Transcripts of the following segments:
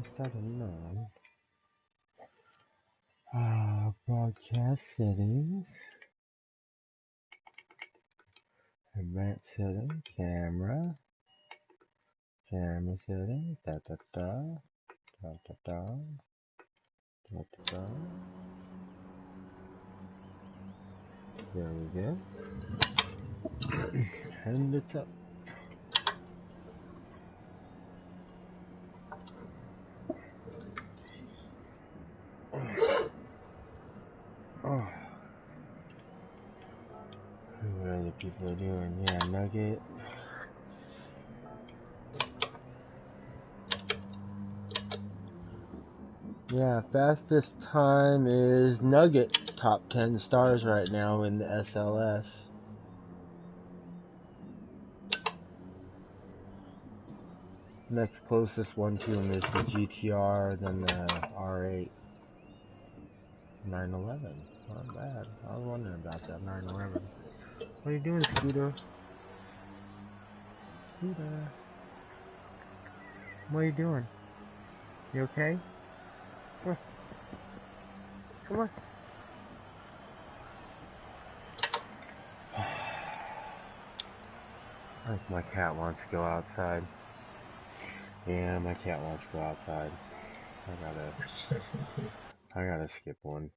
I'll start a none. Broadcast settings. Advanced setting. Camera. Camera setting. Da da da. Da da da. Da da da. There we go. And it's up. Oh. What other people are doing? Yeah, Nugget. Yeah, fastest time is Nugget. Top 10 stars right now in the SLS. Next closest one to him is the GTR, then the R8. 911. Not bad. I was wondering about that 911. What are you doing, Scooter? Scooter. What are you doing? You okay? Come on. Come on. I think my cat wants to go outside. Yeah, my cat wants to go outside. I gotta skip one.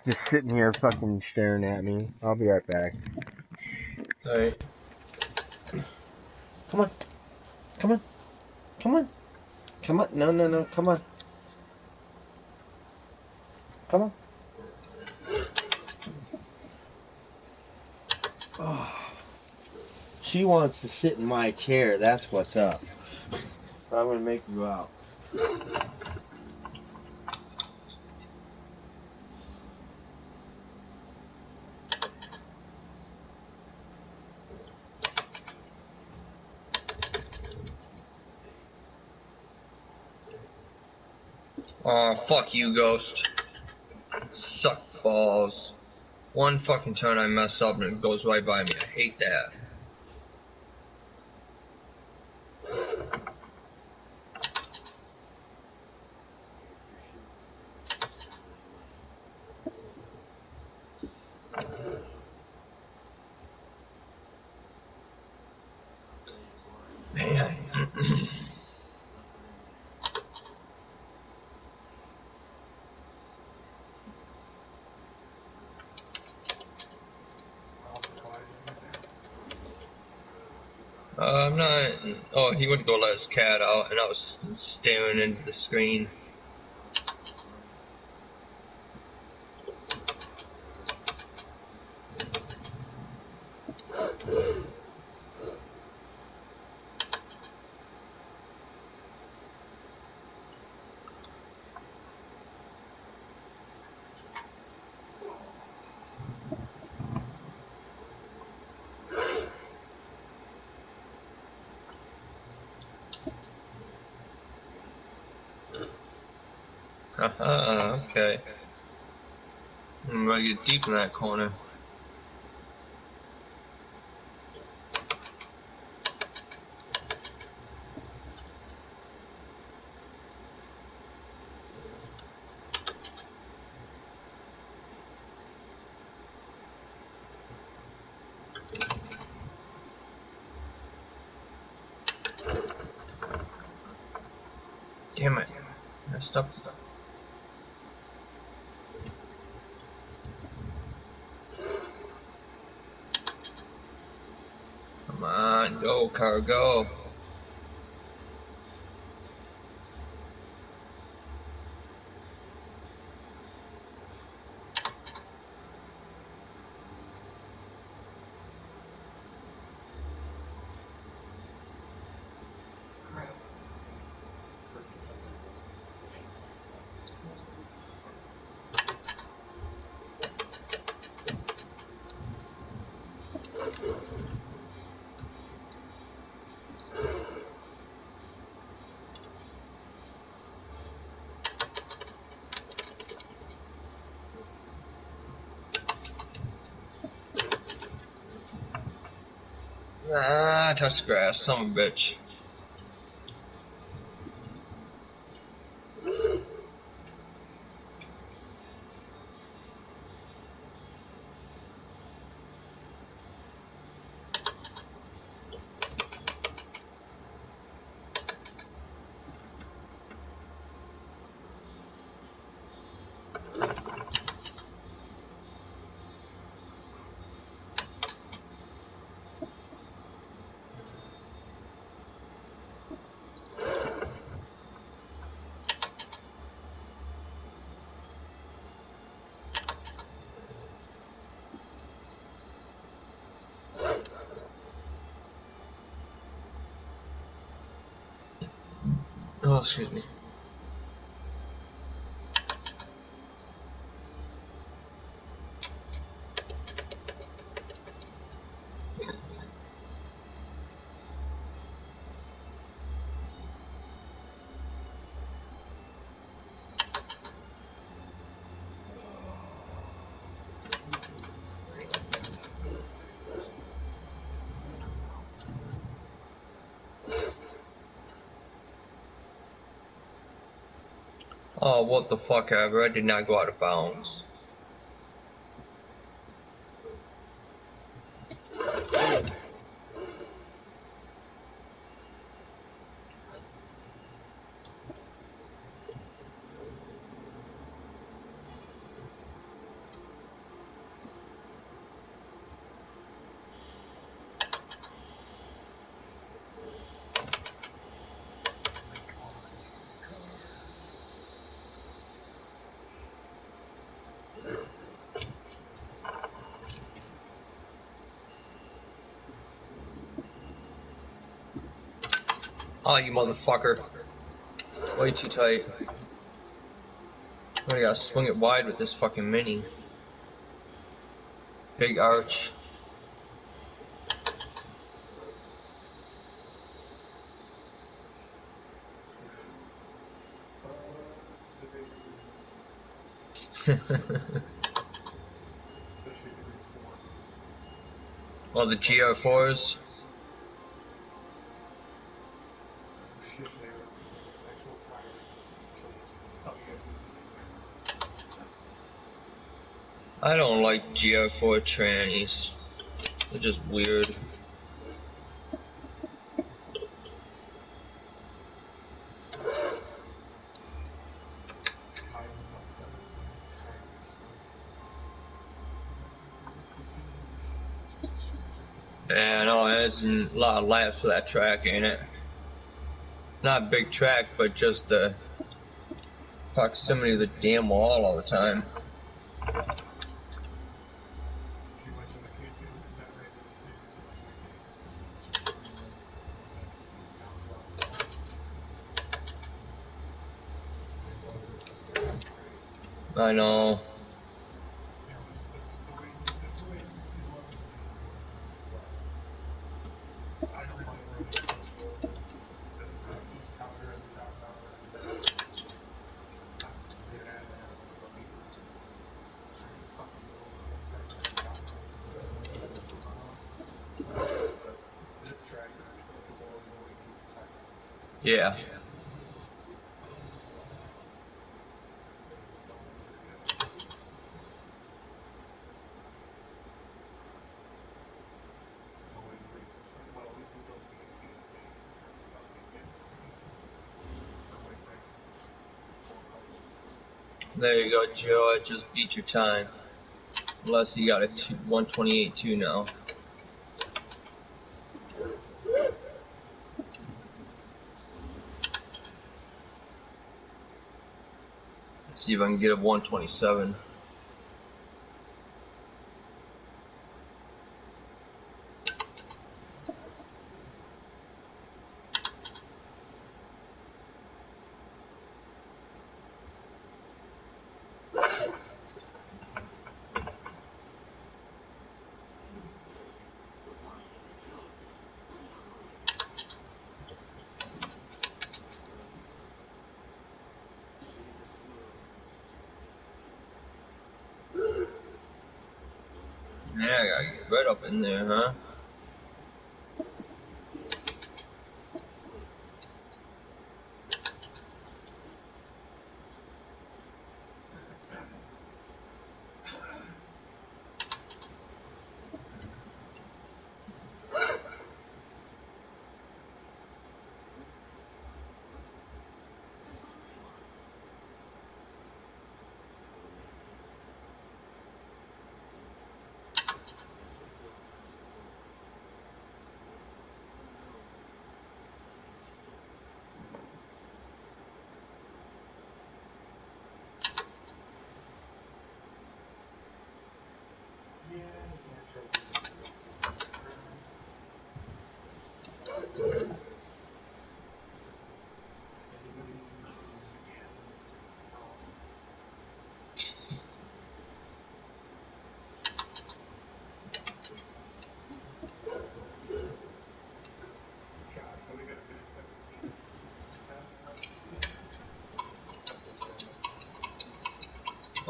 Just sitting here fucking staring at me. I'll be right back. Alright. Come on. Come on. Come on. Come on. No, no, no. Come on. Come on. Oh. She wants to sit in my chair. That's what's up. So I'm gonna make you out. Aw, fuck you, Ghost. Suck balls. One fucking turn I mess up and it goes right by me. I hate that. Man. I'm not. Oh, he wouldn't go let his cat out, and I was staring into the screen. Haha, okay. I'm gonna get deep in that corner. Damn it. Messed up. Come on, go, car, go. Ah, touch grass, son of a bitch. Oh, excuse me. Oh, what the fuck ever. I did not go out of bounds. Oh, you motherfucker. Way too tight. I gotta swing it wide with this fucking mini. Big arch. Well, the GR4s. I don't like GR4 trannies. They're just weird. Yeah, I know, there's a lot of laps for that track, ain't it? Not a big track, but just the proximity of the damn wall all the time. I know. Yeah. There you go, Joe. I just beat your time. Unless you got a 128.2 now. Let's see if I can get a 127. Yeah, I gotta get right up in there, huh?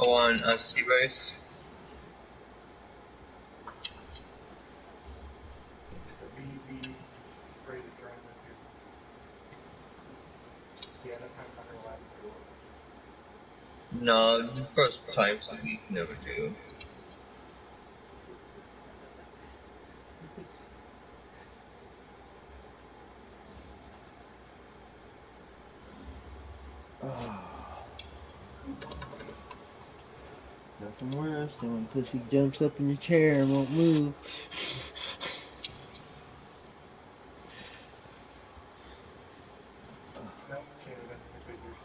Oh, on Sea Race. The BB rated drive with you. Yeah, that time's not gonna last very long. No, the first time, so we never do. Oh. Nothing worse than when pussy jumps up in your chair and won't move. Nope, Canada, I figured.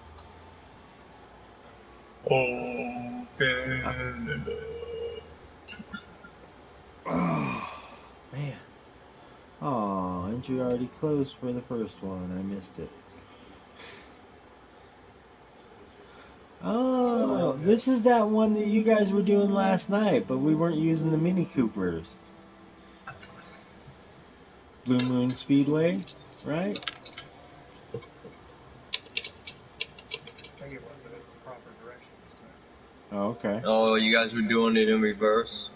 Oh, Canada. Oh, man. Oh, ain't you already close for the first one? I missed it. Oh, this is that one that you guys were doing last night, but we weren't using the Mini Coopers. Blue Moon Speedway, right? I think it was, but it's the proper direction this time. Oh, okay. Oh, you guys were doing it in reverse?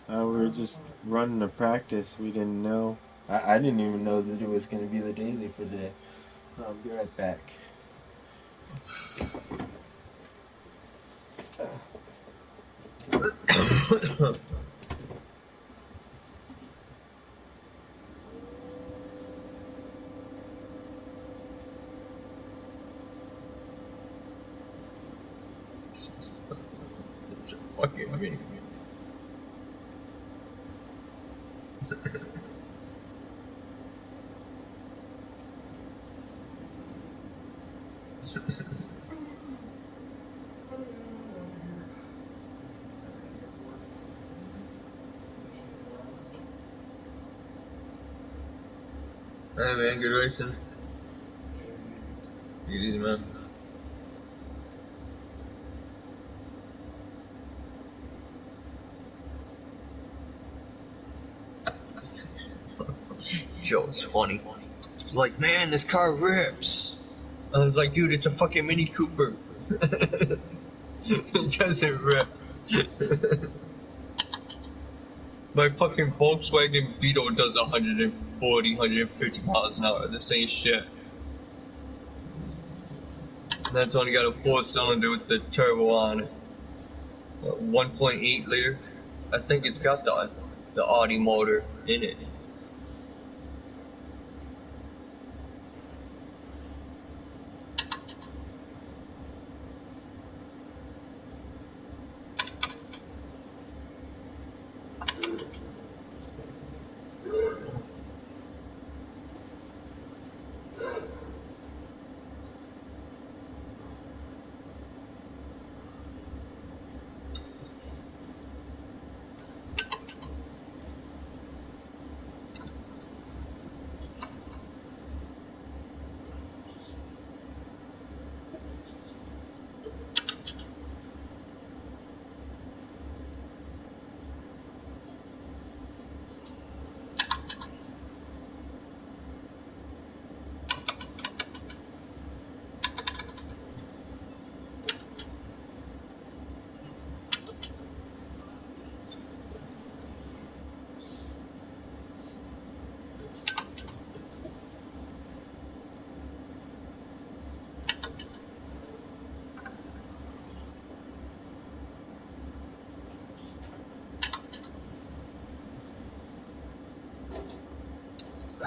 We were just running a practice. We didn't know. I didn't even know that it was going to be the daily for today. I'll be right back. It's fucking me. Hey man, good racing. Take it easy, man. Joe, it's funny. It's like, man, this car rips. I was like, dude, it's a fucking Mini Cooper. It doesn't rip. My fucking Volkswagen Beetle does 140, 150 miles an hour. This ain't shit. And that's only got a 4-cylinder with the turbo on it. 1.8 liter. I think it's got the Audi motor in it.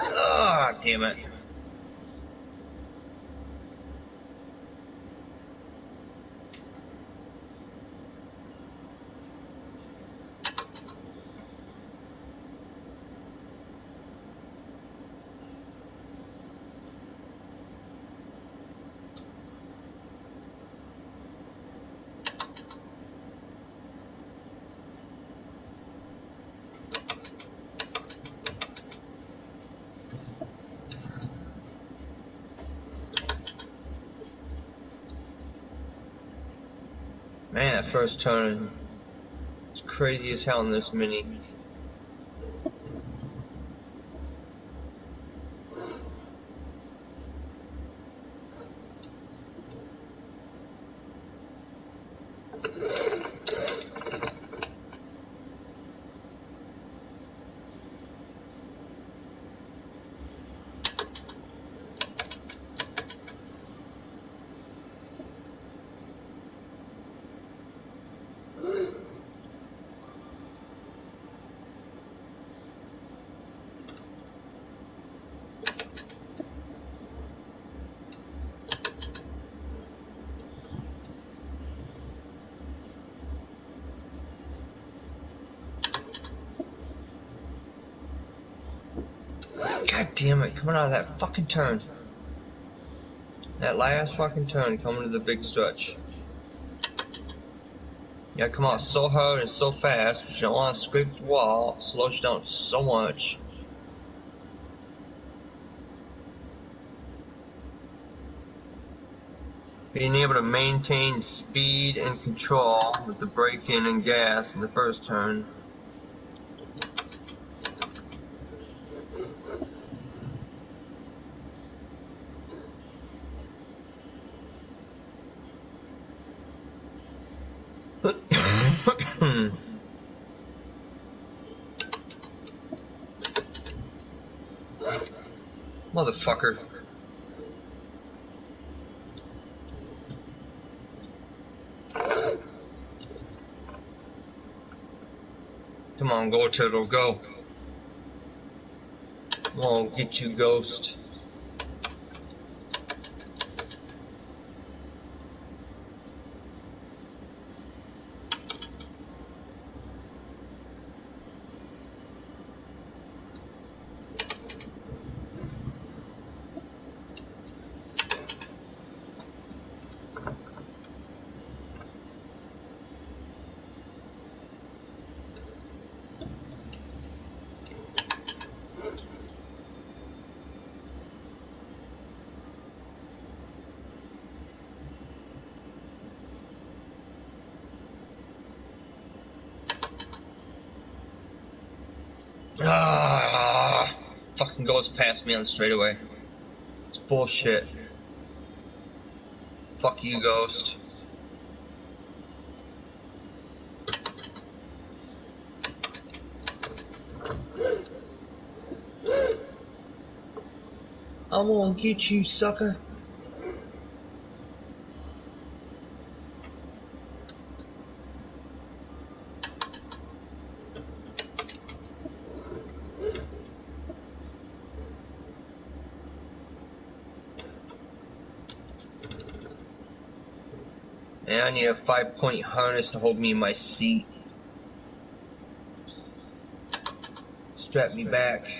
Ah, damn it. Man, that first turn is crazy as hell in this Mini. God damn it, coming out of that fucking turn. That last fucking turn coming to the big stretch. You gotta come out so hard and so fast, but you don't want to scrape the wall. It slows you down so much. Being able to maintain speed and control with the braking and gas in the first turn. Motherfucker. Come on, go turtle, go. Come on, get you, ghost. Ah, fucking goes past me on the straightaway. It's bullshit. Fuck you, ghost. I'm gonna get you, sucker. And I need a 5-point harness to hold me in my seat. Strap me back.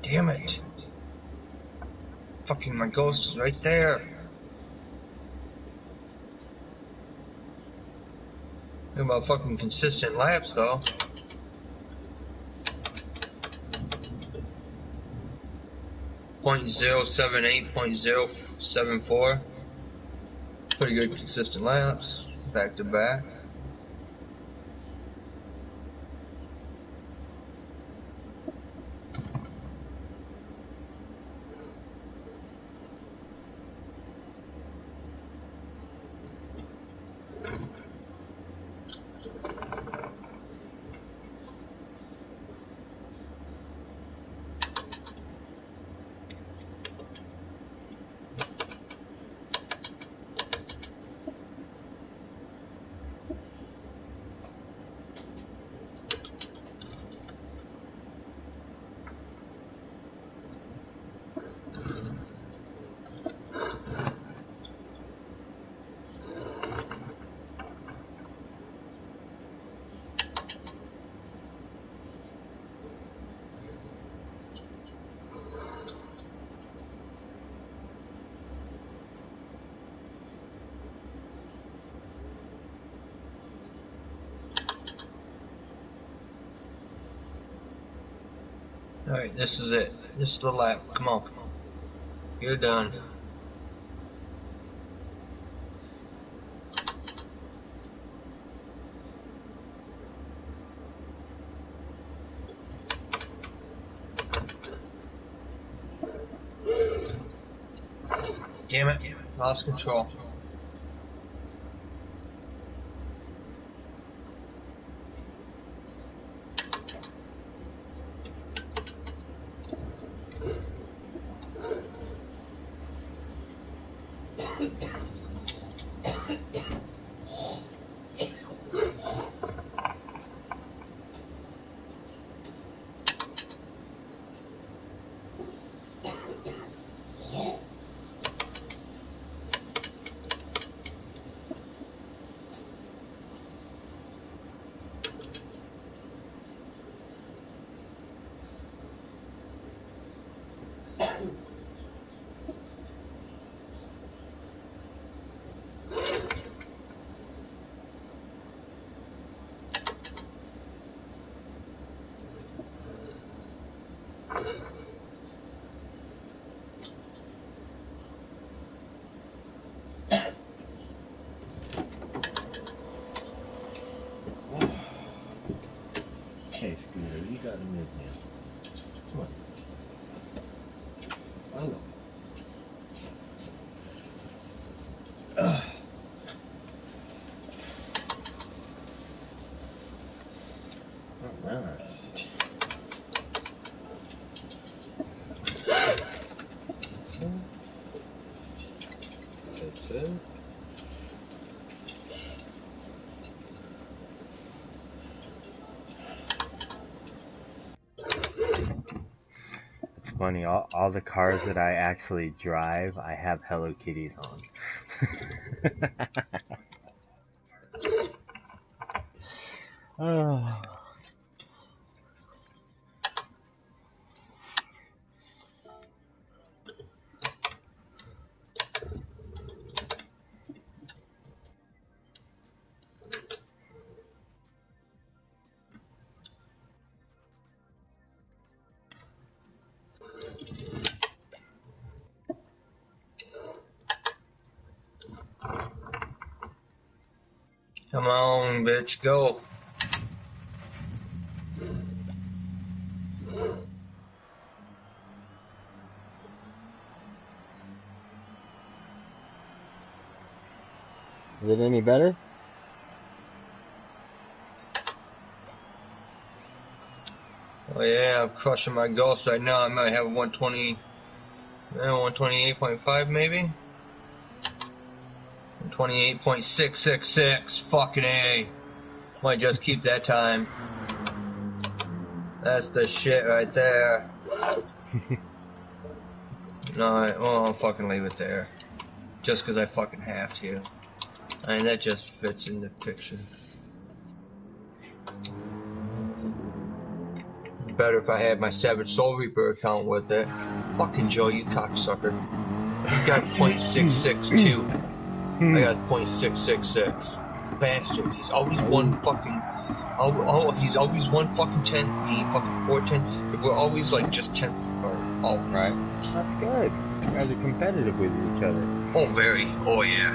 Damn it. Fucking my ghost is right there. Talking about fucking consistent laps though. .078, .074. Pretty good consistent laps. Back to back. Alright, this is it. This is the lap. Come on. You're done. Damn it. Lost control. Okay, Scooter, you gotta move now. Come on. Hello. Alright. That's it. It's funny, all the cars that I actually drive, I have Hello Kitties on. Oh. Come on, bitch, go. Is it any better? Oh yeah, I'm crushing my ghost right now. I might have 128.5 maybe? 128.666. Fucking A. Might just keep that time. That's the shit right there. No, well, I'll fucking leave it there. Just because I fucking have to. I mean, that just fits in the picture. Better if I had my Savage Soul Reaper account with it. Fucking Joe, you cocksucker. You got .662. I got .666. Bastard. He's always one fucking... he's always one fucking tenth, me fucking 4/10. We're always like just tenths apart. Oh, right. That's good. You guys are competitive with each other. Oh, very. Oh, yeah.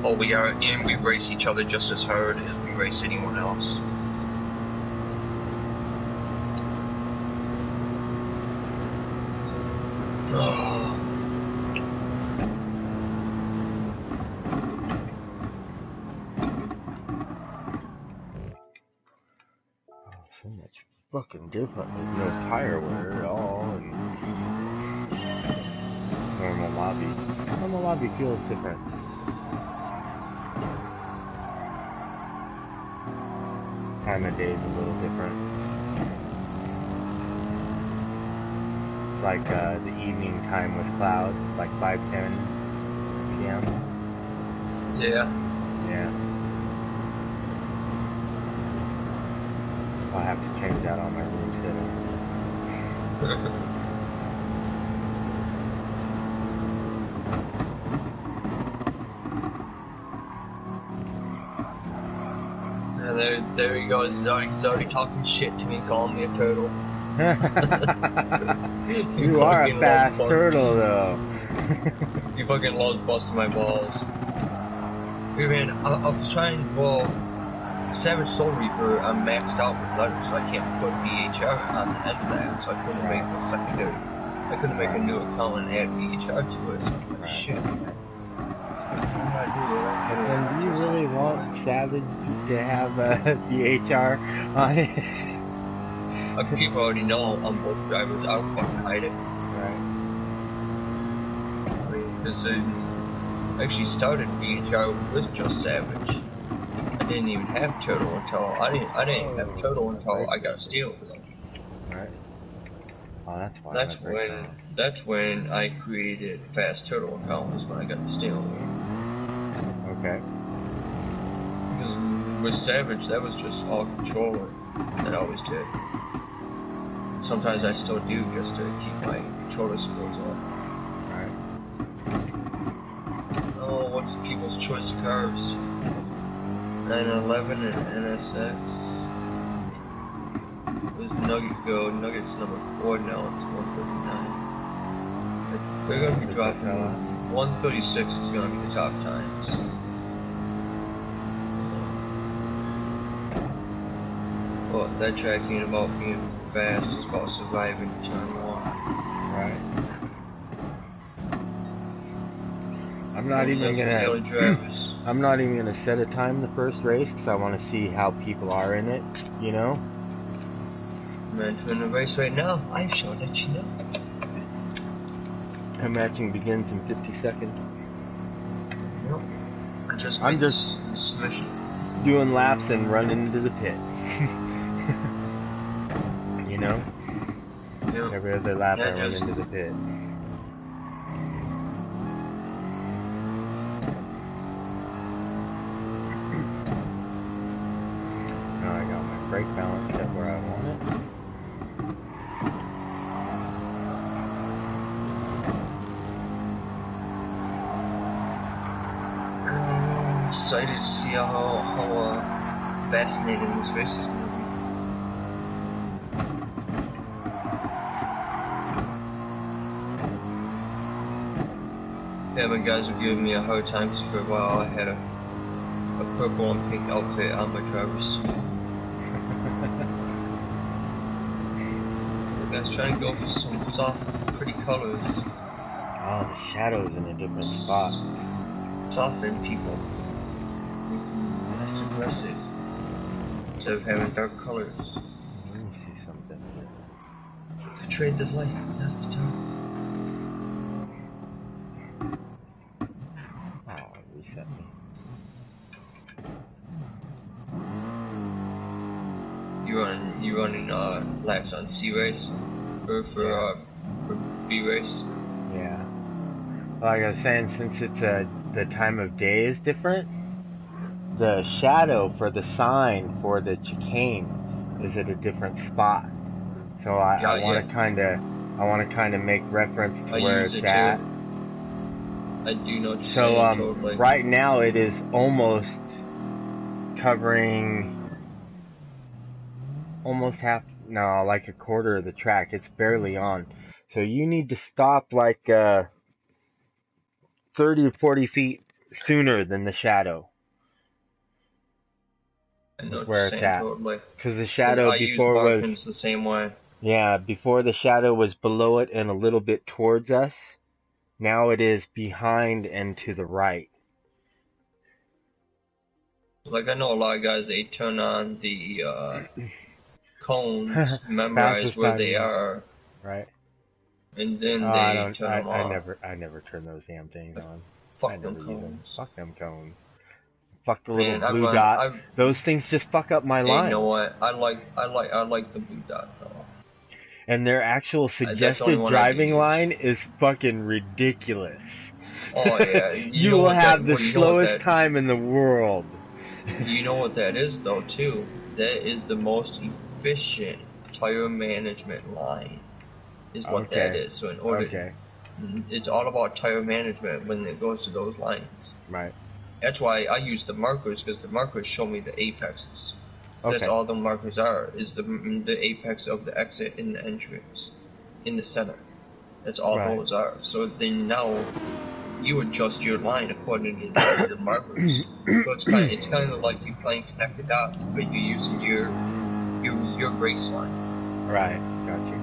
Oh, we are, and we race each other just as hard as we race anyone else. Oh. So much fucking different. There's no tire wear at all, and normal lobby. Normal lobby feels different. Time of day is a little different. It's like the evening time with clouds, like 5:10 p.m. Yeah. Yeah. I'll have to change that on my room setting. And there he goes. He's already talking shit to me, calling me a turtle. You are a fucking fast love turtle, though. You fucking love busting my balls. Hey man, I was trying, well, Savage Soul Reaper, I'm maxed out with letters, so I can't put BHR on the end of that, so I couldn't make a secondary. I couldn't make a new account and add BHR to it, so I was like, shit. And do you really want Savage to have a BHR on it? People already know I'm both drivers. I don't fucking hide it. Right. I mean, because I actually started BHR with just Savage. I didn't even have Turtle until I didn't have Turtle until I got Steel. Right. Oh, that's why. That's when I created Fast Turtle account, was when I got the Steel. Okay. Because with Savage, that was just all controller that I always did. Sometimes I still do, just to keep my controller skills up. Right. Oh, what's people's choice of cars? 911 and NSX. Where's Nugget go? Nugget's number 4 now, it's 139. They're gonna be dropping 136 is gonna be the top times. Well, that track ain't about being fast, it's about surviving turn 1. Right. I'm not even gonna set a time the first race because I want to see how people are in it, you know? I'm entering the race right now. I shall let you know. The matching begins in 50 seconds. Nope. I'm just doing laps and running into the pit. You know? Yep. Every other lap I run into the pit. Now I got my brake balance set where I want it. I'm excited to see how fascinating this race is going to be. Yeah, my guys were giving me a hard time because for a while I had a purple and pink outfit on my driver's seat. So the guys trying to go for some soft, pretty colors. Oh, the shadow's in a different spot. Soften people. Less aggressive. Instead of having dark colors. Let me see something here. Portray the light, not the dark. Oh, it reset me. You running laps on C race or for B race? Yeah. Like I was saying, since it's the time of day is different, the shadow for the sign for the chicane is at a different spot. So I want to kind of make reference to where it's at. I do know what you're saying, totally. Right now it is almost covering like a quarter of the track. It's barely on. So you need to stop like 30 or 40 feet sooner than the shadow. I know Is where it's at. Totally. Because the shadow before was the same way. Yeah, before the shadow was below it and a little bit towards us. Now it is behind and to the right. Like I know a lot of guys, they turn on the cones, memorize where they are, right? And then they turn them off. I never turn those damn things on. Fuck them cones. Fuck them cones. Fuck the little blue dot. Those things just fuck up my line. You know what? I like the blue dot though. And their actual suggested driving line is fucking ridiculous. Oh yeah, you will have the slowest time in the world. You know what that is though too? That is the most efficient tire management line. Is what that is. So in order, it's all about tire management when it goes to those lines. Right. That's why I use the markers, because the markers show me the apexes That's Okay. all the markers are, is the apex of the exit in the entrance, in the center. That's all Right. those are. So then now you adjust your line according to the markers. So it's kind of like you playing connect the dots, but you're using your race line. Right. Got you.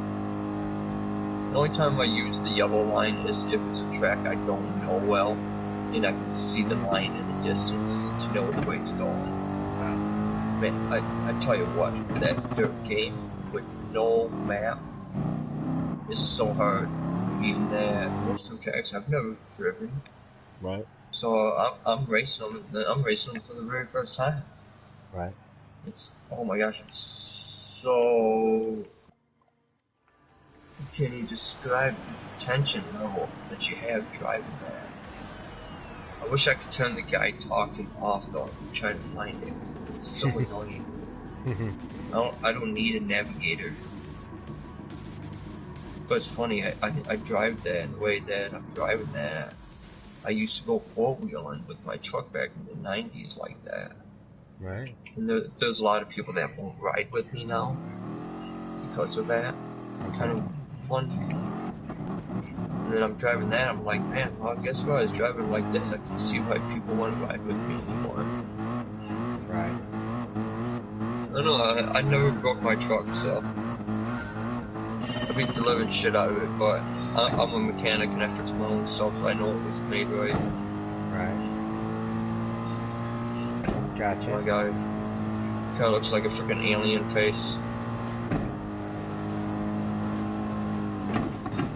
The only time I use the yellow line is if it's a track I don't know well, and I can see the line in the distance to know which way it's going. Man, I tell you what, that dirt game with no map is so hard. Being that most of the tracks I've never driven, Right. so I'm racing them. I'm racing them for the very first time. Right. It's, oh my gosh, it's so. Can you describe the tension level that you have driving that? I wish I could turn the guy talking off though. I'm trying to find it. It's so annoying. I don't need a navigator. But it's funny, I drive that, and the way that I'm driving that, I used to go four-wheeling with my truck back in the 90s like that. Right. And there's a lot of people that won't ride with me now because of that. Kind of funny. And then I'm driving that, I'm like, man, well, guess what? I was driving like this, I can see why people want to ride with me anymore. Right. I don't know, I never broke my truck, so I've been delivering shit out of it, but I'm a mechanic and I fix my own stuff, so I know it was made right. Right. Gotcha. Oh my god, kinda looks like a freaking alien face.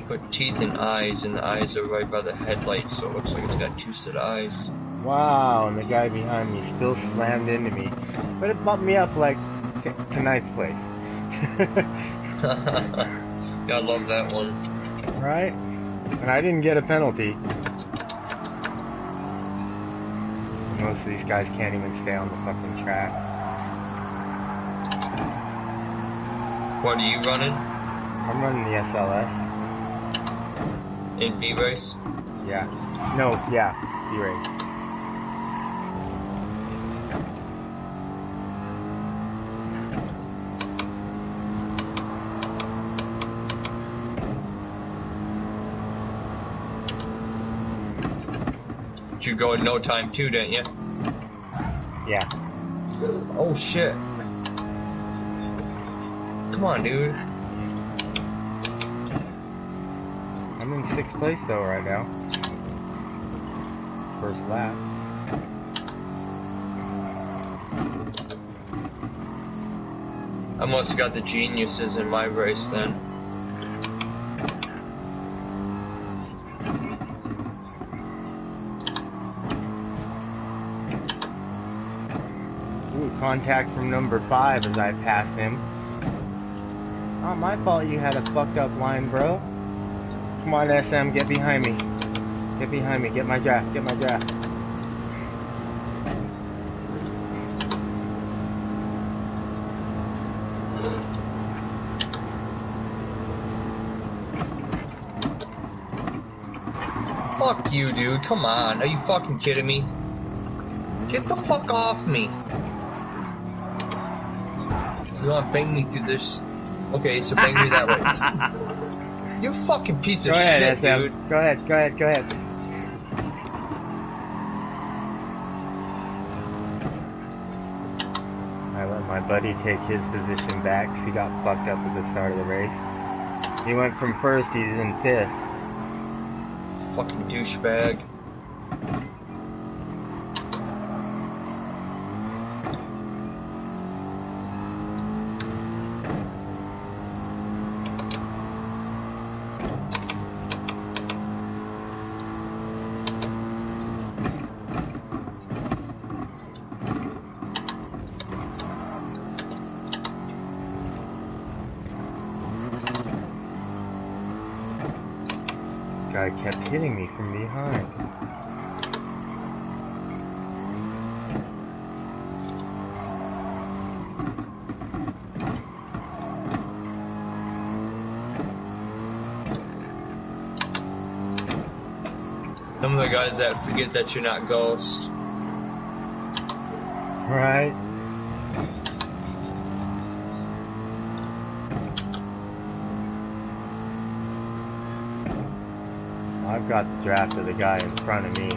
But teeth and eyes, and the eyes are right by the headlights, so it looks like it's got two set of eyes. Wow, and the guy behind me still slammed into me. But it bumped me up like to ninth place. Yeah, I love that one. Right? And I didn't get a penalty. Most of these guys can't even stay on the fucking track. What are you running? I'm running the SLS. In B-Race? Yeah. No, yeah. B-Race. You go in no time too, didn't you? Yeah. Oh shit. Come on, dude. I'm in 6th place though right now. First lap. I must have got the geniuses in my race then. Ooh, contact from number 5 as I passed him. Not my fault you had a fucked up line, bro. Come on, SM, get behind me. Get behind me, get my draft, get my draft. Fuck you, dude. Come on. Are you fucking kidding me? Get the fuck off me. You wanna bang me through this? Okay, so bang me that way. You fucking piece of shit, dude. Go ahead. I let my buddy take his position back because he got fucked up at the start of the race. He went from 1st, he's in 5th. Fucking douchebag. Guy kept hitting me from behind. Some of the guys that forget that you're not Ghost. Right? I've got the draft of the guy in front of me.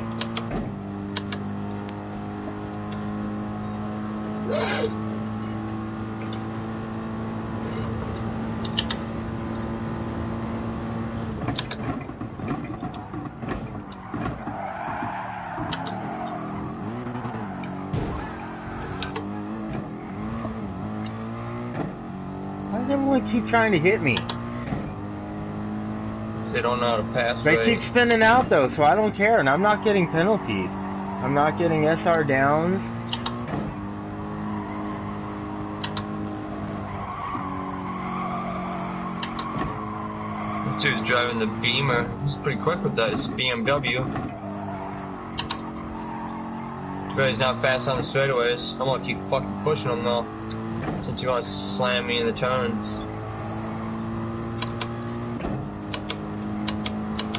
Why does everyone keep trying to hit me? They don't know how to pass. They right? keep spinning out though, so I don't care, and I'm not getting penalties. I'm not getting SR downs. This dude's driving the Beamer. He's pretty quick with that. It's BMW. Too bad he's not fast on the straightaways. I'm gonna keep fucking pushing him though, since he wants to slam me in the turns.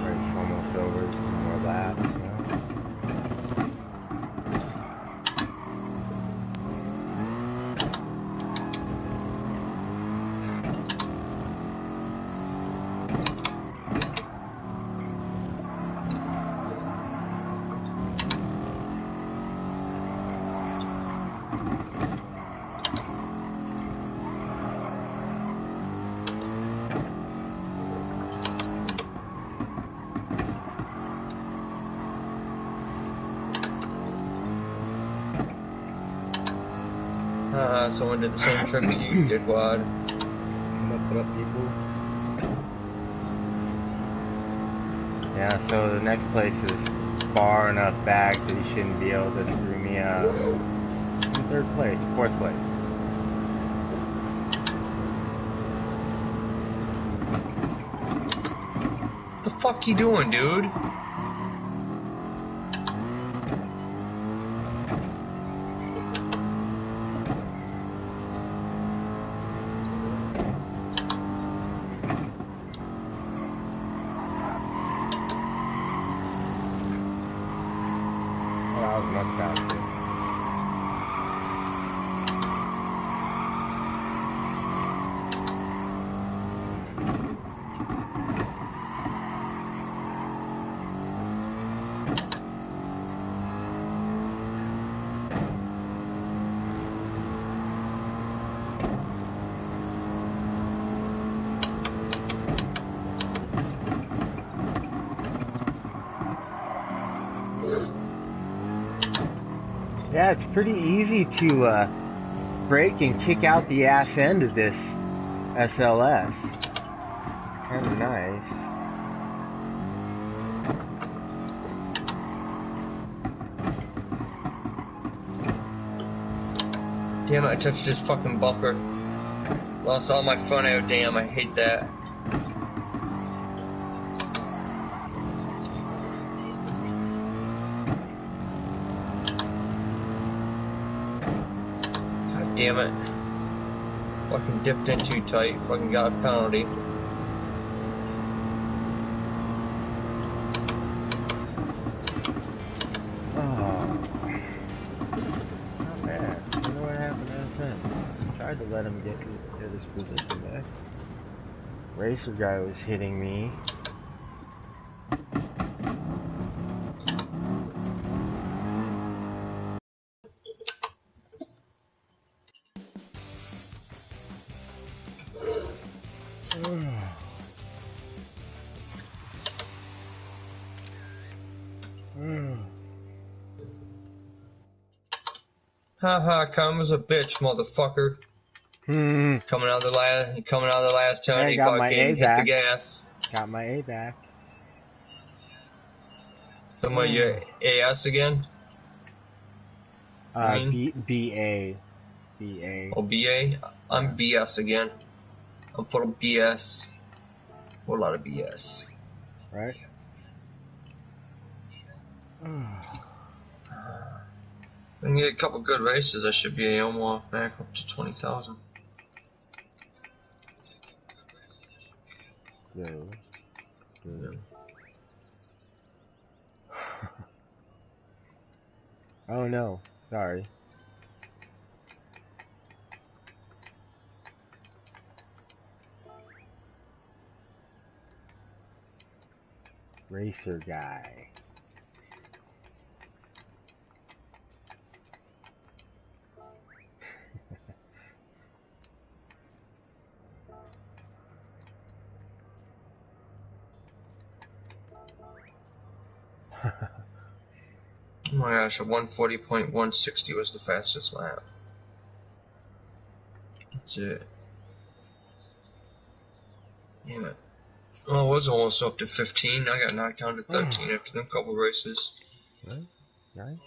Race almost over. Just one more lap. You know? Someone did the same trick to you, dickwad. What up, people? Yeah, so the next place is far enough back that he shouldn't be able to screw me out. In third place, fourth place. What the fuck you doing, dude? That was much faster. Yeah, it's pretty easy to brake and kick out the ass end of this SLS. It's kind of nice. Damn it, I touched his fucking bumper. Lost all my front air, damn, I hate that. God damn it. Fucking dipped in too tight, fucking got a penalty. Tried to let him get his position back. Racer guy was hitting me. Haha, karma's a bitch, motherfucker. Coming out of the last turn, Hey, he got my A fucking hit back. the gas. Got my A back. Somebody your AS again? BA. Oh, BA? I'm BS again. I'm full of BS. A lot of BS. Right? I can get a couple good races, I should be almost back up to 20,000. Good. Yeah. Oh no, sorry. Racer guy. Oh my gosh, a 140.160 was the fastest lap. That's it. Damn it. Well, it was almost up to 15. I got knocked down to 13 after them couple races. Right? Nice.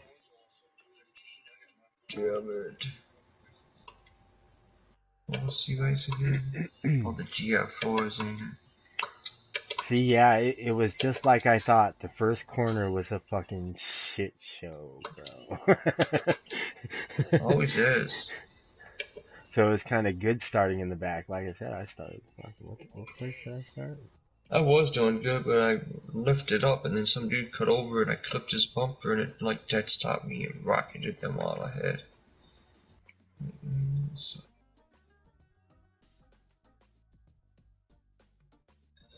Damn it. What was the race again? Oh, the GR4s in. See, yeah, it was just like I thought. The first corner was a fucking shit show, bro. Always is. So it was kind of good starting in the back. Like I said, I started. What place did I start? I was doing good, but I lifted up and then some dude cut over and I clipped his bumper and it like dead stopped me and rocketed them all ahead. So,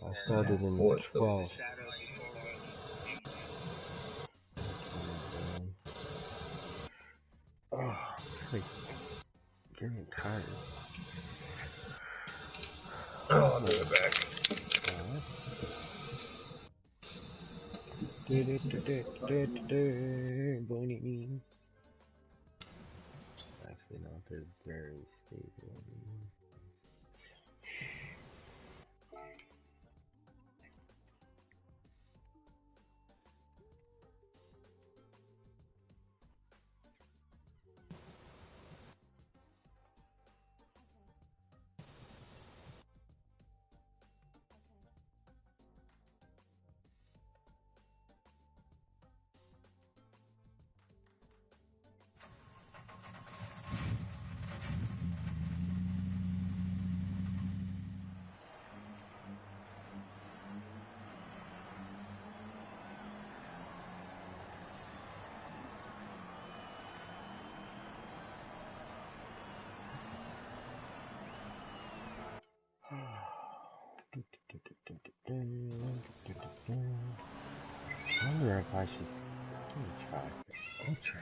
I started in fourth, 12th. Oh, it's like getting tired. Oh, I'll bring it back. Actually, no, they're very stable. I wonder if I should. Let me try. I'll try.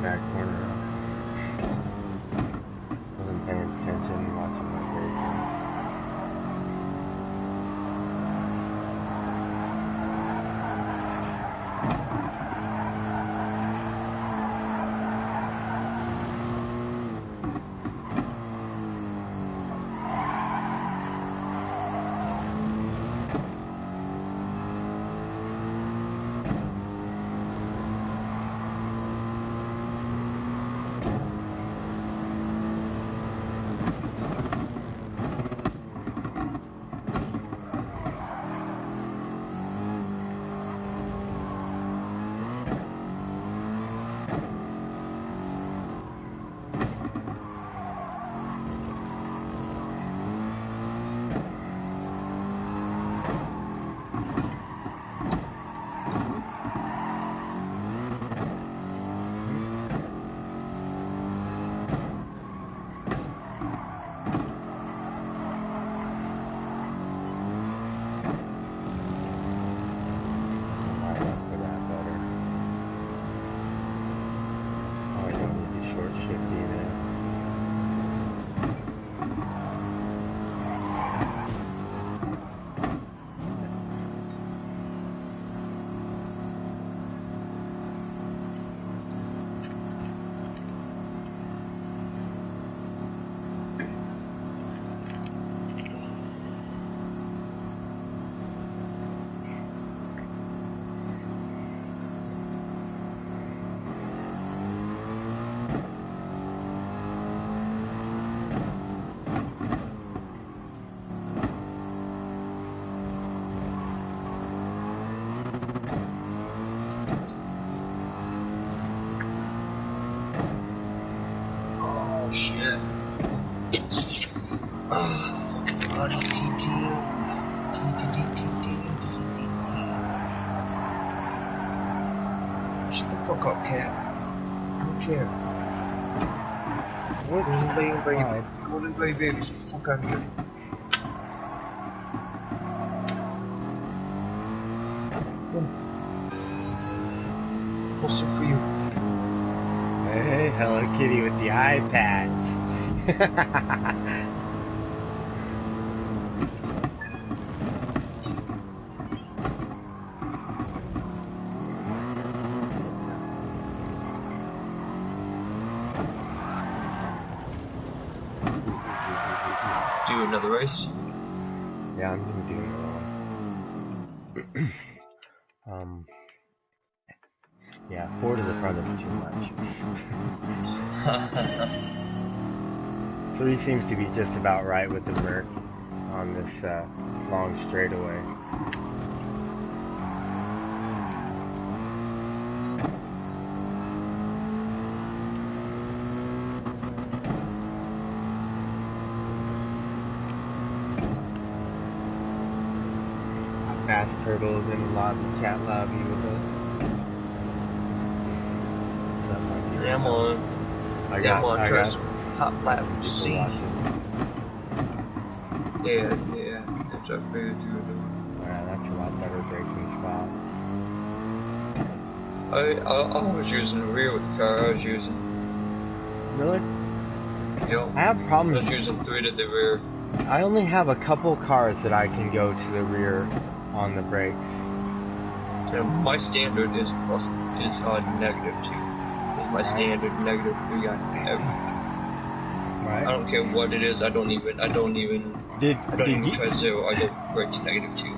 Back corner up. Wasn't paying attention, watching my break. Oh shit. Oh, fucking body TT. Shut the fuck up, cat. I don't care. What? Golden Bay babies, get the fuck out of here. What's up for you? Hey, Hello Kitty with the eye patch. Do another race? Yeah, I'm gonna do another one. Yeah, 4 to the front is too much. 3 seems to be just about right with the Merc on this long straightaway. Fast turtles in lobby, chat lobby with us. Yeah, I'm on. I got some hot laps to see. Yeah. That's our favorite dude. Yeah, that's a lot better braking spot. I was using the rear with the car I was using. Really? Yep. I have problems. I was using 3 to the rear. I only have a couple cars that I can go to the rear on the brakes. Yeah, my standard is -2. My standard -3 on everything. Right. I don't care what it is. I don't even try 0. I go right to -2.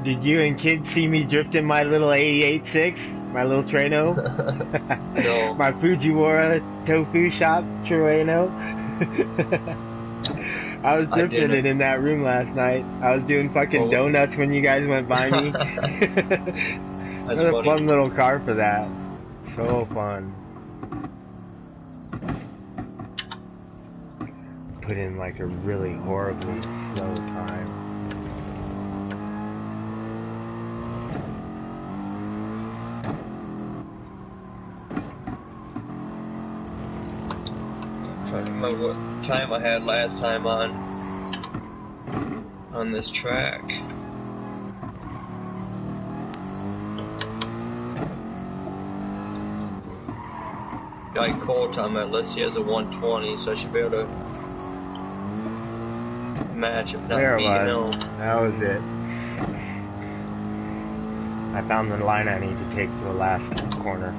Did you and kids see me drifting my little 88.6? My little Trano? No. My Fujiwara tofu shop Trano? I was drifting it in that room last night. I was doing fucking donuts when you guys went by me. That's a fun little car for that. So fun. Put in like a really horribly slow time. I'm trying to remember what time I had last time on this track. Guy Cole time at let's see has a 120, so I should be able to match if not beat him. That was it. I found the line I need to take to the last corner.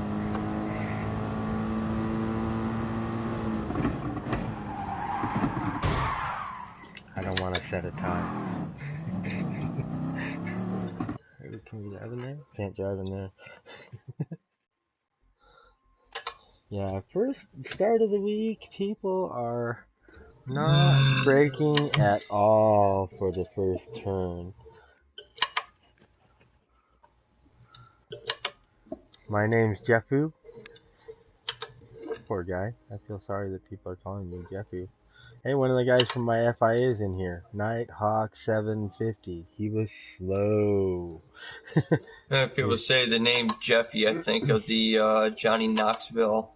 I don't want to set a time. Can we drive in there? Can't drive in there. Yeah, first start of the week, people are not braking at all for the first turn. My name's Jeffu. Poor guy. I feel sorry that people are calling me Jeffu. Hey, one of the guys from my FIA is in here. Nighthawk 750. He was slow. People say the name Jeffy, I think of the Johnny Knoxville.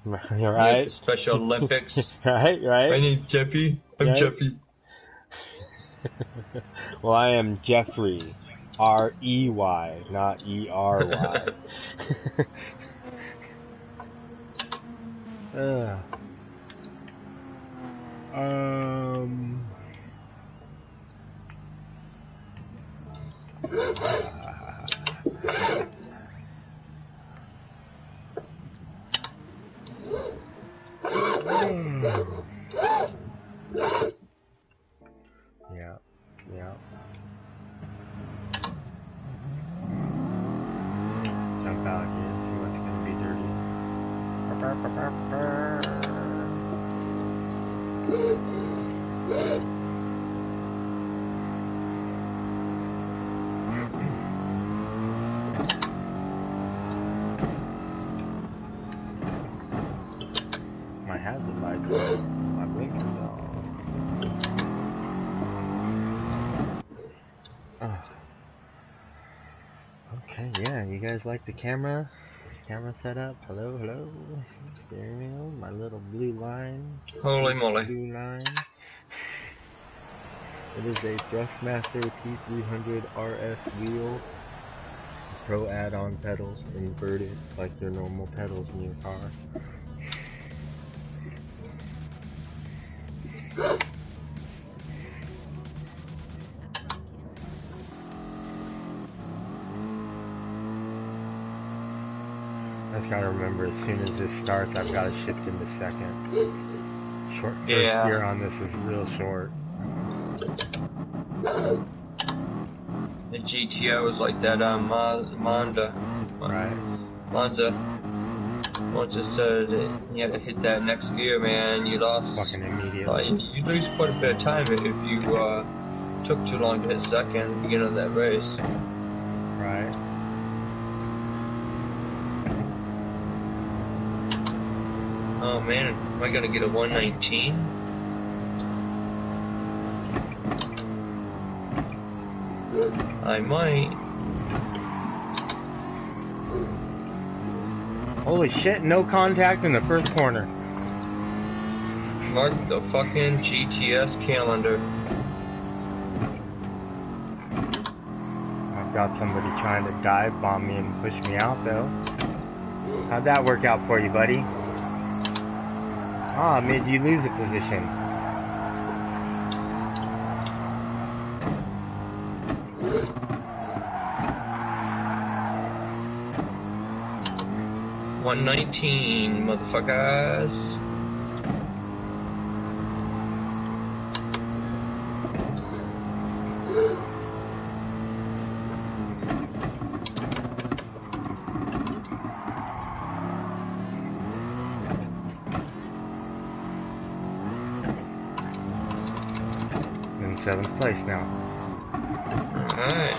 Right? The Special Olympics. Right. My name's Jeffy. I'm Jeffy. Well, I am Jeffrey. R-E-Y, not E-R-Y. Yeah. Jump out here, see what's gonna be dirty. My hazard lights on. My blinkers on. Oh. Okay, yeah, you guys like the camera? Camera setup? Hello, hello. Steering wheel, my little blue line. Holy moly. Blue line. It is a Thrustmaster T300 RS wheel. Pro add-on pedals inverted like your normal pedals in your car. I just gotta remember, as soon as this starts, I've gotta shift into second. Short first gear on this is real short. The GTO is like that Monza. Monza said you had to hit that next gear, man. You lost. Fucking immediately. You lose quite a bit of time if you took too long to hit second at the beginning of that race. Right. Oh man, am I gonna get a 119? I might. Holy shit, no contact in the first corner. Mark the fucking GTS calendar. I've got somebody trying to dive bomb me and push me out though. How'd that work out for you, buddy? Ah, made you lose a position. $119, motherfuckers. In 7th place now. Alright.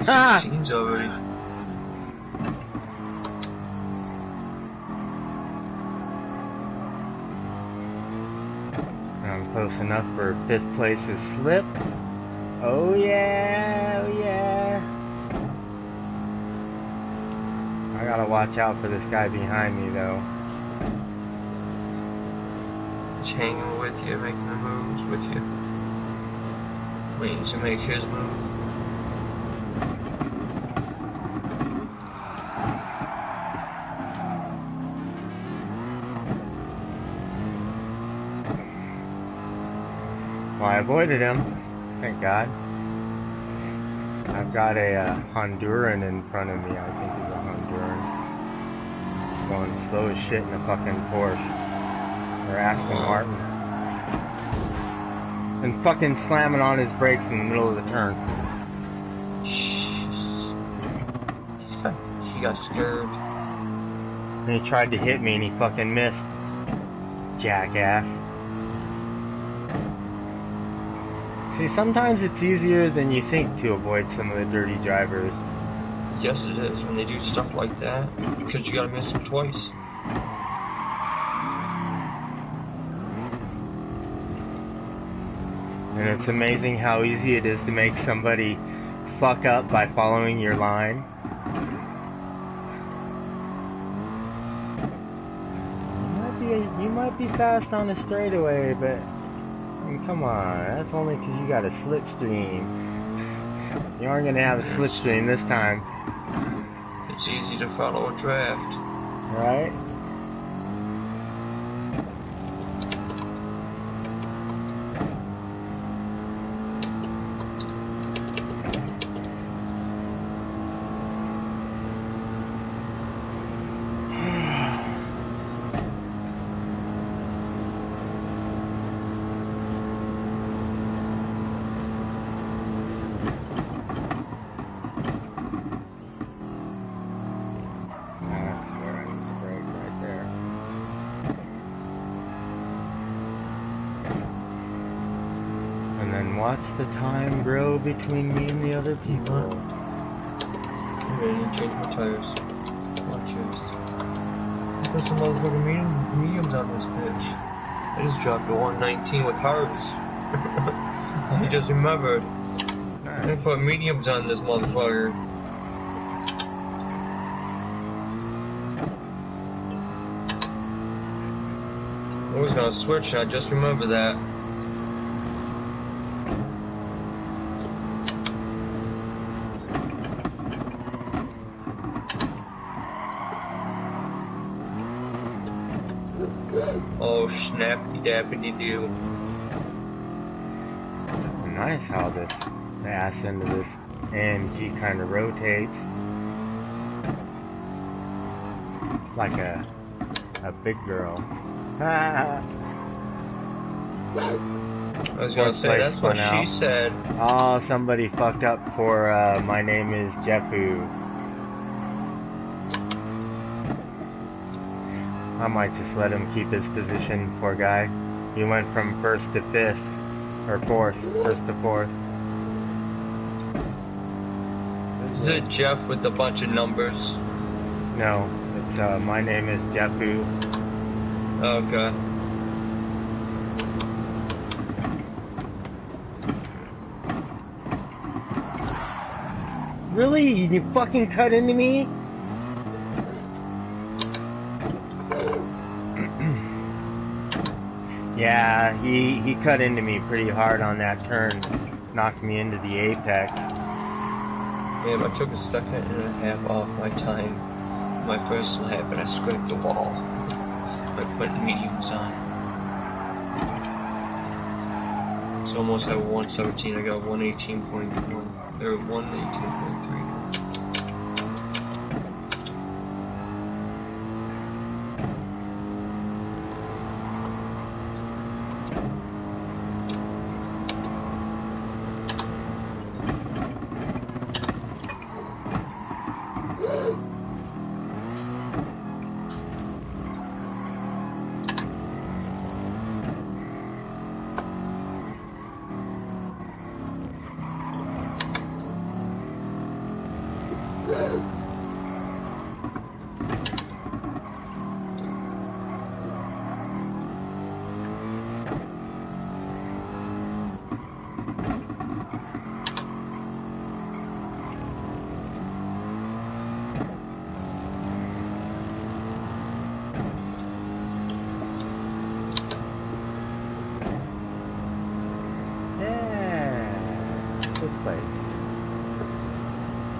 Ah! 16's already. I'm close enough for 5th place's slip. Oh yeah, oh yeah. I gotta watch out for this guy behind me though. Just hanging with you, making the moves with you. Waiting to make his move. Well, I avoided him. Thank God. I've got a Honduran in front of me. I think he's a Honduran. Going slow as shit in a fucking Porsche. Or Aston Martin. And fucking slamming on his brakes in the middle of the turn. He got scared. And he tried to hit me and he fucking missed. Jackass. See, sometimes it's easier than you think to avoid some of the dirty drivers. Yes, it is when they do stuff like that, because you gotta miss them twice. And it's amazing how easy it is to make somebody fuck up by following your line. You might be fast on a straightaway, but I mean, come on, that's only because you got a slipstream. You aren't going to have a slipstream this time. It's easy to follow a draft. Right? And then watch the time grow between me and the other people. I'm ready to change my tires. Watch this. Put some motherfucking mediums on this bitch. I just dropped a 119 with harbs. I just remembered. Nice. I'm gonna put mediums on this motherfucker. I was gonna switch, and I just remembered that. Oh, snappy dappity doo. Nice how the ass end of this AMG kind of rotates. Like a big girl. I was gonna say, that's what she said. Oh, somebody fucked up for my name is Jeffu. I might just let him keep his position, poor guy. He went from first to fifth, or fourth, first to fourth. Is it Jeff with a bunch of numbers? No, it's my name is Jeffu. Okay. Really? You fucking cut into me? Yeah, he cut into me pretty hard on that turn. Knocked me into the apex. Yeah, I took a second and a half off my time. My first lap, and I scraped the wall by putting mediums on. It's almost at 117. I got 118.1. Or 118.3.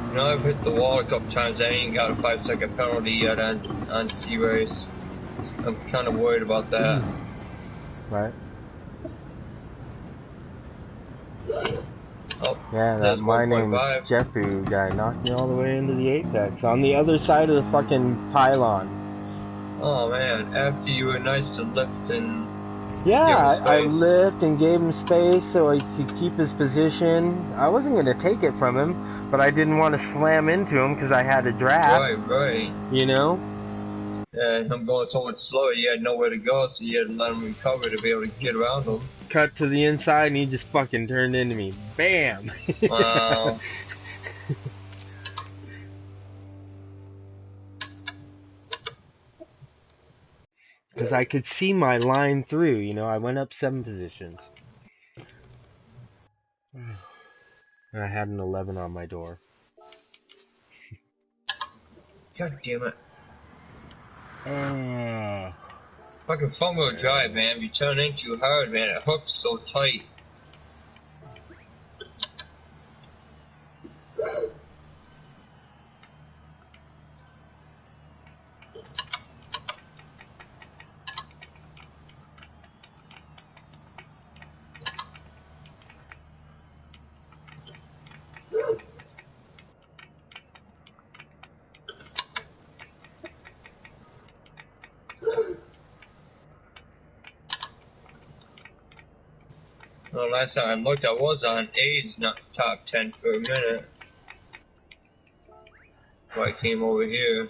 You know, I've hit the wall a couple times. I ain't got a 5-second penalty yet on C-Race. I'm kind of worried about that. Right. Oh, Yeah, that my name is Jeffu guy knocked me all the way into the apex on the other side of the fucking pylon. Oh man, after you were nice to lift and yeah, I lift and gave him space so he could keep his position. I wasn't going to take it from him, but I didn't want to slam into him because I had a draft. Right. You know? And I'm going so much slower, you had nowhere to go, so you had to let him recover to be able to get around him. Cut to the inside and he just fucking turned into me. Bam! Wow. Because I could see my line through, you know, I went up 7 positions. And I had an 11 on my door. God damn it. Fucking front wheel drive, man. If you turn in too hard, man, it hooks so tight. Well, last time I looked, I was on A's not top 10 for a minute. Before I came over here.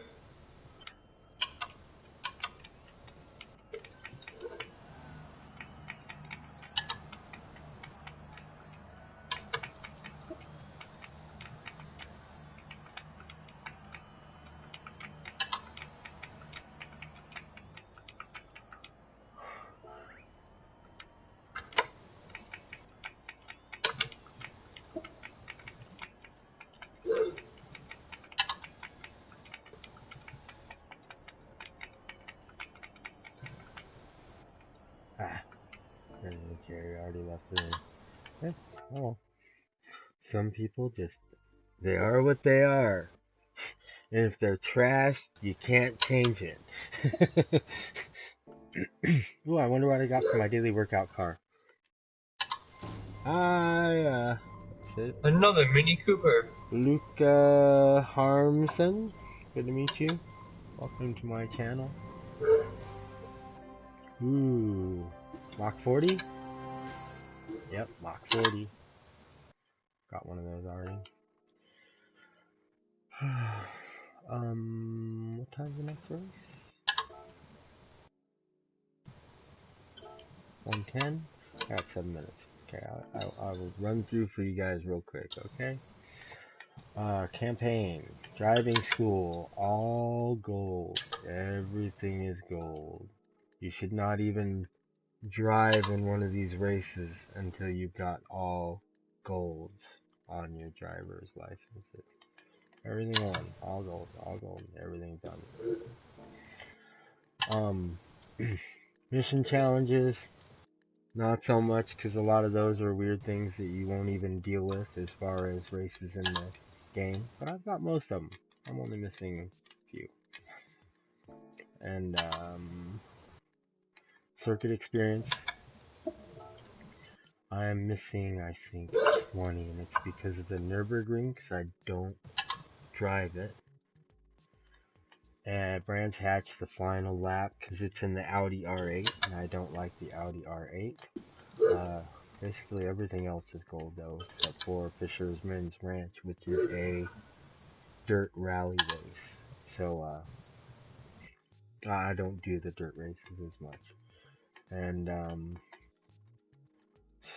Okay, I already left the room. Eh, oh well. Some people just, they are what they are. And if they're trash, you can't change it. Ooh, I wonder what I got for my daily workout car. That's it. Another Mini Cooper. Luca Harmson, good to meet you. Welcome to my channel. Ooh, Mach 40? Yep, Mach 40. Got one of those already. What time's the next race? 1:10? Got 7 minutes. Okay, I will run through for you guys real quick, okay? Campaign, driving school, all gold. Everything is gold. You should not even drive in one of these races until you've got all golds on your driver's licenses. Everything on, all gold, everything done. Mission challenges, not so much, because a lot of those are weird things that you won't even deal with as far as races in the game, but I've got most of them. I'm only missing a few. And circuit experience, I am missing, I think, 20, and it's because of the Nürburgring, because I don't drive it. And Brands Hatch, the final lap, because it's in the Audi R8, and I don't like the Audi R8. Basically everything else is gold, though, except for Fisherman's Ranch, which is a dirt rally race. So, I don't do the dirt races as much. And,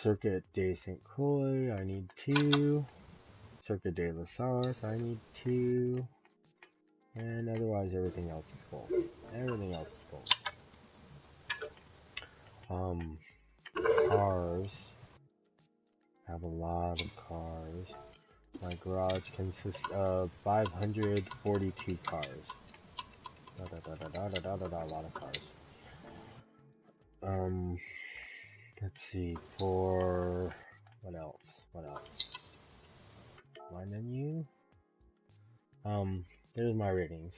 Circuit de St. Croix, I need 2. Circuit de la Sarthe, I need 2. And otherwise, everything else is gold. Everything else is gold. Cars. I have a lot of cars. My garage consists of 542 cars. A lot of cars. Let's see, for, what else? My menu? There's my ratings.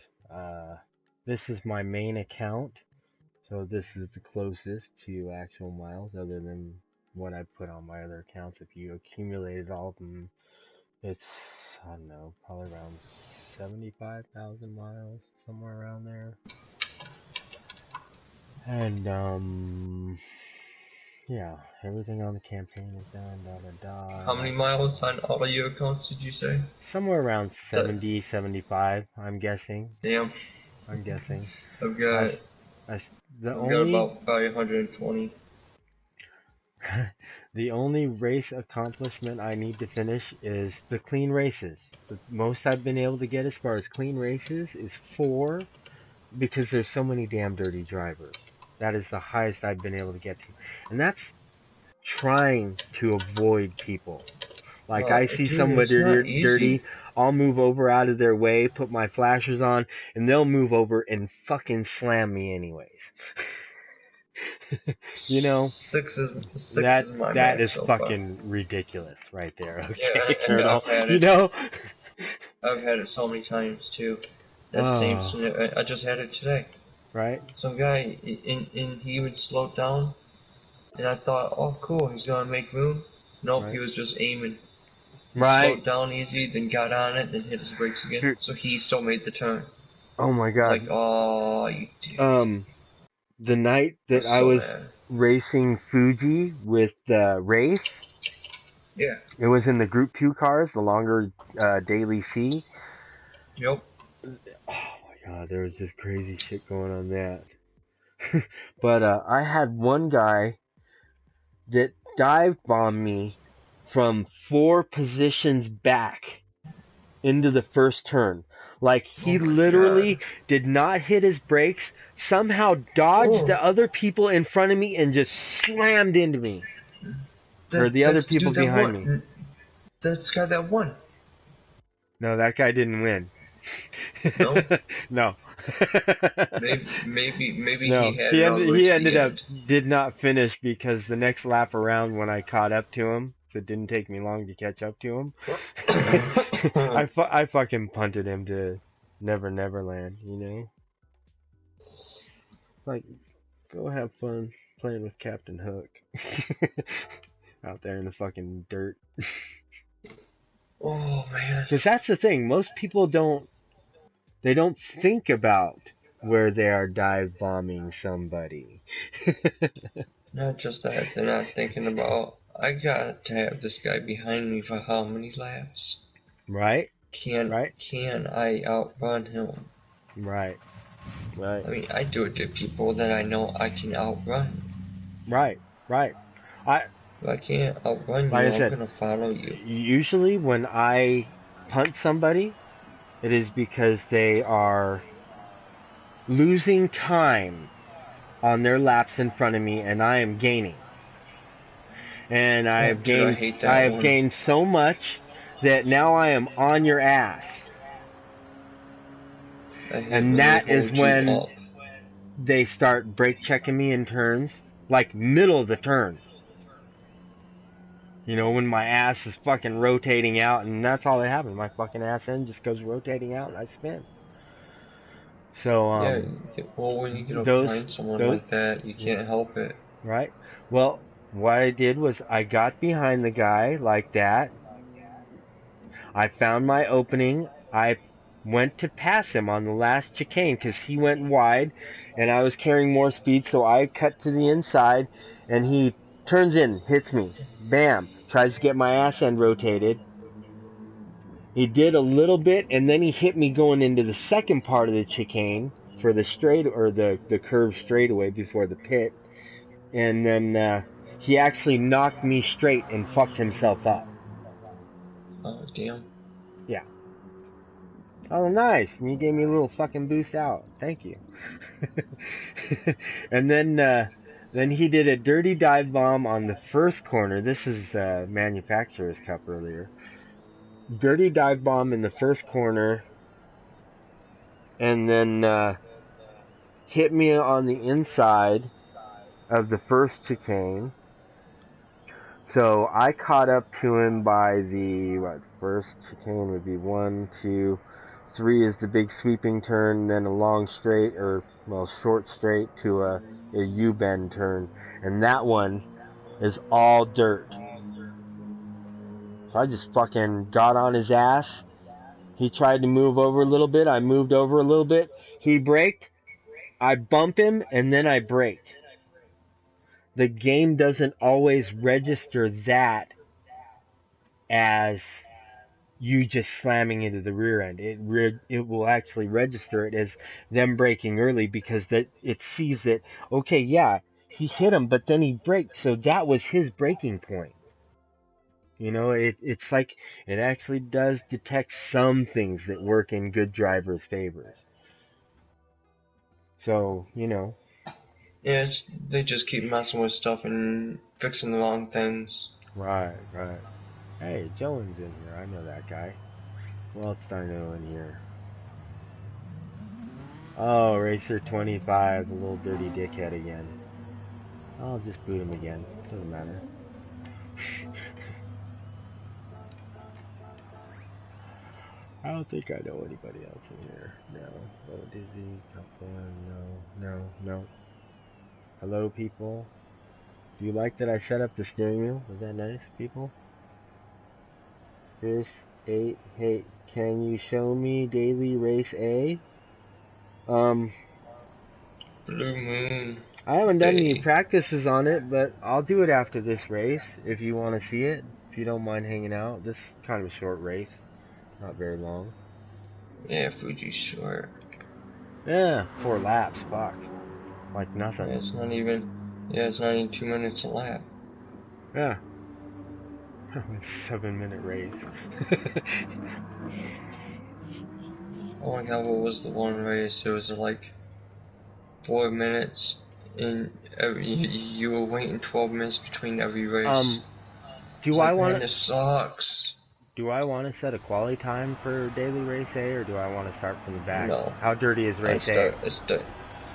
This is my main account, so this is the closest to actual miles, other than what I put on my other accounts. If you accumulated all of them, it's, I don't know, probably around 75,000 miles, somewhere around there. And, yeah, everything on the campaign is done, How many miles on all of your accounts did you say? Somewhere around 70, 75, I'm guessing. Damn. I'm guessing. I've got about 520. The only race accomplishment I need to finish is the clean races. The most I've been able to get as far as clean races is 4, because there's so many damn dirty drivers. That is the highest I've been able to get to. And that's trying to avoid people. Like, I see somebody dirty, I'll move over out of their way, put my flashers on, and they'll move over and fucking slam me anyways. You know, that is so fucking far. Ridiculous right there. Okay, yeah, Turtle. You know, I've had it so many times too. That same scenario, I just had it today. Right. Some guy, and he would slow down, and I thought, oh cool, he's gonna make room. Nope, right. He was just aiming. He slowed down easy, then got on it, then hit his brakes again. So he still made the turn. Oh my god. Like, oh, you dude. The night that I was racing Fuji with Wraith. Yeah. It was in the Group 2 cars, the longer Daily C. Yep. Oh my god, there was just crazy shit going on that. But I had one guy that dive bombed me from 4 positions back into the first turn. Like, he literally did not hit his brakes, somehow dodged the other people in front of me and just slammed into me. Or the other people behind me. That's the guy that won. No, that guy didn't win. No? No. Maybe No, he had it all the way he to ended the up end. did not finish because the next lap around when I caught up to him, so it didn't take me long to catch up to him. I fucking punted him to Never Neverland, you know? Like, go have fun playing with Captain Hook. Out there in the fucking dirt. Oh man. Because that's the thing, most people don't think about where they are dive bombing somebody. Not just that, they're not thinking about, I got to have this guy behind me for how many laps? Right? Can Right? I outrun him? Right. Right. I mean, I do it to people that I know I can outrun. Right. Right. I If I can't outrun Like you, I I'm said, gonna follow you. usually when I punt somebody, it is because they are losing time on their laps in front of me and I am gaining. And Oh, dude, I hate I that have one. gained so much that now I am on your ass. I hate And when they that is hold you when up. they start brake checking me in turns, like middle of the turn. You know, when my ass is fucking rotating out, and that's all that happens. My fucking ass end just goes rotating out and I spin. So, Yeah, well, when you get those, behind someone those, like that, you can't help it. right? Well, what I did was I got behind the guy like that. I found my opening. I went to pass him on the last chicane because he went wide and I was carrying more speed. So I cut to the inside and he turns in, hits me. Bam. Tries to get my ass end rotated. He did a little bit and then he hit me going into the second part of the chicane for the straight or the curve straightaway before the pit. And then he actually knocked me straight and fucked himself up. Oh, damn. Yeah. Oh, nice. And you gave me a little fucking boost out. Thank you. And then he did a dirty dive bomb on the first corner. This is manufacturer's cup earlier. Dirty dive bomb in the first corner, and then hit me on the inside of the first chicane. So I caught up to him by the first chicane would be 1, 2, 3 is the big sweeping turn, then a long straight or short straight to a U-bend turn, and that one is all dirt. So I just fucking got on his ass. He tried to move over a little bit. I moved over a little bit. He braked. I bump him and then I brake. The game doesn't always register that as you just slamming into the rear end. It will actually register it as them braking early because it sees that, okay, yeah, he hit him, but then he braked, so that was his braking point. You know, it's like it actually does detect some things that work in good drivers' favors. So, you know. Yeah, they just keep messing with stuff and fixing the wrong things. Right, right. Hey, Jones in here. I know that guy. Who else do I know in here? Oh, Racer 25, the little dirty dickhead again. I'll just boot him again. Doesn't matter. I don't think I know anybody else in here. No. Oh, Dizzy, couple, no. Hello, people. Do you like that I set up the steering wheel? Was that nice, people? Chris 8, hey, can you show me daily race A? Blue Moon I haven't done any Day. practices on it, but I'll do it after this race if you want to see it. If you don't mind hanging out. This is kind of a short race. Not very long. Yeah, Fuji's short. Yeah, 4 laps. Fuck. Like Yeah, nothing. it's not even 2 minutes a lap. Yeah. 7-minute race. Oh my god, what was the one race? It was like 4 minutes and you were waiting 12 minutes between every race. Do It's I like, want man, to? this sucks. Do I want to set a quality time for daily race A, or do I want to start from the back? No. How dirty is race A?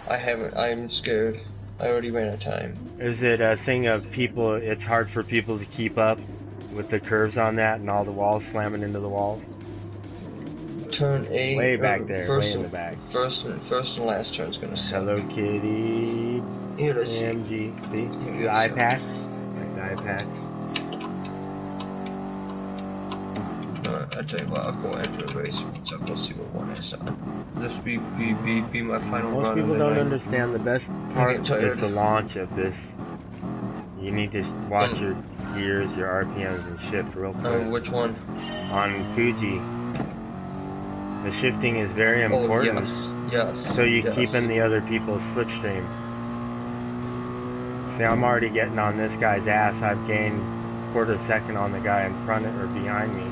I haven't. I'm scared. I already ran out of time. Is it a thing of people? It's hard for people to keep up with the curves on that and all the walls slamming into the walls. Turn A. Way back there. Way in the back. First and last turn's gonna suck. Hello Kitty. Here, let's see. AMG. See the eye patch. Like the eye patch. I tell you what, I'll go enter a race. So we'll see what one is on. This be my final run. Most people don't understand the best part is the launch of this. You need to watch your gears, your RPMs, and shift real quick. Which one? On Fuji. The shifting is very important. Oh, yes. So you keep in the other people's slipstream. See, I'm already getting on this guy's ass. I've gained quarter second on the guy in front or behind me.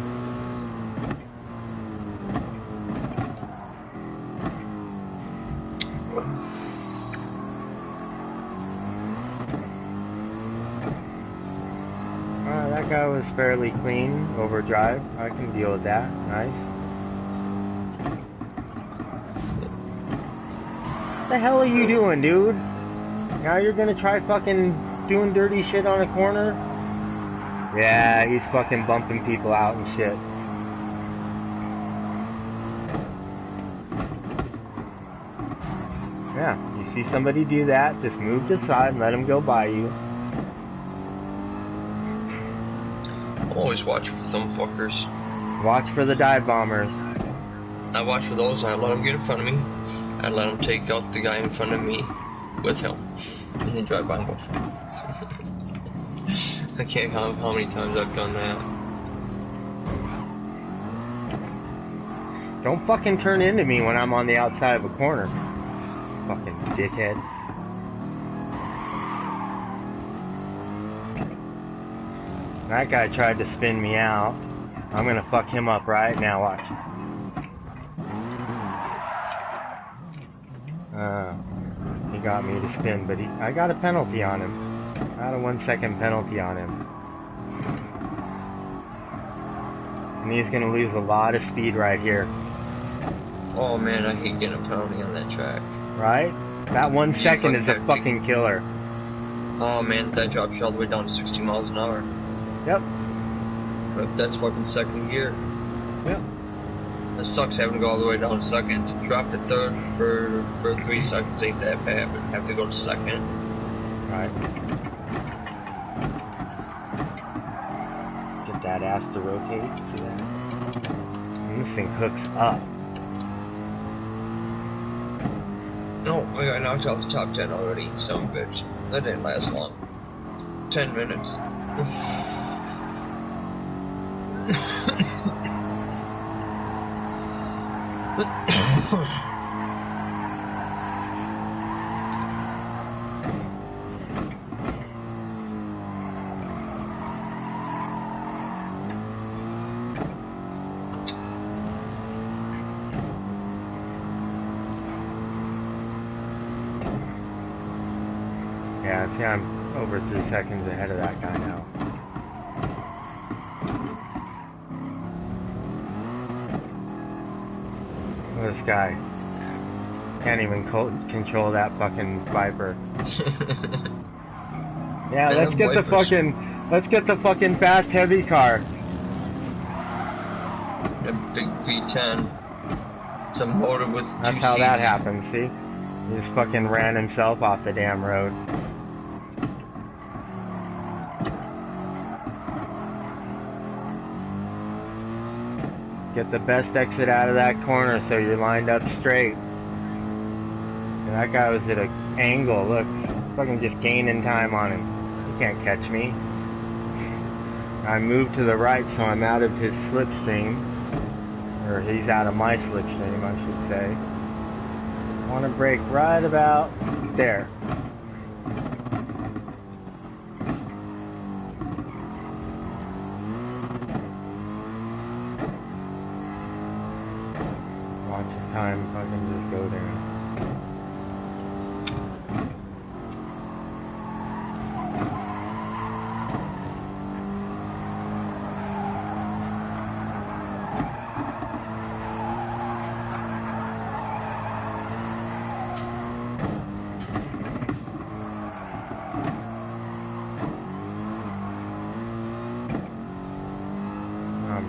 That guy was fairly clean, overdrive. I can deal with that. Nice. What the hell are you doing, dude? Now you're gonna try fucking doing dirty shit on a corner? Yeah, he's fucking bumping people out and shit. Yeah, you see somebody do that, just move to the side and let him go by you. Always watch for some fuckers. Watch for the dive bombers. I watch for those and I let them get in front of me. I let them take out the guy in front of me with him. And then drive by him. I can't count how many times I've done that. Don't fucking turn into me when I'm on the outside of a corner. Fucking dickhead. That guy tried to spin me out. I'm gonna fuck him up right now, watch. He got me to spin, but I got a penalty on him. I got a 1 second penalty on him. And he's gonna lose a lot of speed right here. Oh man, I hate getting a penalty on that track. Right? That 1 second is a fucking killer. Oh man, that drops you all the way down to 60 miles an hour. Yep. But that's fucking second gear. Yep. It sucks having to go all the way down to second. To drop to third for 3 seconds ain't that bad, but have to go to second. Right. Get that ass to rotate. See that? And this thing hooks up. No, I got knocked off the top 10 already, son of a bitch. That didn't last long. 10 minutes. Yeah, see, I'm over 3 seconds ahead of that guy now. This guy can't even control that fucking Viper. Yeah, let's get the fucking fast heavy car. A big V10. It's a motor with 2 That's how that happens, see? He just fucking ran himself off the damn road. Get the best exit out of that corner so you're lined up straight. And that guy was at an angle, look. Fucking just gaining time on him. He can't catch me. I moved to the right so I'm out of his slipstream. Or he's out of my slipstream, I should say. I want to brake right about there. Watch his time fucking just go there.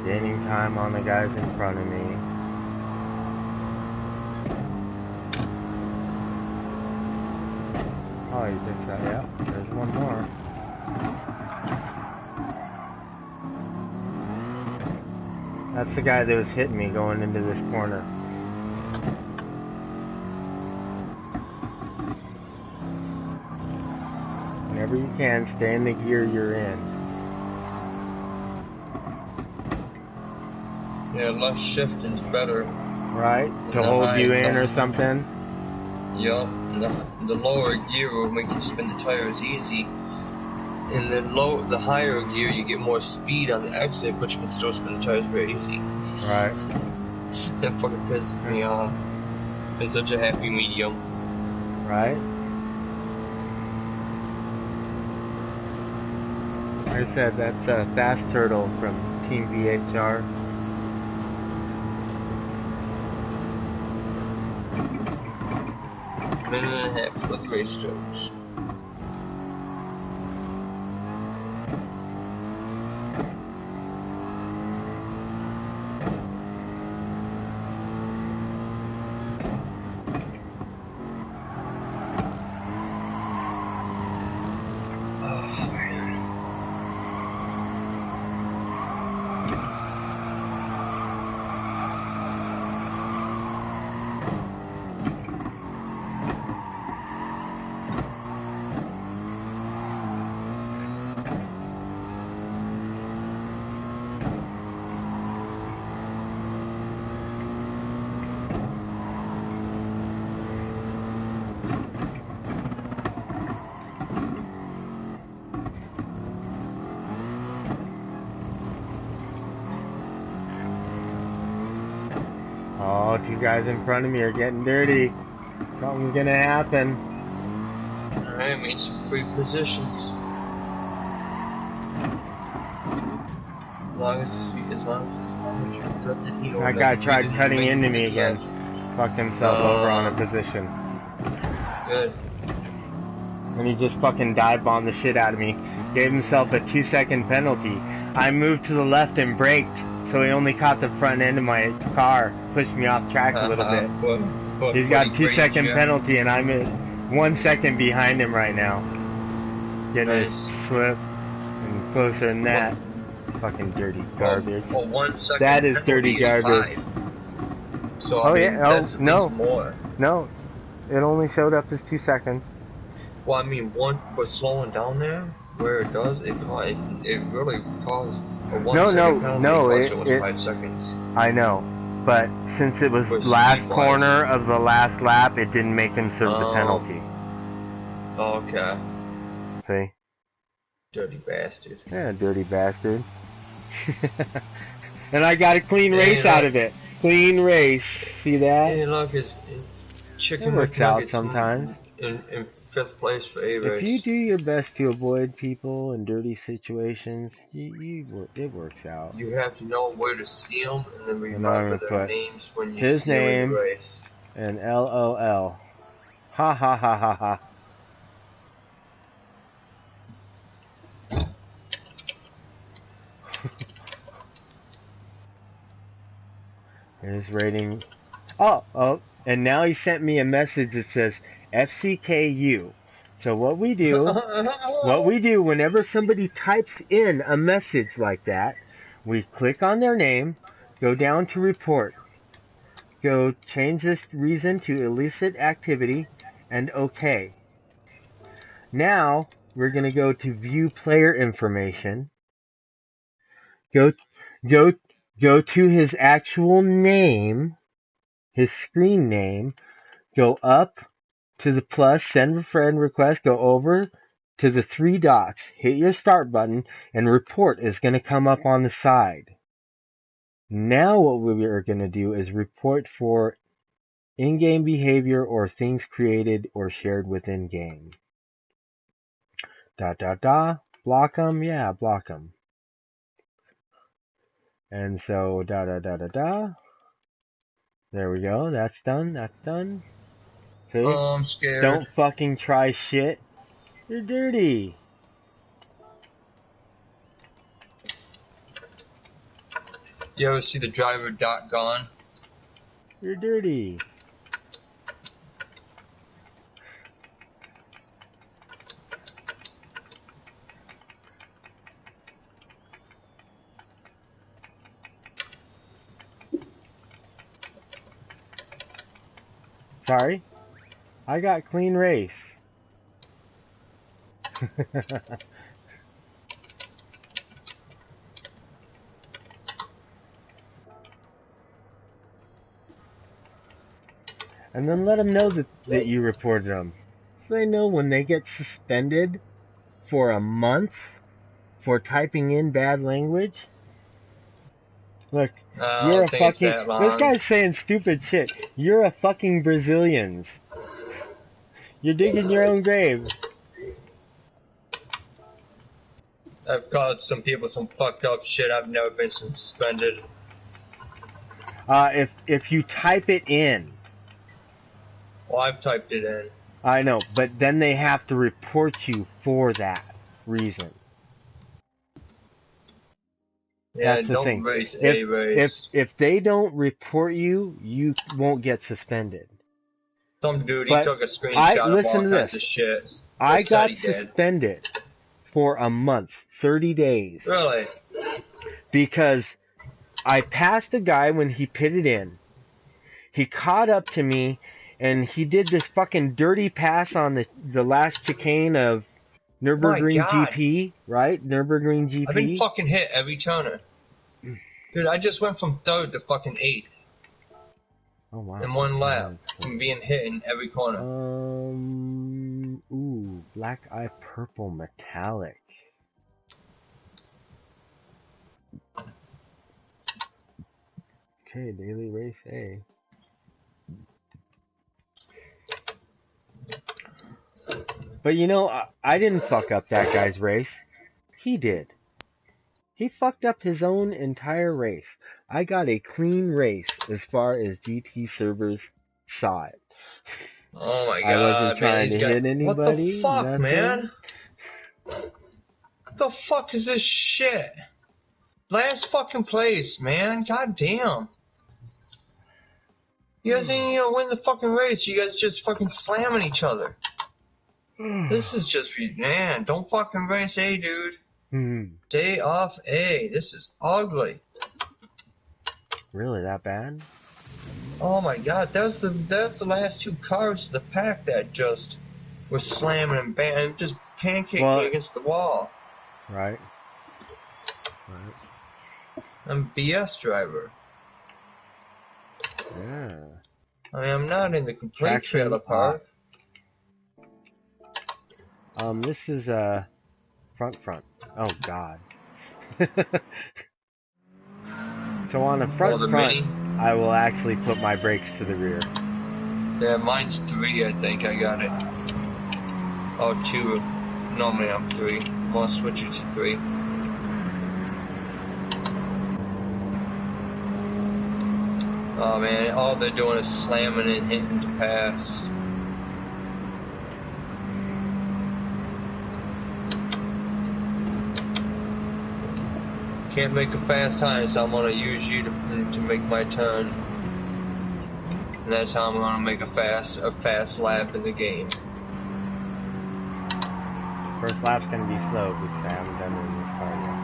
Gaining time on the guys in front of me. Oh, you just got, yeah, there's one more. That's the guy that was hitting me going into this corner. Whenever you can, stay in the gear you're in. Yeah, less shifting's better. Right? To hold you in or something? Yup. The lower gear will make you spin the tires easy. In the higher gear, you get more speed on the exit, but you can still spin the tires very easy. Right. That fucking pisses me off. It's such a happy medium. Right? Like I said, that's a Fast Turtle from Team VHR. Minute and a half for the race strokes. Oh, two guys in front of me are getting dirty. Something's gonna happen. Alright, made some free positions. As long as you're good, then you don't. That guy tried cutting into me again. Fucked himself over on a position. Good. And he just fucking dive bombed the shit out of me. Gave himself a 2-second penalty. I moved to the left and braked, so he only caught the front end of my car. Pushed me off track a little bit. He's got a 2-second penalty, and I'm 1 second behind him right now. Getting a slip and closer than that. Fucking dirty garbage. Well, 1 second. That is dirty garbage. So oh I mean, yeah, that's no, more. no, it only showed up as 2 seconds. Well, I mean, but slowing down there where it does, it really caused a 1 second penalty. No, it was 5 seconds. I know, but since it was last corner of the last lap, it didn't make him serve the penalty. Okay. See? Dirty bastard. Yeah, dirty bastard. And I got a clean race out of it. Clean race. See that? Hey, look, it's chicken works out McNuggets sometimes. In 5th place for A race. If you do your best to avoid people in dirty situations, it works out. You have to know where to see them and then remember their names when you his see them in name the race. And LOL. Ha ha ha ha ha. His rating. Oh, and now he sent me a message that says FCKU. So what we do whenever somebody types in a message like that, we click on their name, go down to report, go change this reason to illicit activity, and OK. Now we're going to go to view player information. Go to his actual name, his screen name, go up to the plus, send a friend request, go over to the 3 dots, hit your start button, and report is going to come up on the side. Now what we are going to do is report for in-game behavior or things created or shared within game. Block them? Yeah, block them. And so, There we go. That's done. See? Oh, I'm scared. Don't fucking try shit. You're dirty. Do you ever see the driver dot gone? You're dirty. Sorry, I got clean race. And then let them know that you reported them. So they know when they get suspended for a month for typing in bad language. Look, I you're don't a think it's fucking... that long. This guy's saying stupid shit. You're a fucking Brazilian. You're digging your own grave. I've called some people some fucked up shit. I've never been suspended. If you type it in. Well, I've typed it in. I know, but then they have to report you for that reason. Yeah, That's the don't thing. race a race. If they don't report you, you won't get suspended. Some dude, he But took a screenshot of all listen to kinds this. of shit. I got He did. suspended for a month, 30 days. Really? Because I passed a guy when he pitted in. He caught up to me, and he did this fucking dirty pass on the last chicane of Nürburgring GP, right? Nürburgring GP. I've been fucking hit every turner. Dude, I just went from 3rd to fucking 8th. Oh, wow. In one lap. From being hit in every corner. Ooh, black eye purple metallic. Okay, daily race A. But you know, I didn't fuck up that guy's race. He did. He fucked up his own entire race. I got a clean race as far as GT servers saw it. Oh my god, I wasn't trying to hit anybody. What the fuck, nothing. man? What the fuck is this shit? Last fucking place, man. God damn. You guys didn't even win the fucking race. You guys just fucking slamming each other. This is just, man, don't fucking race A, dude. Day off A. This is ugly. Really, that bad? Oh my god, that was the last 2 cars of the pack that just were slamming and banging, just pancaking me against the wall. Right. I'm a BS driver. Yeah. I mean, I'm not in the complete trailer park. This is front. Oh god. So on a front, Mini? I will actually put my brakes to the rear. Yeah, mine's 3, I think. I got it. Oh, 2. Normally I'm 3. I'm gonna switch it to 3. Oh man, all they're doing is slamming and hitting to pass. Can't make a fast time, so I'm gonna use you to make my turn. And that's how I'm gonna make a fast lap in the game. First lap's gonna be slow because I haven't done it in this car yet.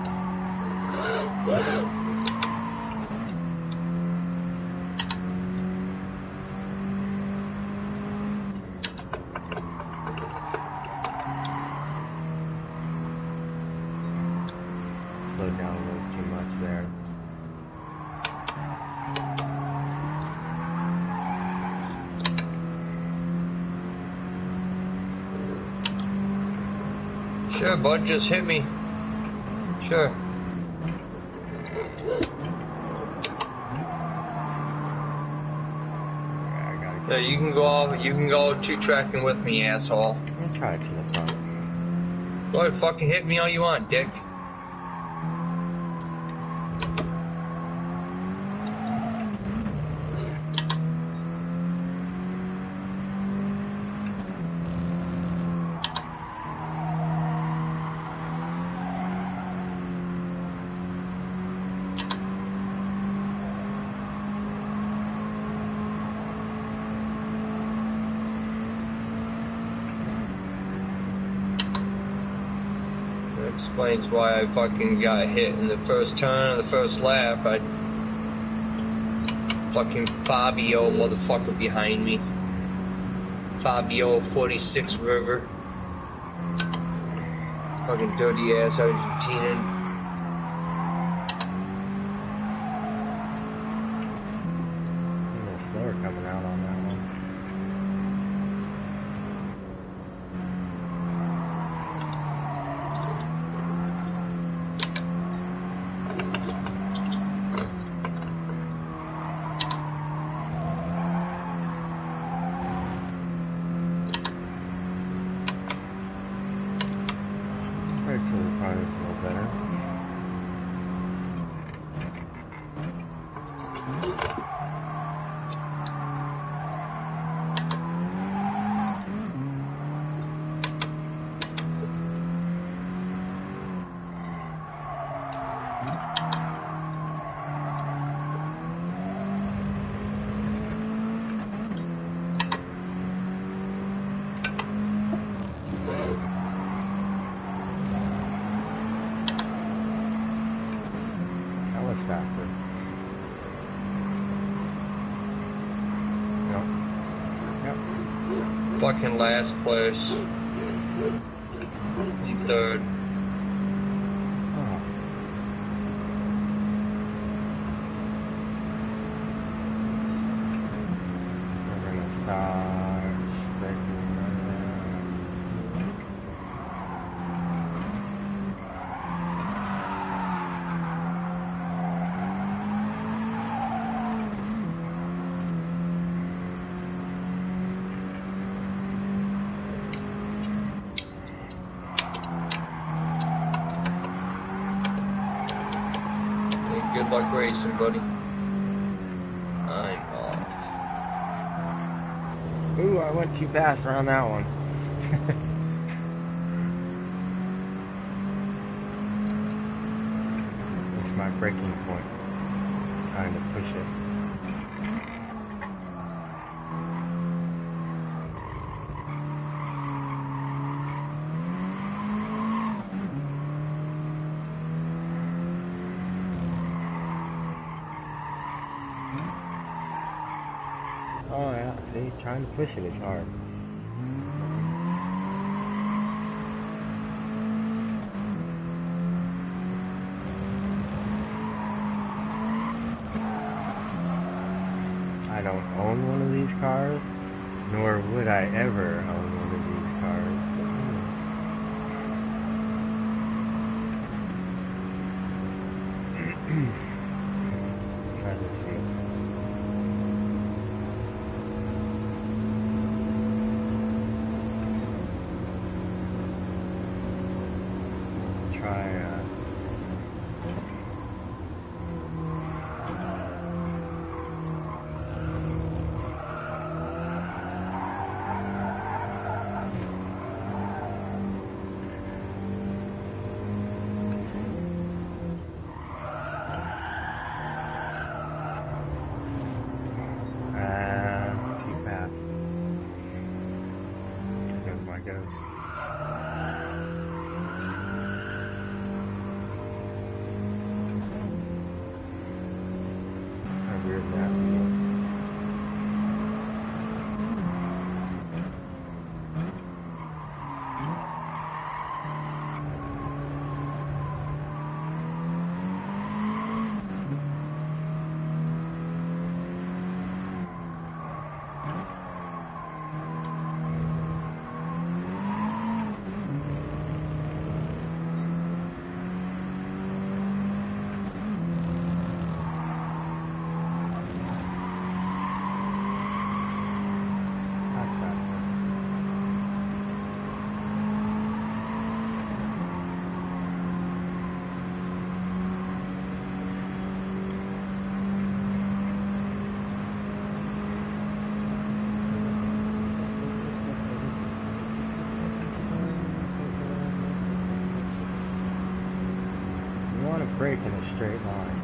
Slowed down a little too much there. Sure, bud, just hit me. Sure. Yeah, you can go 2-tracking with me, asshole. I'll try it to the front. Go ahead, fucking hit me all you want, dick. explains why I fucking got hit in the first turn of the first lap. I fucking Fabio motherfucker behind me. Fabio 46 River. Fucking dirty ass Argentinian. Slower coming out on that one. Actually, probably a little better. Faster. Yep. Fucking last place. I'm third. Oh. We're gonna start breaking Good luck racing, buddy. I'm off. Ooh, I went too fast around that one. That's my breaking point. Trying to push it. Oh yeah, see, trying to push it is hard. I don't own one of these cars, nor would I ever own one of these cars. Try to see. Try too fast. There goes my ghost. Weird that. Break in a straight line.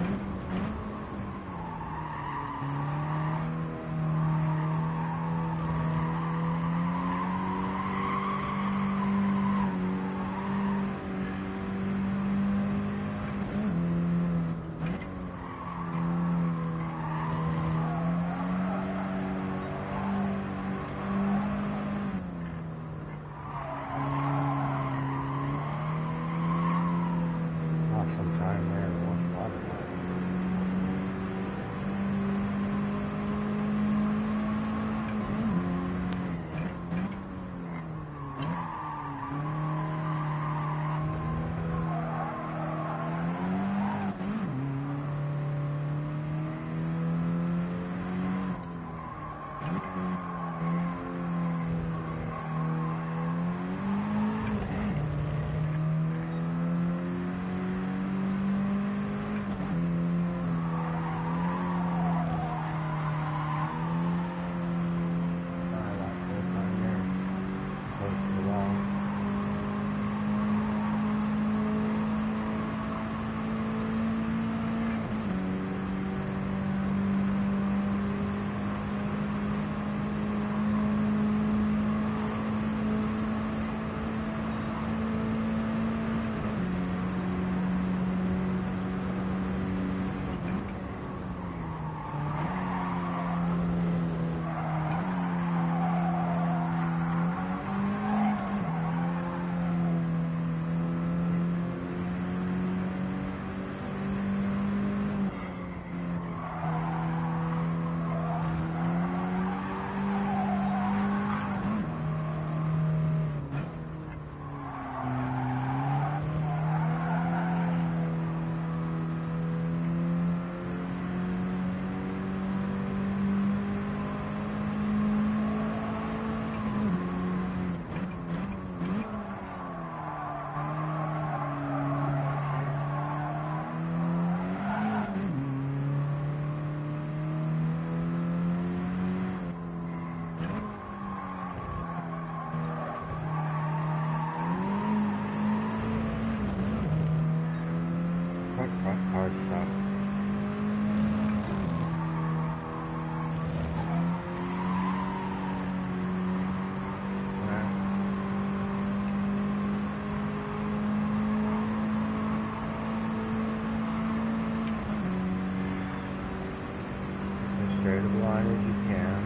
front cars suck. As straight of a line as you can.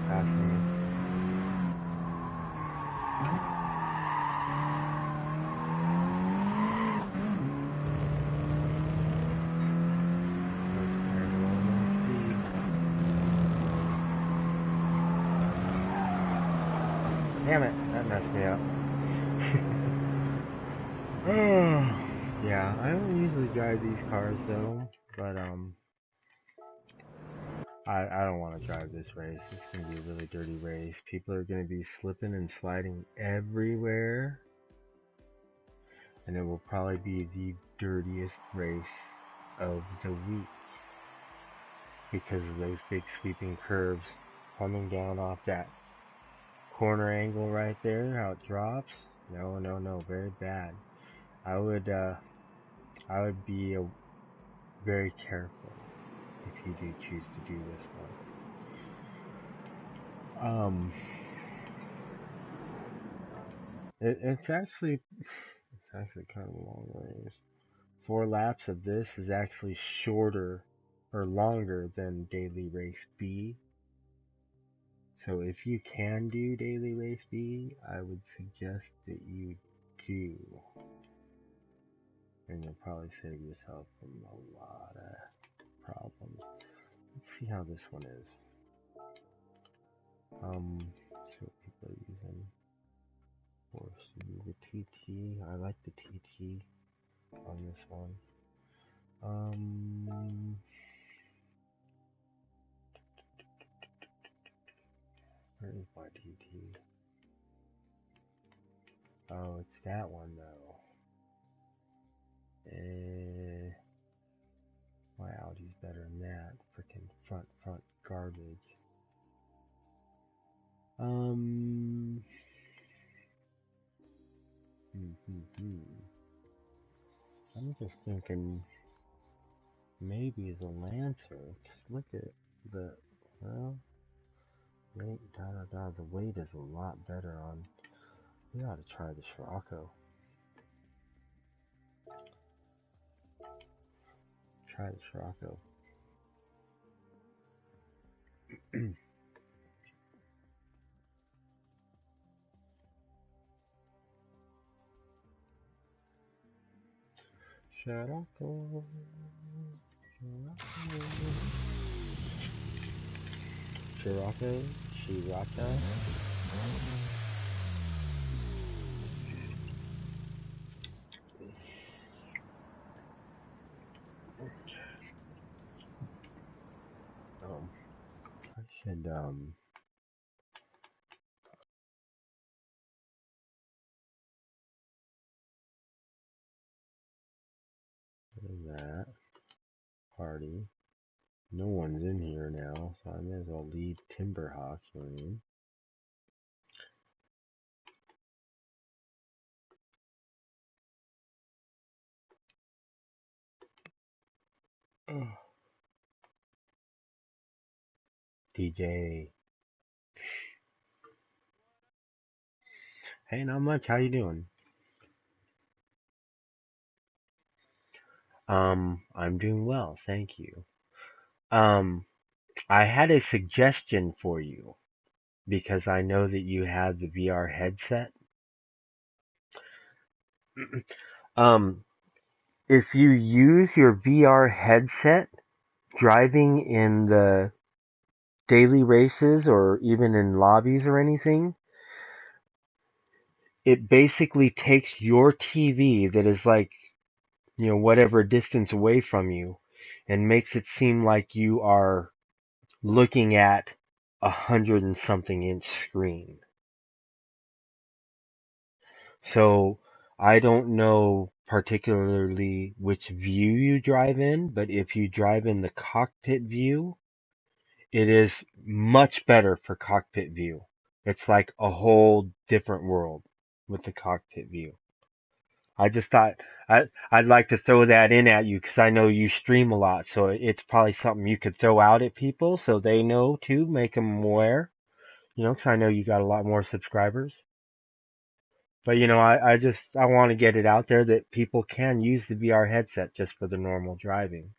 Passing me. Damn it, that messed me up. Yeah, I don't usually drive these cars though, but I don't want to drive this race. It's going to be a really dirty race. People are going to be slipping and sliding everywhere. And it will probably be the dirtiest race of the week. Because of those big sweeping curves coming down off that corner angle right there, how it drops. No, very bad. I would be very careful if you do choose to do this one. It's actually kind of a long race. 4 laps of this is actually shorter or longer than daily race B. So if you can do daily race B, I would suggest that you do. And you'll probably save yourself from a lot of problems. Let's see how this one is. See what people are using. Of course, the TT. I like the TT on this one. Where is my TT? Oh, it's that one though. My Audi's better than that. Freaking front garbage. I'm just thinking maybe the Lancer. Just look at the, well, weight, the weight is a lot better on. We ought to try the Scirocco. Try the Scirocco. Scirocco. Scirocco. I should that party. No one's in here now, so I may as well leave Timberhawk, you know what I mean? DJ. Hey, not much. How you doing? I'm doing well, thank you. Um, I had a suggestion for you because I know that you had the VR headset. Um, if you use your VR headset driving in the daily races or even in lobbies or anything, it basically takes your TV that is like, whatever distance away from you and makes it seem like you are looking at 100 and something inch screen. So I don't know particularly which view you drive in, but if you drive in the cockpit view, it is much better for cockpit view. It's like a whole different world with the cockpit view. I just thought I'd like to throw that in at you because I know you stream a lot, so it's probably something you could throw out at people so they know too, make them aware. Because I know you got a lot more subscribers. But I want to get it out there that people can use the VR headset just for the normal driving.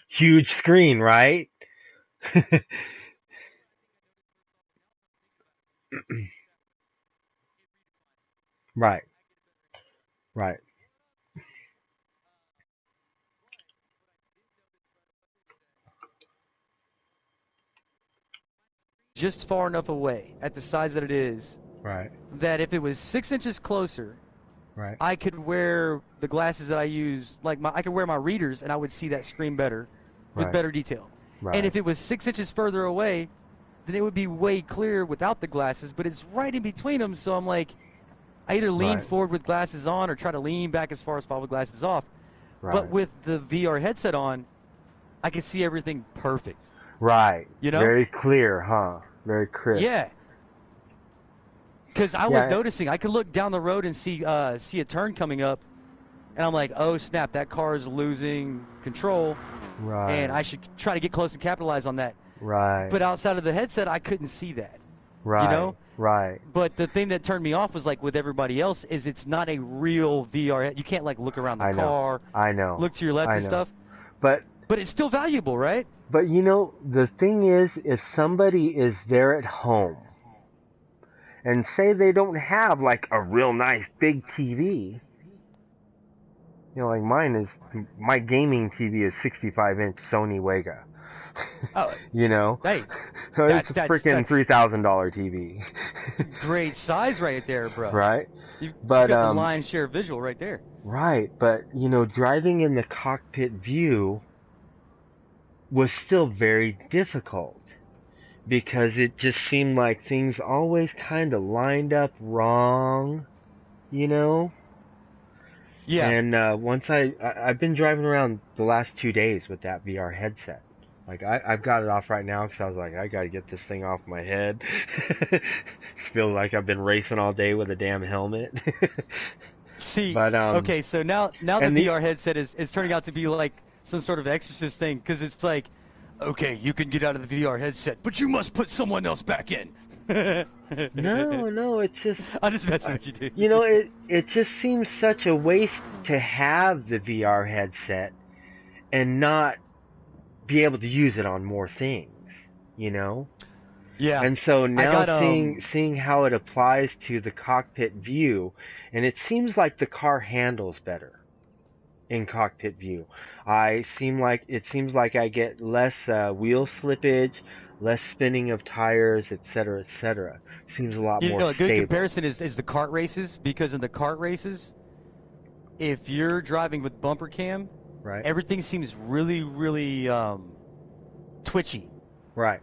Huge screen, right? Right, right, just far enough away at the size that it is right, that if it was 6 inches closer, right, I could wear the glasses that I use, like I could wear my readers and I would see that screen better with right, better detail. And right, if it was 6 inches further away, then it would be way clear without the glasses, but it's right in between them. So I'm like, I either lean right, forward with glasses on or try to lean back as far as possible with glasses off. But right, with the VR headset on, I can see everything perfect. right. You know? Very clear, huh? Very crisp. Yeah. Because I was Yeah, noticing, I could look down the road and see a turn coming up, and I'm like, oh snap, that car is losing control, and right, I should try to get close and capitalize on that. right, But outside of the headset, I couldn't see that, you right, know. right. But the thing that turned me off was like with everybody else is it's not a real VR. You can't like look around the I know, car, I know, look to your left I and know. stuff. But But it's still valuable, right? the thing is, if somebody is there at home and say they don't have like a real nice big TV, like my gaming TV is 65-inch Sony Wega. Oh, you know, hey, so it's a freaking that's $3,000 TV, it's a great size right there, bro. right? You've But got the lion's share visual right there. right, but driving in the cockpit view was still very difficult because it just seemed like things always kind of lined up wrong, you know. Yeah. And once I've been driving around the last 2 days with that VR headset. Like I've got it off right now because I was like, I got to get this thing off my head. Feel like I've been racing all day with a damn helmet. See, But okay, so now the and the VR headset is turning out to be like some sort of exorcist thing because it's like, okay, you can get out of the VR headset, but you must put someone else back in. no, it's just I'm just messing with you, dude. it just seems such a waste to have the VR headset and not be able to use it on more things, you know? Yeah, And so I now got seeing how it applies to the cockpit view, and it seems like the car handles better in cockpit view. It seems like I get less wheel slippage, less spinning of tires, etc., etc. Seems a lot more a good stable. comparison is the kart races because in the kart races, if you're driving with bumper cam, Right? everything seems really, really twitchy. Right.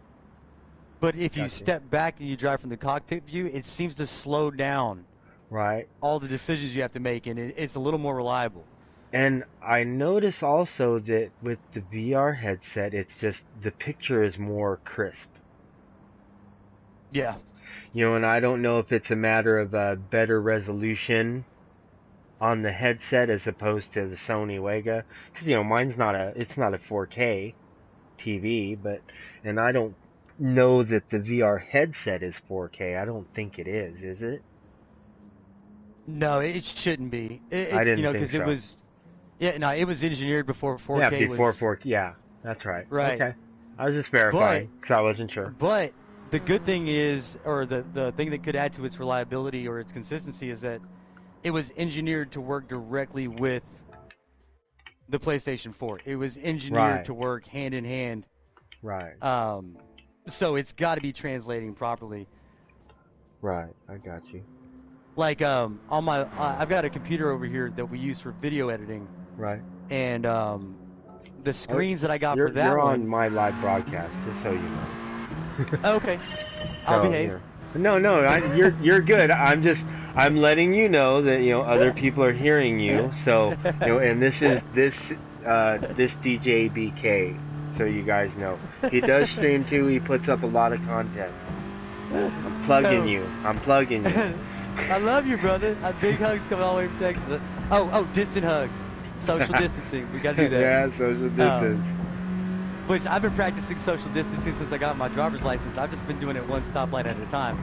But if you Gotcha. step back and you drive from the cockpit view, it seems to slow down Right. all the decisions you have to make, and it's a little more reliable. And I notice also that with the VR headset, it's just the picture is more crisp. Yeah. And I don't know if it's a matter of better resolution on the headset as opposed to the Sony Wega. Because mine's it's not a 4K TV, and I don't know that the VR headset is 4K. I don't think it is it? No, it shouldn't be. I It's didn't think because it so. was. Yeah, no, it was engineered before Yeah, 4K before was 4. Yeah, that's right. right. Okay. I was just But verifying because I wasn't sure. but the good thing is, or the thing that could add to its reliability or its consistency is that it was engineered to work directly with the PlayStation 4. It was engineered Right. to work hand in hand. Right. Um, so it's got to be translating properly. Right. I got you. Like on my, I've got a computer over here that we use for video editing, Right. and the Oh, screens that I got for you're that on one. my live broadcast, just so you know. Okay, I'll So, behave. no, you're good. I'm letting you know that other people are hearing you. So and this is this DJ BK. So you guys know he does stream too. He puts up a lot of content. I'm plugging you. I'm plugging you. I love you, brother. Big hugs coming all the way from Texas. Oh, distant hugs. Social distancing. We got to do that. Yeah, social distance. Which I've been practicing social distancing since I got my driver's license. I've just been doing it one stoplight at a time.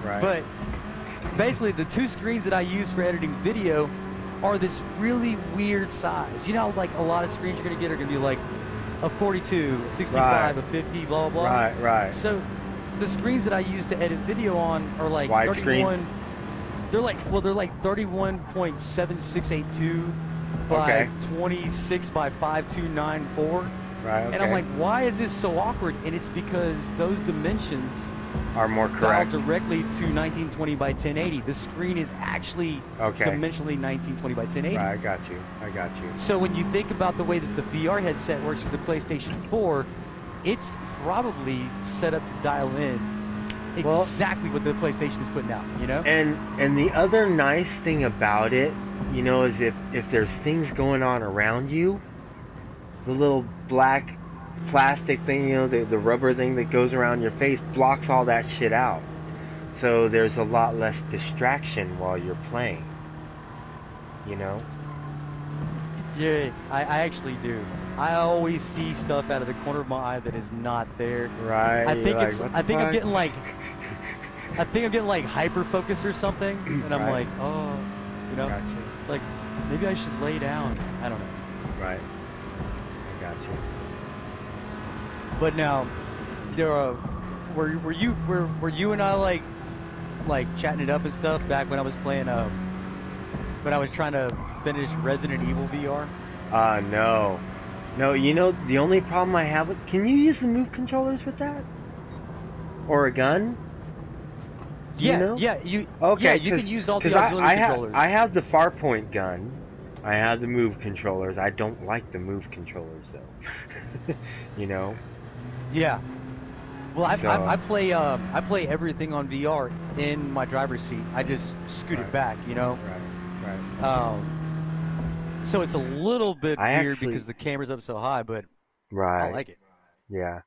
Right. But basically, the two screens that I use for editing video are this really weird size. You know, like a lot of screens you're going to get are going to be like a 42, a 65, Right. a 50, blah, blah, blah. Right. So the screens that I use to edit video on are like Widescreen? 31. They're like 31.7682 by 26 by 5294. Right. Okay. And I'm like, why is this so awkward? And it's because those dimensions are more dial correct. directly to 1920 by 1080. The screen is actually dimensionally 1920 by 1080. Right, I got you. So when you think about the way that the VR headset works for the PlayStation 4, it's probably set up to dial in exactly what the PlayStation is putting out, you know? And the other nice thing about it, is if there's things going on around you, the little black plastic thing, the rubber thing that goes around your face blocks all that shit out. So there's a lot less distraction while you're playing. Yeah, I actually do. I always see stuff out of the corner of my eye that is not there. Right. I think I'm getting like hyper focus or something, and I'm like, oh, Gotcha. like maybe I should lay down. I don't know. Right. I got you. But now, were you and I like chatting it up and stuff back when I was playing when I was trying to finish Resident Evil VR? No. No, the only problem I have with... Can you use the move controllers with that? Or a gun? Yeah, you can use all the auxiliary controllers. I have the Farpoint gun. I have the move controllers. I don't like the move controllers, though. Yeah. Well, I play everything on VR in my driver's seat. I just scoot it back, Right. So it's a little bit weird because the camera's up so high, but I like it. Yeah.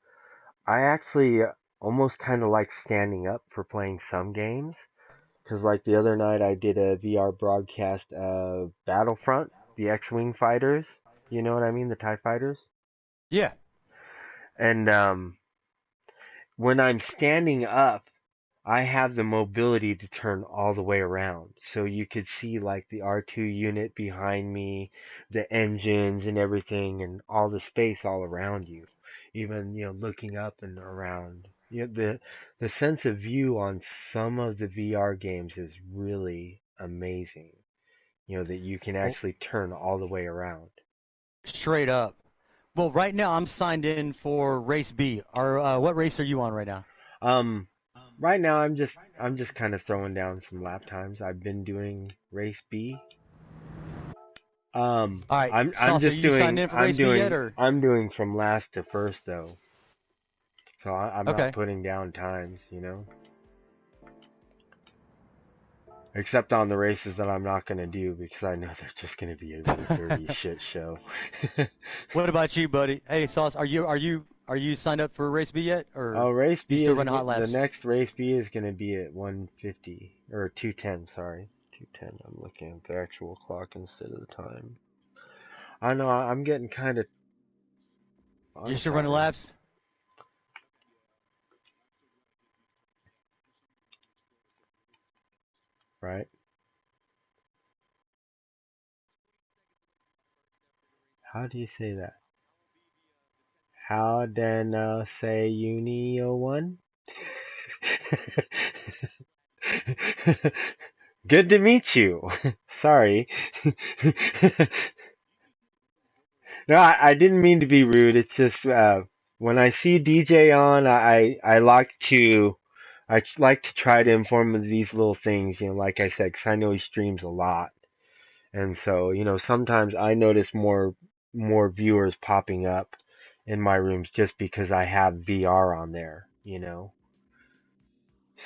I actually almost kind of like standing up for playing some games. Because like the other night I did a VR broadcast of Battlefront, the X-Wing fighters. You know what I mean? The TIE fighters. Yeah. And when I'm standing up, I have the mobility to turn all the way around. So you could see like the R2 unit behind me, the engines and everything, and all the space all around you. Even, looking up and around. The sense of view on some of the VR games is really amazing. That you can actually turn all the way around. Straight up. Well, right now I'm signed in for Race B. What race are you on right now? Right now I'm just kind of throwing down some lap times. I've been doing Race B. All right, I'm just are you doing. signed in for Race B yet, or? I'm doing from last to first though. So I'm Okay. not putting down times, Except on the races that I'm not going to do because I know they're just going to be a really dirty shit show. What about you, buddy? Hey, Sauce, are you signed up for Race B yet, or? Oh, Race B you still is running hot laps? the next Race B is going to be at 150 or 210. Sorry, 210. I'm looking at the actual clock instead of the time. I know I'm getting kind of. You still running laps? Right. How do you say that? How then say Unio 1? Good to meet you. Sorry. No, I didn't mean to be rude. It's just when I see DJ on, I like to try to inform him of these little things. Like I said, 'cause I know he streams a lot, and so sometimes I notice more viewers popping up in my rooms just because I have VR on there.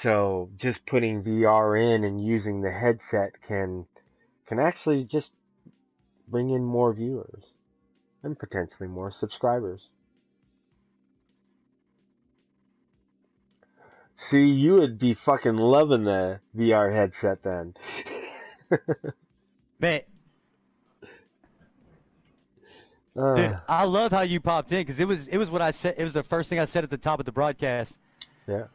So just putting VR in and using the headset can actually just bring in more viewers and potentially more subscribers. See, you would be fucking loving the VR headset then. Man, dude, I love how you popped in because it was what I said. It was the first thing I said at the top of the broadcast. Yeah.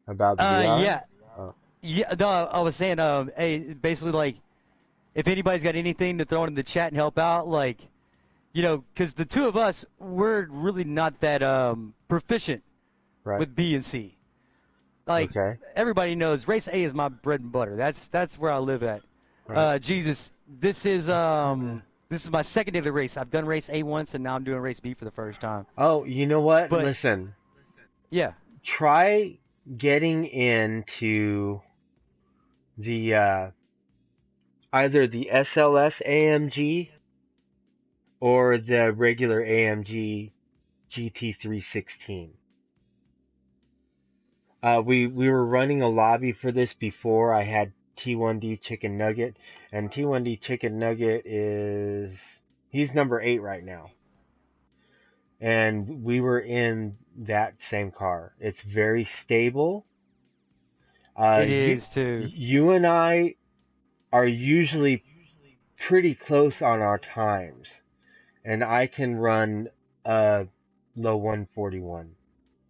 About the VR? Yeah. Oh. Yeah, no, I was saying, hey, basically, like, if anybody's got anything to throw in the chat and help out, like, because the two of us, we're really not that proficient with B and C. Like, okay. Everybody knows Race A is my bread and butter. That's where I live at. Right. Jesus, this is my second daily race. I've done Race A once, and now I'm doing Race B for the first time. Oh, you know what? Listen. Yeah. Try getting into the either the Sls AMG or the regular AMG GT316. We were running a lobby for this before. I had T1D Chicken Nugget, and T1D Chicken Nugget he's number 8 right now. And we were in that same car. It's very stable. It is too. You and I are usually pretty close on our times, and I can run a low 141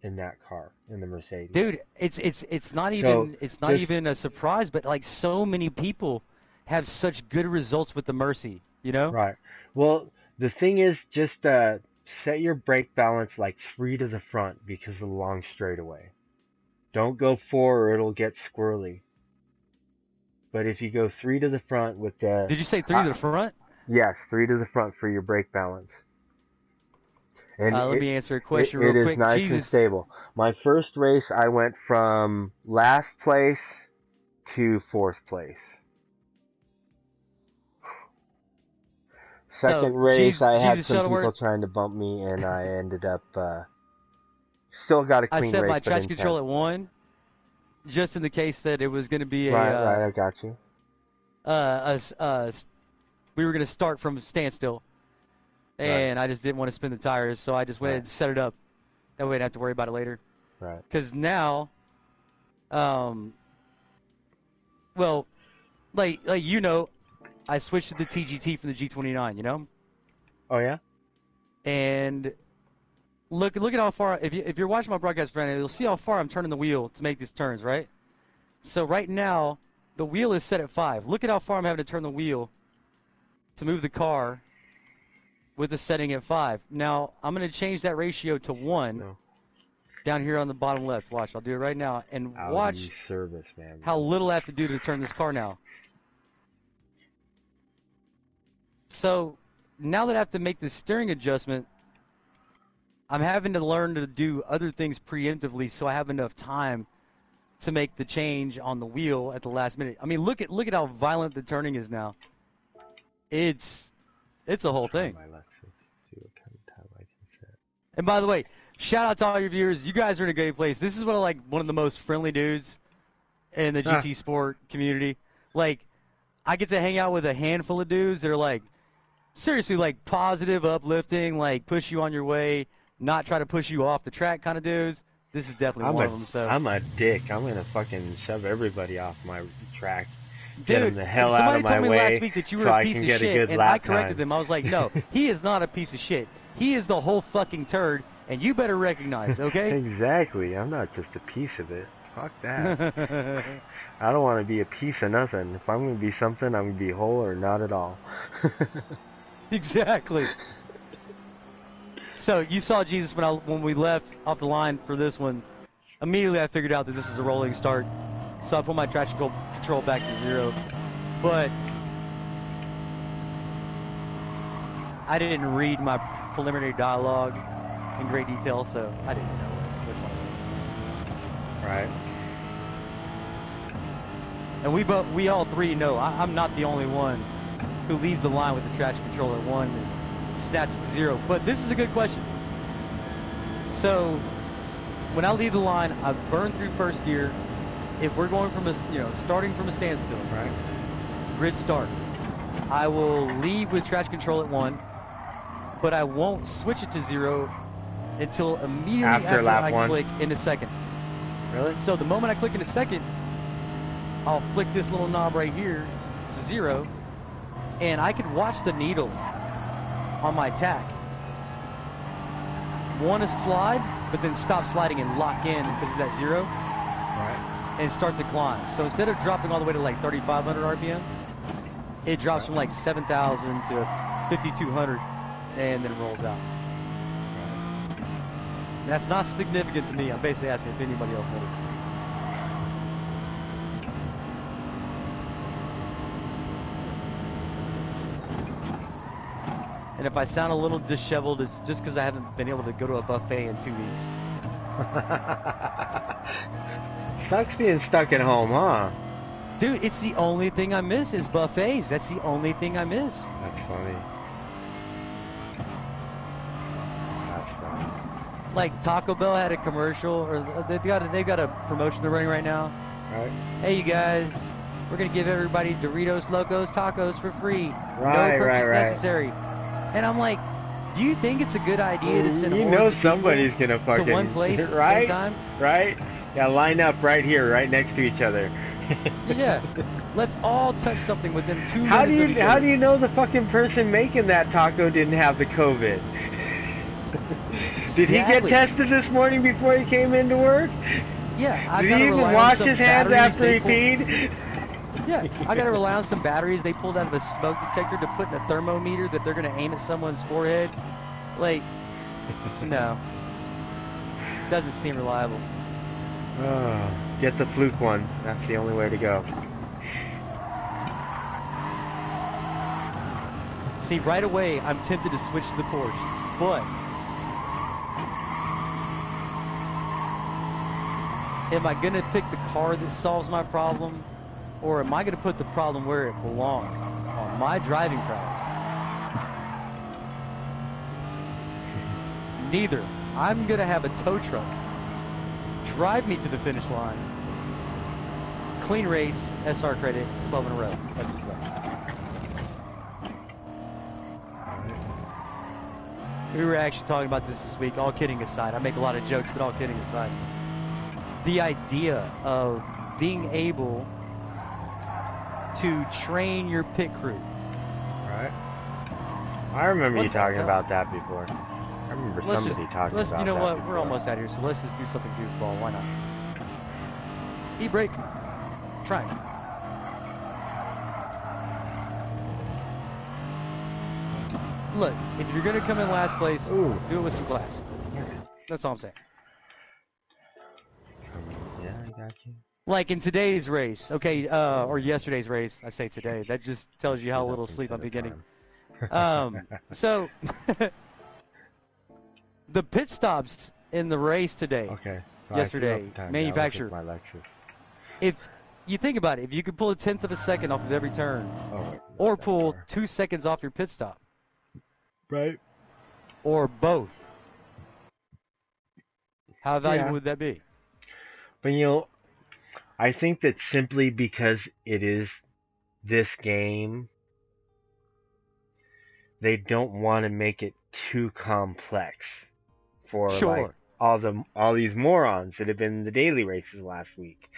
in that car, in the Mercedes. Dude, it's not even a surprise, but like so many people have such good results with the Mercy, Right. Well, the thing is, just set your brake balance like 3 to the front because of the long straightaway. Don't go 4 or it'll get squirrely. But if you go 3 to the front with the... Did you say 3 to the front? Yes, 3 to the front for your brake balance. And let me answer a question real quick. It is nice and stable. My first race, I went from last place to 4th place. Second race, I had some people trying to bump me, and I ended up still got a clean race. I set my traction control at 1, just in the case that it was going to be a... Right, I got you. We were going to start from standstill, and I just didn't want to spin the tires, so I just went ahead and set it up. That way I didn't have to worry about it later. Right. Because now, well, like I switched to the TGT from the G29, Oh, yeah? And look at how far, if you're watching my broadcast, Brandon, you'll see how far I'm turning the wheel to make these turns, right? So right now, the wheel is set at 5. Look at how far I'm having to turn the wheel to move the car with the setting at 5. Now, I'm going to change that ratio to 1 down here on the bottom left. Watch, I'll do it right now. And watch service, man. How little I have to do to turn this car now. So now that I have to make this steering adjustment, I'm having to learn to do other things preemptively so I have enough time to make the change on the wheel at the last minute. I mean, look at how violent the turning is now. It's a whole thing. And by the way, shout out to all your viewers. You guys are in a great place. This is one of the most friendly dudes in the GT Sport community. Like, I get to hang out with a handful of dudes that are like, seriously, like positive, uplifting, like push you on your way, not try to push you off the track kind of dudes. This is definitely one of them. So I'm a dick. I'm gonna fucking shove everybody off my track. Dude, get them the hell out of my way. Somebody told me last week that you were so a piece of shit, and I corrected time. them. I was like, no, he is not a piece of shit. He is the whole fucking turd, and you better recognize, okay? Exactly. I'm not just a piece of it. Fuck that. I don't want to be a piece of nothing. If I'm going to be something, I'm going to be whole or not at all. Exactly. So you saw Jesus when we left off the line for this one. Immediately I figured out that this is a rolling start. So I put my traction control back to 0. But I didn't read my preliminary dialogue in great detail, so I didn't know which one it was. Right. And we all three know I'm not the only one who leaves the line with the traction control at 1 and snaps to 0. But this is a good question. So when I leave the line, I burn through first gear. If we're going from starting from a standstill, Right. grid start, I will leave with traction control at 1, but I won't switch it to 0 until immediately after lap I 1. click into second. Really? So the moment I click into second, I'll flick this little knob right here to 0, and I can watch the needle on my tack want to slide, but then stop sliding and lock in because of that 0. Right. And start to climb. So instead of dropping all the way to like 3,500 RPM, it drops from like 7,000 to 5,200 and then rolls out. And that's not significant to me. I'm basically asking if anybody else knows. And if I sound a little disheveled, it's just because I haven't been able to go to a buffet in 2 weeks. Sucks being stuck at home, huh? Dude, it's the only thing I miss is buffets. That's the only thing I miss. That's funny. That's funny. Like Taco Bell had a commercial, or they've got a promotion they're running right now. Right. Hey, you guys, we're gonna give everybody Doritos Locos Tacos for free. Right, no purchase right. necessary. And I'm like, do you think it's a good idea to send You hordes know of somebody's people gonna fucking to one place at right? the same time? Right? Yeah, line up right here, right next to each other. Yeah. Let's all touch something within 2 minutes. How do of each you other. know the fucking person making that taco didn't have the COVID? Did he get Exactly. tested this morning before he came into work? Yeah, I Did gotta he even rely on wash some his hands batteries after they he pulled- peed? Yeah, I gotta rely on some batteries they pulled out of a smoke detector to put in a thermometer that they're gonna aim at someone's forehead. Like, no. Doesn't seem reliable. Oh, get the fluke one. That's the only way to go. See, right away, I'm tempted to switch to the Porsche, but am I gonna pick the car that solves my problem, or am I gonna put the problem where it belongs, on my driving prowess? Neither. I'm gonna have a tow truck drive me to the finish line. Clean race, SR credit, 12 in a row. That's what's up. We were actually talking about this week, all kidding aside. I make a lot of jokes, but all kidding aside. The idea of being able to train your pit crew. Right? I remember What you the talking hell? about that before. I remember somebody talking about that. You know what? We're before. almost out here, so let's just do something goofball. Why not? E-brake. Try it. Look, if you're going to come in last place, Ooh. do it with some class. That's all I'm saying. Yeah, I got you. Like in today's race, okay, or yesterday's race, I say today. That just tells you how little sleep I'm beginning. So, the pit stops in the race today, Okay. So yesterday, manufacturer. My Lexus. If you think about it, if you could pull a tenth of a second off of every turn, Oh, wait, not or that pull far. 2 seconds off your pit stop, Right. or both, how valuable Yeah. would that be? But I think that simply because it is this game, they don't want to make it too complex for Sure. like all these morons that have been in the daily races last week.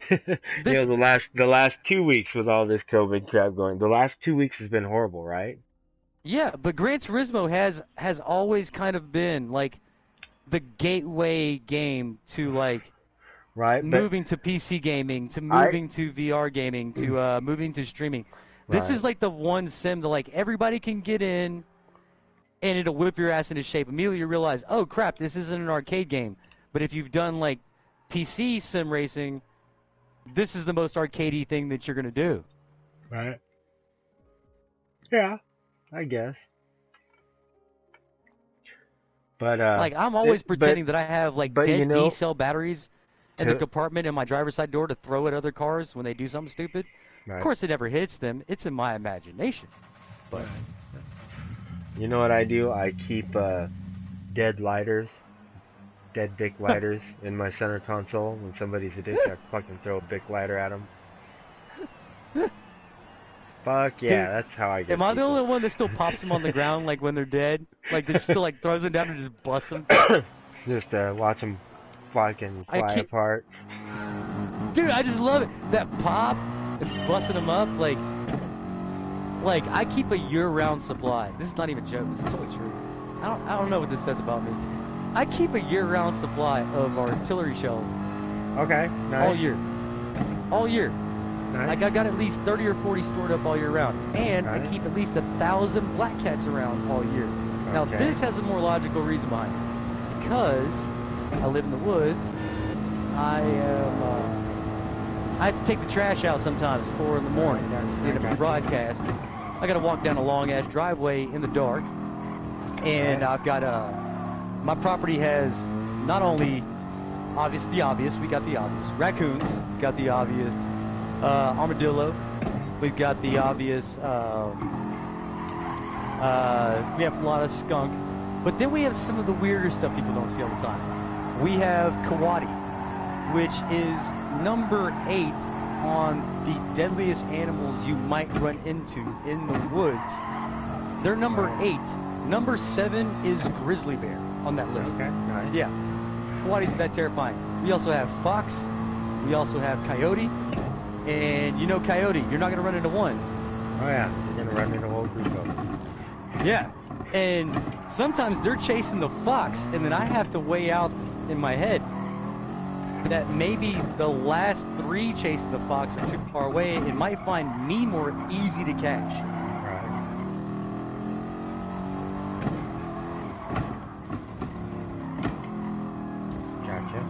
The last 2 weeks with all this COVID crap going. The last 2 weeks has been horrible, right? Yeah, but Gran Turismo has always kind of been like the gateway game to like Right. moving to PC gaming, to moving to VR gaming, to moving to streaming. This Right. is like the one sim that like everybody can get in, and it'll whip your ass into shape. Immediately you realize, oh crap, this isn't an arcade game. But if you've done like PC sim racing, this is the most arcadey thing that you're gonna do. Right. Yeah, I guess. But Like I'm always but pretending that I have like you dead D know, cell batteries in the to compartment in my driver's side door to throw at other cars when they do something stupid. Of right. course, it never hits them. It's in my imagination. But You know what I do? I keep dead lighters, dead Bic lighters in my center console. When somebody's a dick, I fucking throw a Bic lighter at them. Fuck yeah, Dude, that's how I get. am I the people. only one that still pops them on the ground like when they're dead? Like that still like throws them down and just busts them? Just watch them fucking I fly keep- apart. Dude, I just love it. That pop and busting them up like I keep a year-round supply. This is not even a joke. This is totally true. I don't know what this says about me. I keep a year-round supply of artillery shells Okay, nice. all year. Nice. Like I got at least 30 or 40 stored up all year round, and I Nice. keep at least 1,000 black cats around all year. Now Okay. this has a more logical reason behind it. Because I live in the woods, I have to take the trash out sometimes at 4 in the morning at the end of a broadcast. I got to walk down a long ass driveway in the dark, and I've got my property has not only the obvious, we got the obvious raccoons, got the obvious armadillo, we've got the obvious we have a lot of skunk, but then we have some of the weirder stuff people don't see all the time. We have coati, which is number 8 on the deadliest animals you might run into in the woods. They're number 8. Number 7 is grizzly bear on that list. Okay, nice. Yeah, coati's that terrifying. We also have fox. We also have coyote. And you know coyote, you're not going to run into one. Oh yeah, you're gonna run into a whole group of them. Yeah. And sometimes they're chasing the fox, and then I have to weigh out in my head that maybe the last 3 chasing the fox are too far away. It might find me more easy to catch. Right. Gotcha.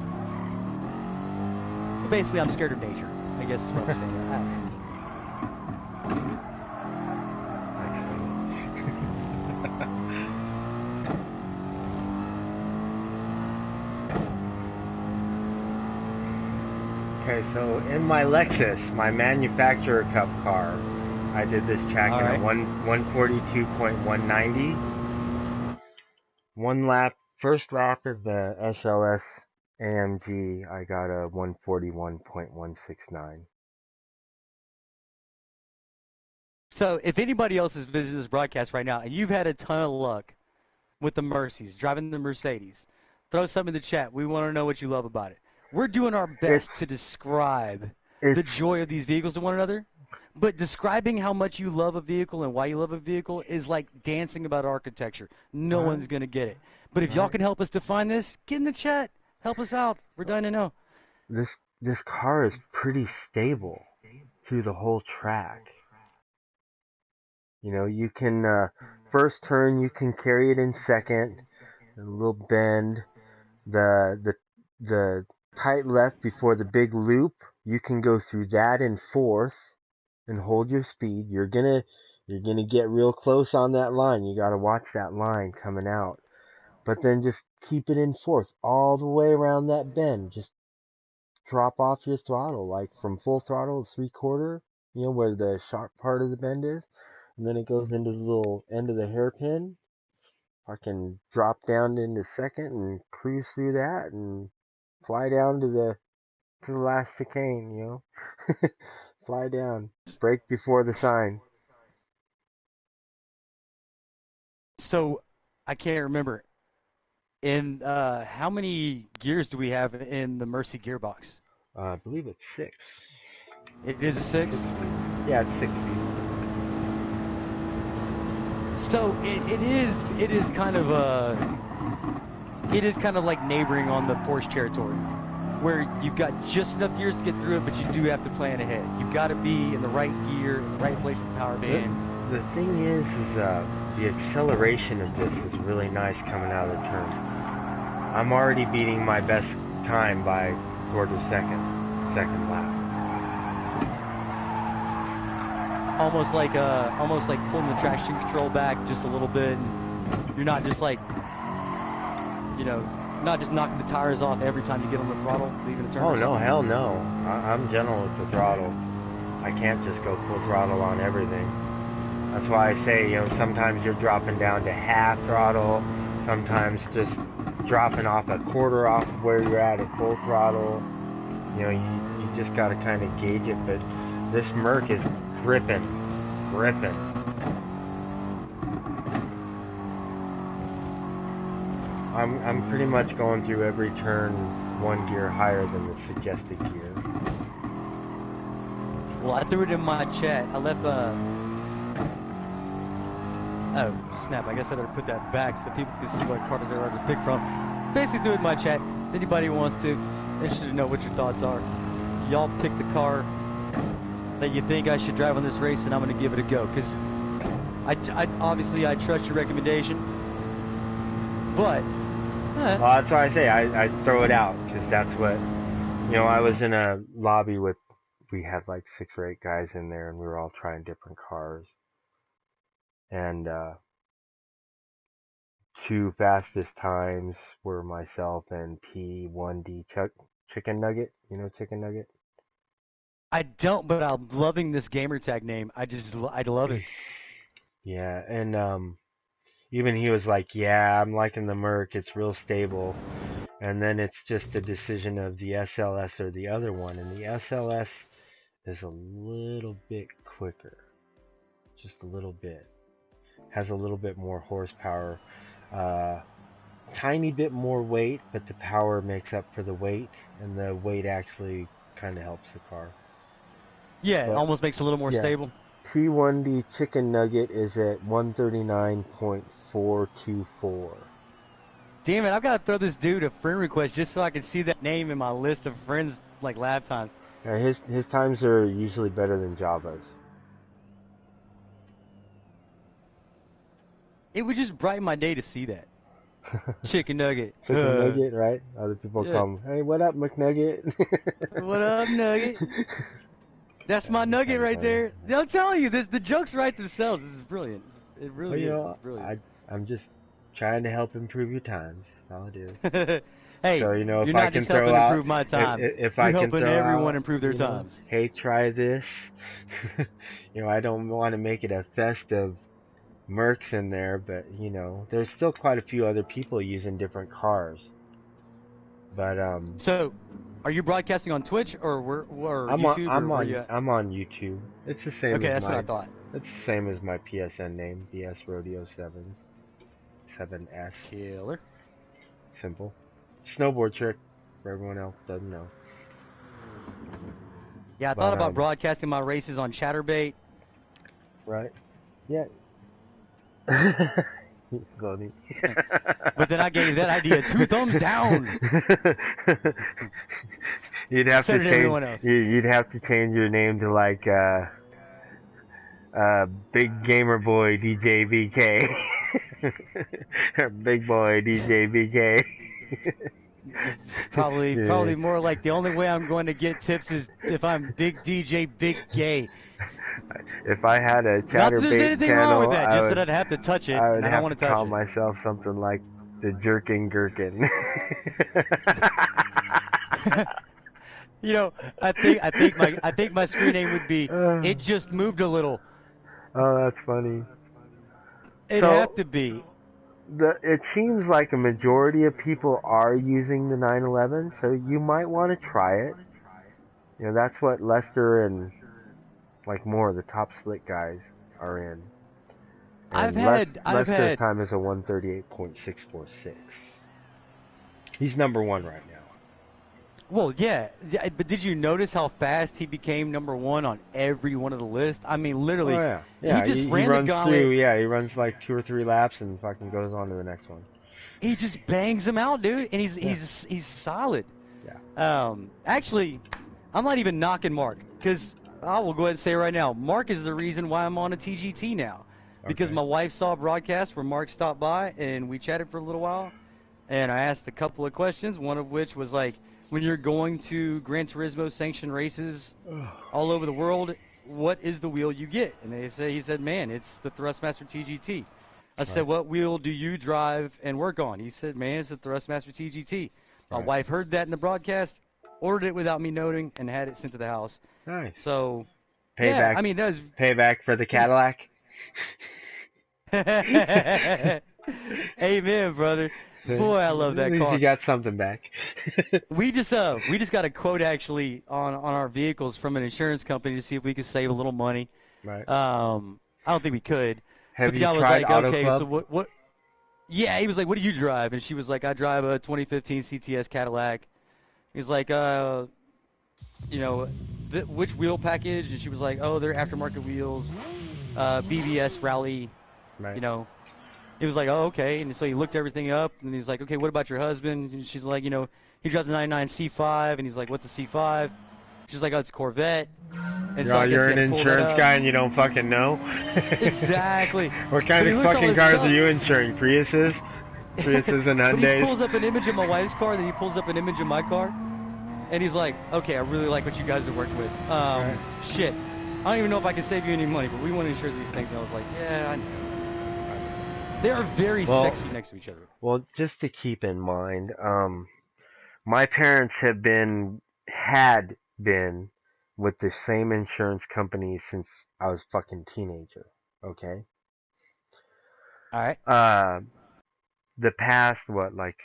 But basically, I'm scared of nature, I guess is what I'm saying. Okay, so in my Lexus, my manufacturer cup car, I did this track All in right. a 142.190. First lap of the Sls AMG, I got a 141.169. So if anybody else is visiting this broadcast right now and you've had a ton of luck with the Mercies, driving the Mercedes, throw something in the chat. We want to know what you love about it. We're doing our best to describe the joy of these vehicles to one another, but describing how much you love a vehicle and why you love a vehicle is like dancing about architecture. No one's going to get it. But if y'all can help us define this, get in the chat. Help us out. We're dying to know. This car is pretty stable through the whole track. You know, you can first turn, you can carry it in second, a little bend. The tight left before the big loop, you can go through that in fourth and hold your speed. You're gonna get real close on that line. You gotta watch that line coming out. But then just keep it in fourth all the way around that bend. Just drop off your throttle, like from full throttle to 3/4, you know, where the sharp part of the bend is. And then it goes into the little end of the hairpin. I can drop down into second and cruise through that and fly down to the last chicane, you know. Fly down. Brake before the sign. So I can't remember. In how many gears do we have in the Mercy gearbox? I believe it's 6. It is a 6? Yeah, it's 6 speed. So it is kind of like neighboring on the Porsche territory. where you've got just enough gears to get through it, but you do have to plan ahead. You've got to be in the right gear, in the right place in the power band. The thing is the acceleration of this is really nice coming out of the turns. I'm already beating my best time by quarter second lap. Almost like pulling the traction control back just a little bit. And you're not just like, not just knocking the tires off every time you get on the throttle, leaving a turn. Oh no, hell no! I'm gentle with the throttle. I can't just go full throttle on everything. That's why I say, sometimes you're dropping down to half throttle, sometimes just dropping off a quarter off of where you're at full throttle. You just got to kind of gauge it, but this Merc is gripping. I'm pretty much going through every turn one gear higher than the suggested gear. Well, I threw it in my chat. I left oh, snap. I guess I better put that back so people can see what cars there are to pick from. Basically, threw it in my chat. Anybody who wants to, interested to know what your thoughts are. Y'all pick the car that you think I should drive on this race, and I'm going to give it a go. Because obviously I trust your recommendation. But well, that's why I say I throw it out, because that's what, I was in a lobby we had like 6 or 8 guys in there, and we were all trying different cars. And 2 fastest times were myself and T1D Chicken Nugget. You know Chicken Nugget? I don't, but I'm loving this gamer tag name. I love it. Yeah, and even he was like, yeah, I'm liking the Merc, it's real stable. And then it's just a decision of the SLS or the other one. And the SLS is a little bit quicker. Just a little bit. Has a little bit more horsepower. Tiny bit more weight, but the power makes up for the weight. And the weight actually kind of helps the car. Yeah, it almost makes it a little more stable. T1D Chicken Nugget is at 139.424. Damn it, I've got to throw this dude a friend request just so I can see that name in my list of friends, like lab times. Yeah, his times are usually better than Java's. It would just brighten my day to see that. Chicken Nugget. Chicken Nugget, right? Other people come, hey, what up, McNugget? What up, Nugget? That's my nugget right there. I'm telling you, the jokes write themselves. This is brilliant. It really is. It's brilliant. I'm just trying to help improve your times. That's all it is. Hey, so, if you're not just helping improve my time. If you're I can helping everyone improve their times. Hey, try this. I don't want to make it a fest of Mercs in there, but, there's still quite a few other people using different cars. But, So, are you broadcasting on Twitch or YouTube? I'm on YouTube. It's the same. Okay, that's what I thought. It's the same as my PSN name, bsrodeo7s. Killer. Simple. Snowboard trick for everyone else doesn't know. Yeah, I thought about broadcasting my races on Chatterbait. Right. Yeah. But then I gave that idea 2 thumbs down. You'd have to change. You'd have to change your name to like Big Gamer Boy DJ BK or Big Boy DJ BK. Probably more like the only way I'm going to get tips is if I'm Big DJ Big Gay. If I had a Chatterbait Not that there's anything channel, wrong with that, just that I'd have to touch it, I would and I have don't want to to touch call it. myself something like the Jerkin Gherkin. I think my screen name would be It Just Moved a Little. Oh, that's funny. It'd have to be. It seems like a majority of people are using the 911, so you might want to try it. That's what Lester and like more of the top split guys are in. And Lester's time is a 138.646. He's number 1 right now. Well, yeah, but did you notice how fast he became number 1 on every one of the lists? I mean, literally. Oh, yeah. He just ran runs the gauntlet. He runs like 2 or 3 laps and fucking goes on to the next one. He just bangs him out, dude, and he's solid. Actually, I'm not even knocking Mark, because I will go ahead and say right now, Mark is the reason why I'm on a TGT now. Because Okay. my wife saw a broadcast where Mark stopped by, and we chatted for a little while, and I asked a couple of questions, one of which was like, when you're going to Gran Turismo sanctioned races all over the world, what is the wheel you get? And he said, man, it's the Thrustmaster TGT. I said, what wheel do you drive and work on? He said, man, it's the Thrustmaster TGT. My wife heard that in the broadcast, ordered it without me noting, and had it sent to the house. Nice. So, Payback. yeah, I mean, that was Payback for the Cadillac. Amen, brother. Boy, I love that At least car. you got something back. We just got a quote actually on our vehicles from an insurance company to see if we could save a little money. Right. I don't think we could. Have But the you guy was tried like, Auto okay, Club? so what? Yeah, he was like, what do you drive? And she was like, I drive a 2015 CTS Cadillac. He's like, which wheel package? And she was like, oh, they're aftermarket wheels, BBS Rally, Right. you know. He was like, oh, okay. And so he looked everything up, and he's like, okay, what about your husband? And she's like, he drives a 99 C5, and he's like, what's a C5? She's like, oh, it's a Corvette. And so I guess You're he an had to pull that insurance up. guy and you don't fucking know? Exactly. What kind But he of looks all fucking this cars stuff. are you insuring? Priuses? Priuses and But he Hyundais? pulls up an image of my wife's car, then he pulls up an image of my car, and he's like, okay, I really like what you guys are working with. Shit. I don't even know if I can save you any money, but we want to insure these things. And I was like, yeah, I know. They are very sexy next to each other. Well, just to keep in mind, my parents had been with the same insurance company since I was fucking teenager. Okay. All right. The past like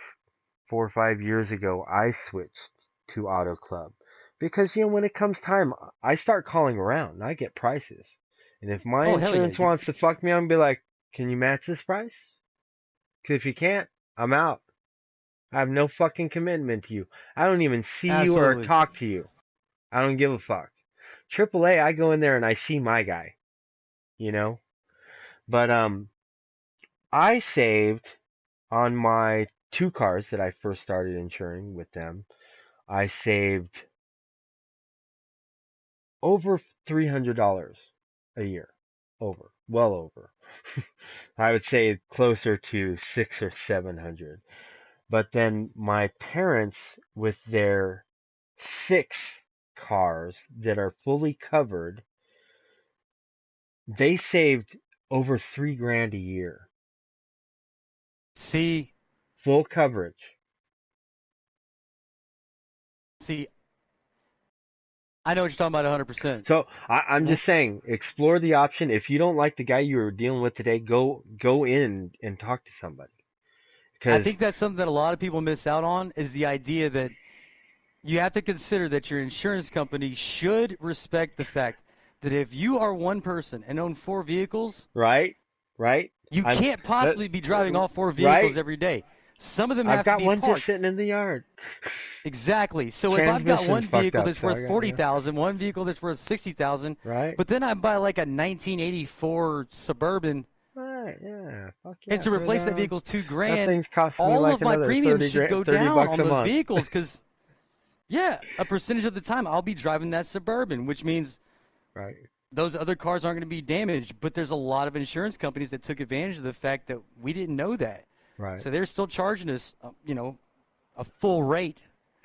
4 or 5 years ago, I switched to Auto Club because when it comes time, I start calling around and I get prices. And if my Oh, hell yeah. insurance wants to fuck me, I'm gonna be like, can you match this price? Because if you can't, I'm out. I have no fucking commitment to you. I don't even see you or Absolutely. talk to you. I don't give a fuck. AAA, I go in there and I see my guy. But I saved on my 2 cars that I first started insuring with them. I saved over $300 a year. Well over. I would say closer to 600 or 700. But then my parents, with their 6 cars that are fully covered, they saved over $3,000 a year. See, Full coverage. I know what you're talking about 100%. So I'm just saying, explore the option. If you don't like the guy you were dealing with today, go in and talk to somebody. I think that's something that a lot of people miss out on, is the idea that you have to consider that your insurance company should respect the fact that if you are one person and own 4 vehicles, right, you can't possibly be driving all 4 vehicles every day. Some of them have to be parked. I've got one just sitting in the yard. Exactly. So if I've got one vehicle that's worth $40,000, one vehicle that's worth $60,000, right? But then I buy like a 1984 Suburban. Right, yeah, fuck yeah. And to replace that vehicle's $2,000. That thing's costing me all like of my another premiums should go down on those month. vehicles because, yeah, a percentage of the time I'll be driving that Suburban, which means those other cars aren't going to be damaged. But there's a lot of insurance companies that took advantage of the fact that we didn't know that. Right. So they're still charging us, a full rate.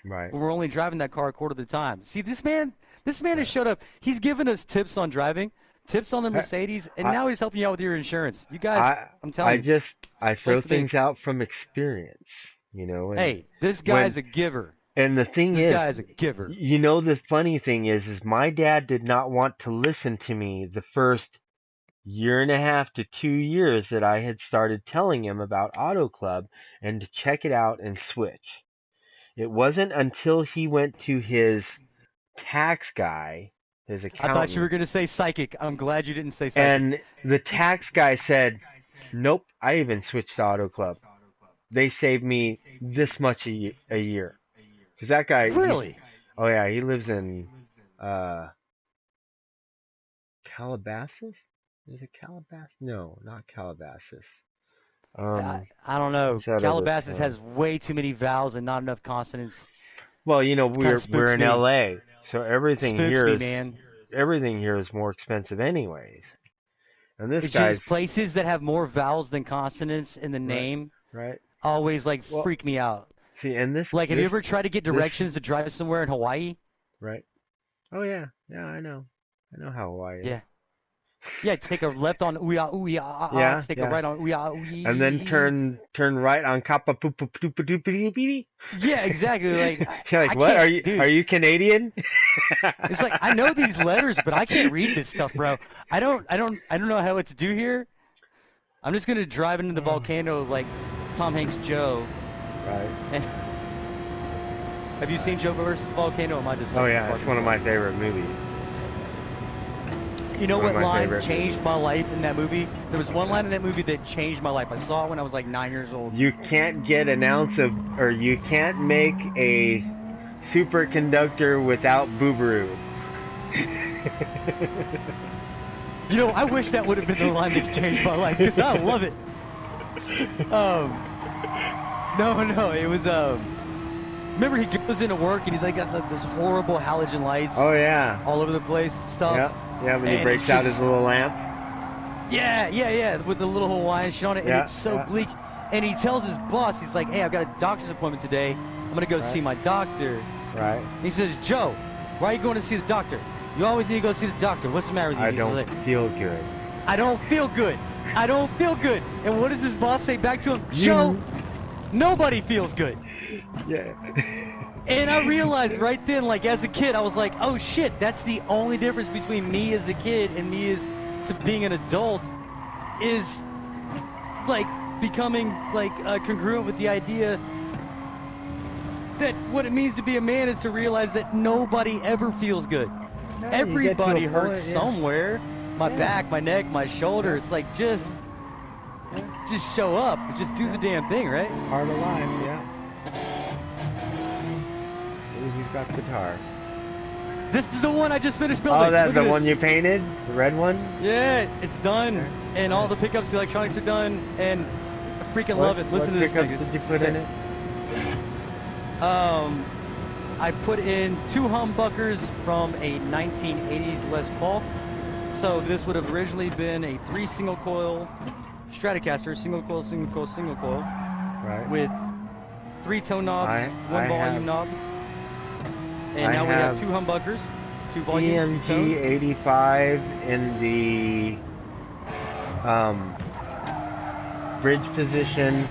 Right. When we're only driving that car a quarter of the time. See, this man has showed up. He's given us tips on driving, tips on the Mercedes, and now he's helping you out with your insurance. You guys, I'm telling you. I throw things out from experience, And hey, this guy's a giver. And the thing this guy's a giver. The funny thing is my dad did not want to listen to me the first 1.5 to 2 years that I had started telling him about Auto Club and to check it out and switch. It wasn't until he went to his tax guy, his accountant. I thought you were going to say psychic. I'm glad you didn't say psychic. And the tax guy said, nope, I even switched to Auto Club. They saved me this much a year. Because that guy... Really? Oh, yeah, he lives in Calabasas? Is it Calabasas? No, not Calabasas. I don't know. Calabasas has way too many vowels and not enough consonants. Well, you know, we're spooks in me. LA, so everything Spooks here me, is man. more expensive anyways. And this It's guy's just places that have more vowels than consonants in the right, name right. always like Well, freak me out. see, and Like, have you ever tried to get this directions to drive somewhere in Hawaii? right. Oh yeah, yeah, I know how Hawaii is. Yeah. Yeah, take a left on Uya Uya, Yeah, take a yeah. right on Uya Uya. And then turn right on Kappa Poopa Poopa Doopa Doopity. Yeah, exactly. Like, You're like, I what? can't, Are dude. you Canadian? It's like I know these letters, but I can't read this stuff, bro. I don't know how what to do here. I'm just gonna drive into the volcano like Tom Hanks' Joe. Right. And have you seen Joe versus the Volcano? Am I just? Oh yeah, it's one of my favorite movies. You know One of what my line favorite changed movies. my life in that movie? There was one line in that movie that changed my life. I saw it when I was like 9 years old. You can't get an ounce of, or you can't make a superconductor without boobaroo. You know, I wish that would have been the line that changed my life because I love it. No, it was remember he goes into work and he's like got this horrible halogen lights. Oh yeah. All over the place, stuff. Yeah, when he And breaks it's out just- his little lamp. Yeah, with the little Hawaiian shit on it, and Yeah, it's so yeah. bleak. And he tells his boss, he's like, "Hey, I've got a doctor's appointment today. I'm gonna go see my doctor." Right. He says, "Joe, why are you going to see the doctor? You always need to go see the doctor. What's the matter with you?" I He's don't like, feel good. I don't feel good. I don't feel good. And what does his boss say back to him? Joe, nobody feels good. Yeah. And I realized right then, like as a kid, I was like, oh shit, that's the only difference between me as a kid and me as to being an adult is like becoming like congruent with the idea that what it means to be a man is to realize that nobody ever feels good. No, Everybody you get to a hurts point, yeah. somewhere. My back, my neck, my shoulder. It's like just show up. Just do the damn thing, right? Part of life, yeah. Ooh, he's got guitar. This is the one I just finished building. Oh, that's Look the at one this. you painted? The red one? Yeah, it's done. And all the pickups, the electronics are done. And I freaking love it. Listen to this thing. What pickups did you It's put sick. in it? I put in 2 humbuckers from a 1980s Les Paul. So this would have originally been a 3 single coil Stratocaster, single coil, Right. with 3 tone knobs, I 1 volume have- knob. And I now we have have 2 humbuckers, 2 volume, 2 EMG tone. 85 in the bridge position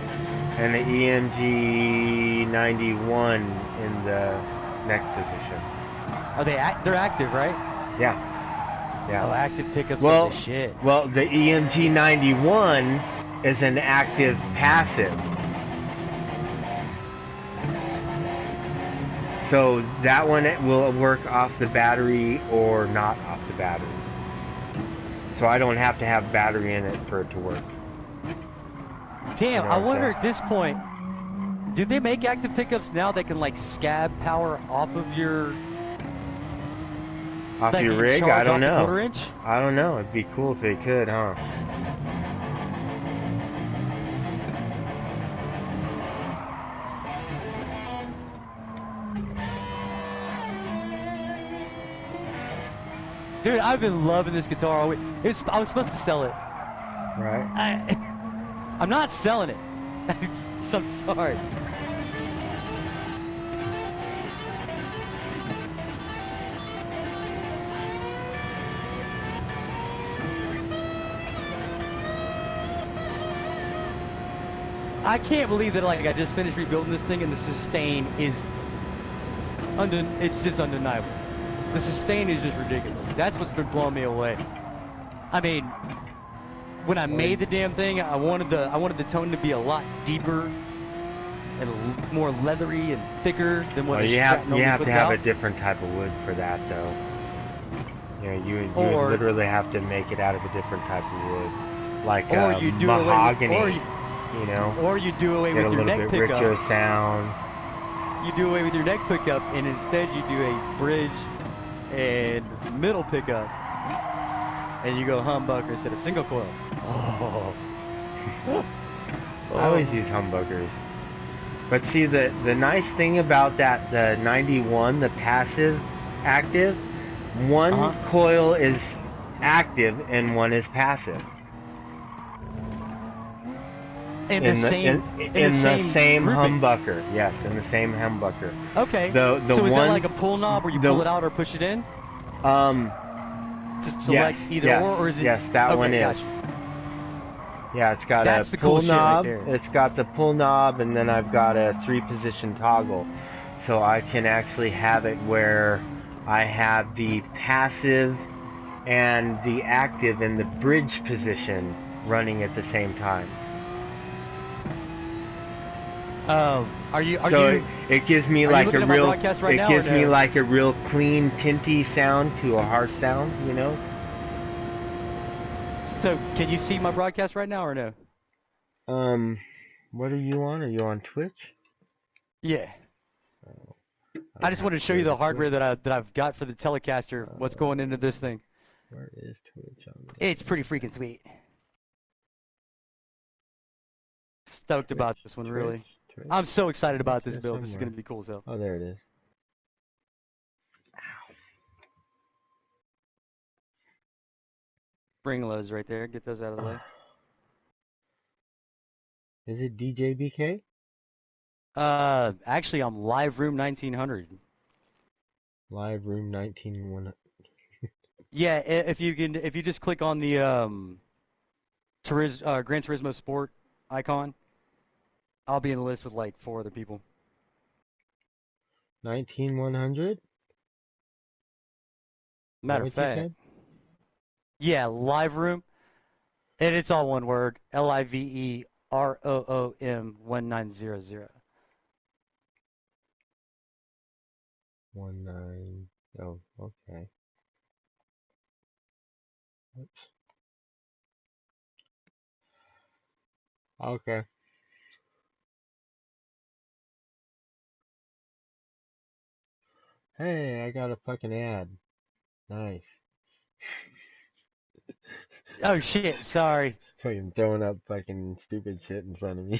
and the EMG 91 in the neck position. Are they're active, right? Yeah. Oh, Yeah. active pickups Well, are the shit. well, the EMG 91 is an active passive. So that one will work off the battery or not off the battery. So I don't have to have battery in it for it to work. Damn, You know I what I'm wonder saying? at this point, do they make active pickups now that can like scab power off of your Off like your you rig? charge I don't off the know. 1/4 inch? I don't know. It'd be cool if they could, huh? Dude, I've been loving this guitar all week. I was supposed to sell it. Right? I'm not selling it. I'm sorry. I can't believe that like I just finished rebuilding this thing and the sustain is it's just undeniable. The sustain is just ridiculous. That's what's been blowing me away. I mean, when I made the damn thing, I wanted the tone to be a lot deeper and more leathery and thicker than what Well, the you Strat have normally to puts have out. a different type of wood for that, though. You know, you Or- would literally have to make it out of a different type of wood, like Or you do away with- mahogany. or you- you know, Or you do away get a with your little neck bit pickup. richer sound. You do away with your neck pickup, and instead you do a bridge and middle pickup, and you go humbucker instead of single coil. Oh. I always use humbuckers. But see, the nice thing about that, the 91, the passive active, one coil is active and one is passive. In the same grouping. humbucker. Yes, in the same humbucker. Okay. The so is one, that like a pull knob where you pull it out or push it in? To select either or is it? Yes, that one is. Gotcha. Yeah, it's got That's a the pull cool shit knob. right there. It's got the pull knob, and then I've got a 3-position toggle, so I can actually have it where I have the passive and the active in the bridge position running at the same time. It gives me like a real, like a real clean, tinty sound to a harsh sound, you know. So, can you see my broadcast right now or no? What are you on? Are you on Twitch? Yeah. I just wanted to show you the hardware that I've got for the Telecaster. What's going into this thing? Where is Twitch on this? It's pretty freaking sweet. Stoked about this one, really. I'm so excited about this build. This is going to be cool as hell. Oh, there it is. Spring loads right there. Get those out of the way. Is it DJ BK? Actually, I'm Live Room 1900. Live Room 19100. Yeah, if you just click on the Gran Turismo Sport icon, I'll be in the list with like 4 other people. 19100? Matter of fact. Yeah, Live Room. And it's all one word. LIVEROOM 1900. 19. Oh, okay. Oops. Okay. Hey, I got a fucking ad. Nice. Oh shit, sorry. Fucking throwing up fucking stupid shit in front of me.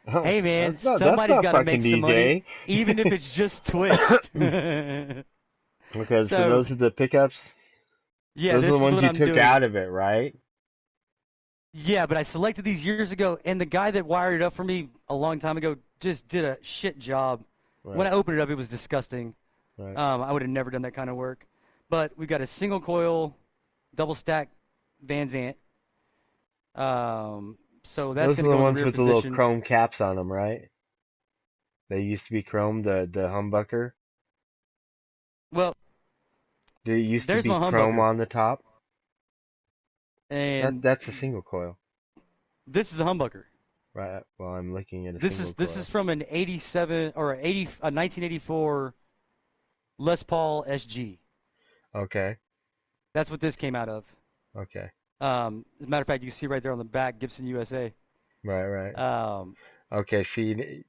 Oh, hey man, somebody's got to make some money, even if it's just Twitch. Okay, so those are the pickups? Yeah, those are the ones you took out of it, right? Yeah, but I selected these years ago, and the guy that wired it up for me a long time ago just did a shit job. Right. When I opened it up, it was disgusting. Right. I would have never done that kind of work. But we've got a single coil, double stack Van Zant. So that's going to go in the rear position. Those are the ones with the little chrome caps on them, right? They used to be chrome, the humbucker. Well, there used to be chrome on the top. And that's a single coil. This is a humbucker. Right. Well, I'm looking at this is from an 87 or a 1984 Les Paul SG. Okay. That's what this came out of. Okay. As a matter of fact, you can see right there on the back, Gibson USA. Right. Okay. See,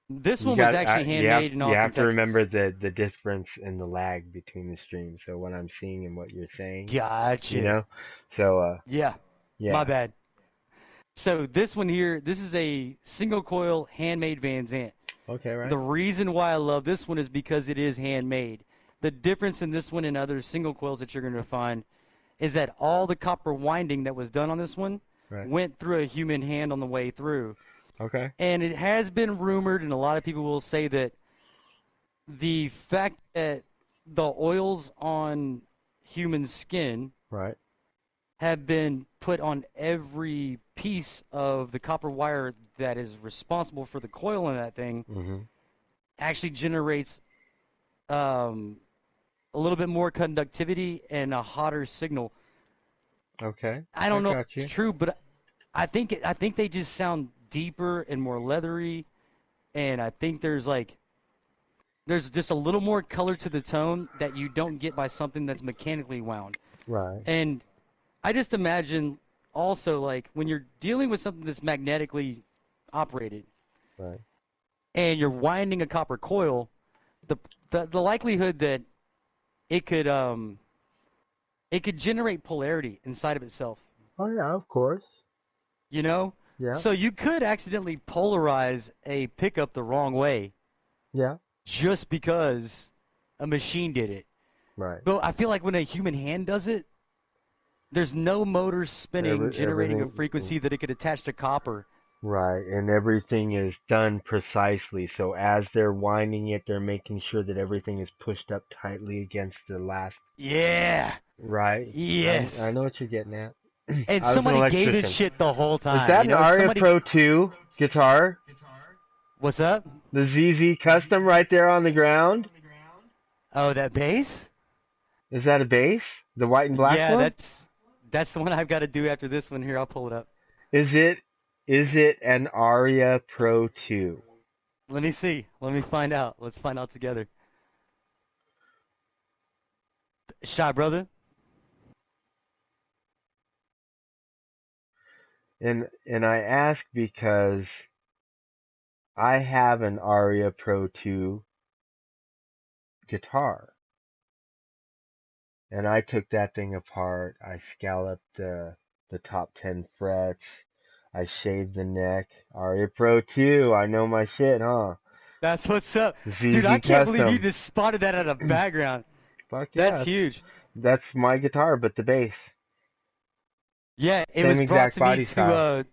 this one was actually handmade in Austin, You have to Texas. remember the difference in the lag between the streams. So what I'm seeing and what you're saying. Gotcha. You know. So. Yeah. My bad. So this one here, this is a single coil handmade Van Zant. Okay, right. The reason why I love this one is because it is handmade. The difference in this one and other single coils that you're going to find is that all the copper winding that was done on this one went through a human hand on the way through. Okay. And it has been rumored, and a lot of people will say that the fact that the oils on human skin have been put on every piece of the copper wire that is responsible for the coil in that thing actually generates a little bit more conductivity and a hotter signal. Okay. I don't know if it's true, but I think they just sound deeper and more leathery, and I think there's just a little more color to the tone that you don't get by something that's mechanically wound. Right. And I just imagine also, like, when you're dealing with something that's magnetically operated, and you're winding a copper coil, the likelihood that it could generate polarity inside of itself. Oh yeah, of course. You know, Yeah. So you could accidentally polarize a pickup the wrong way Yeah. just because a machine did it. Right. But I feel like when a human hand does it, there's no motor spinning, generating a Everything. frequency that it could attach to copper. Right, and everything is done precisely. So as they're winding it, they're making sure that everything is pushed up tightly against the last. Yeah. Right. Yes. I know what you're getting at. And I was an somebody gave it electrician. shit the whole time. Is that an Aria Somebody... Pro 2 guitar? What's up? The ZZ Custom right there on the ground? Oh, that bass? Is that a bass? The white and black Yeah, one? that's the one I've got to do after this one. Here, I'll pull it up. Is it an Aria Pro 2? Let me see. Let me find out. Let's find out together. Shot, brother. And I ask because I have an Aria Pro 2 guitar. And I took that thing apart. I scalloped the top 10 frets. I shaved the neck. Aria Pro 2. I know my shit, huh? That's what's up. ZZ Dude, I can't believe Custom. you just spotted that out of background. Fuck yeah. That's huge. That's my guitar, but the bass. Yeah, it Same was brought exact to body me style.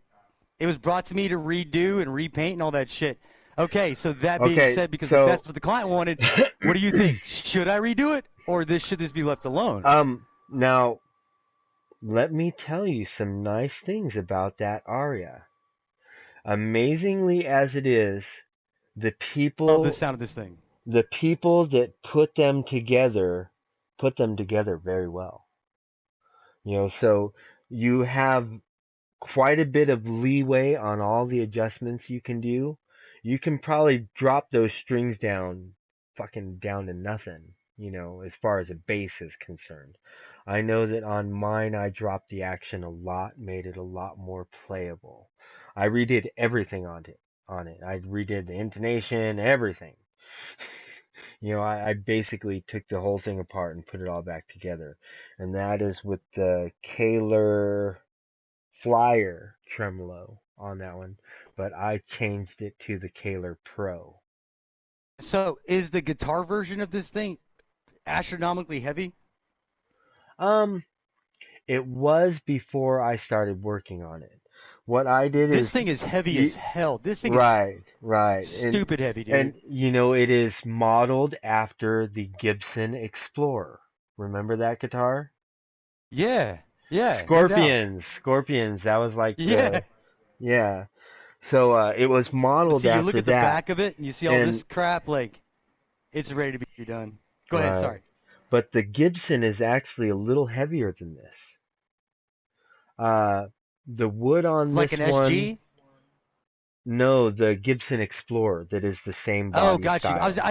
it was brought to me to redo and repaint and all that shit. Okay, so that being Okay, said, because so- if that's what the client wanted, what do you think? Should I redo it, or should this be left alone? Now, let me tell you some nice things about that Aria. Amazingly as it is, the people Love the sound of this thing. the people that put them together very well. So you have quite a bit of leeway on all the adjustments you can do. You can probably drop those strings down to nothing, as far as a bass is concerned. I know that on mine I dropped the action a lot, made it a lot more playable. I redid everything on it. I redid the intonation, everything. I basically took the whole thing apart and put it all back together. And that is with the Kaler Flyer tremolo on that one, but I changed it to the Kaler Pro. So, is the guitar version of this thing astronomically heavy? It was before I started working on it. What I did This is thing is heavy as hell. This thing right, is stupid heavy, dude. And it is modeled after the Gibson Explorer. Remember that guitar? Yeah, yeah. Scorpions. That was like yeah. So it was modeled See, you after look at the that. back of it, and you see all this crap. Like, it's ready to be done. Go ahead. Sorry. But the Gibson is actually a little heavier than this. The wood on like this an one. SG? No, the Gibson Explorer that is the same body Oh, got style. you.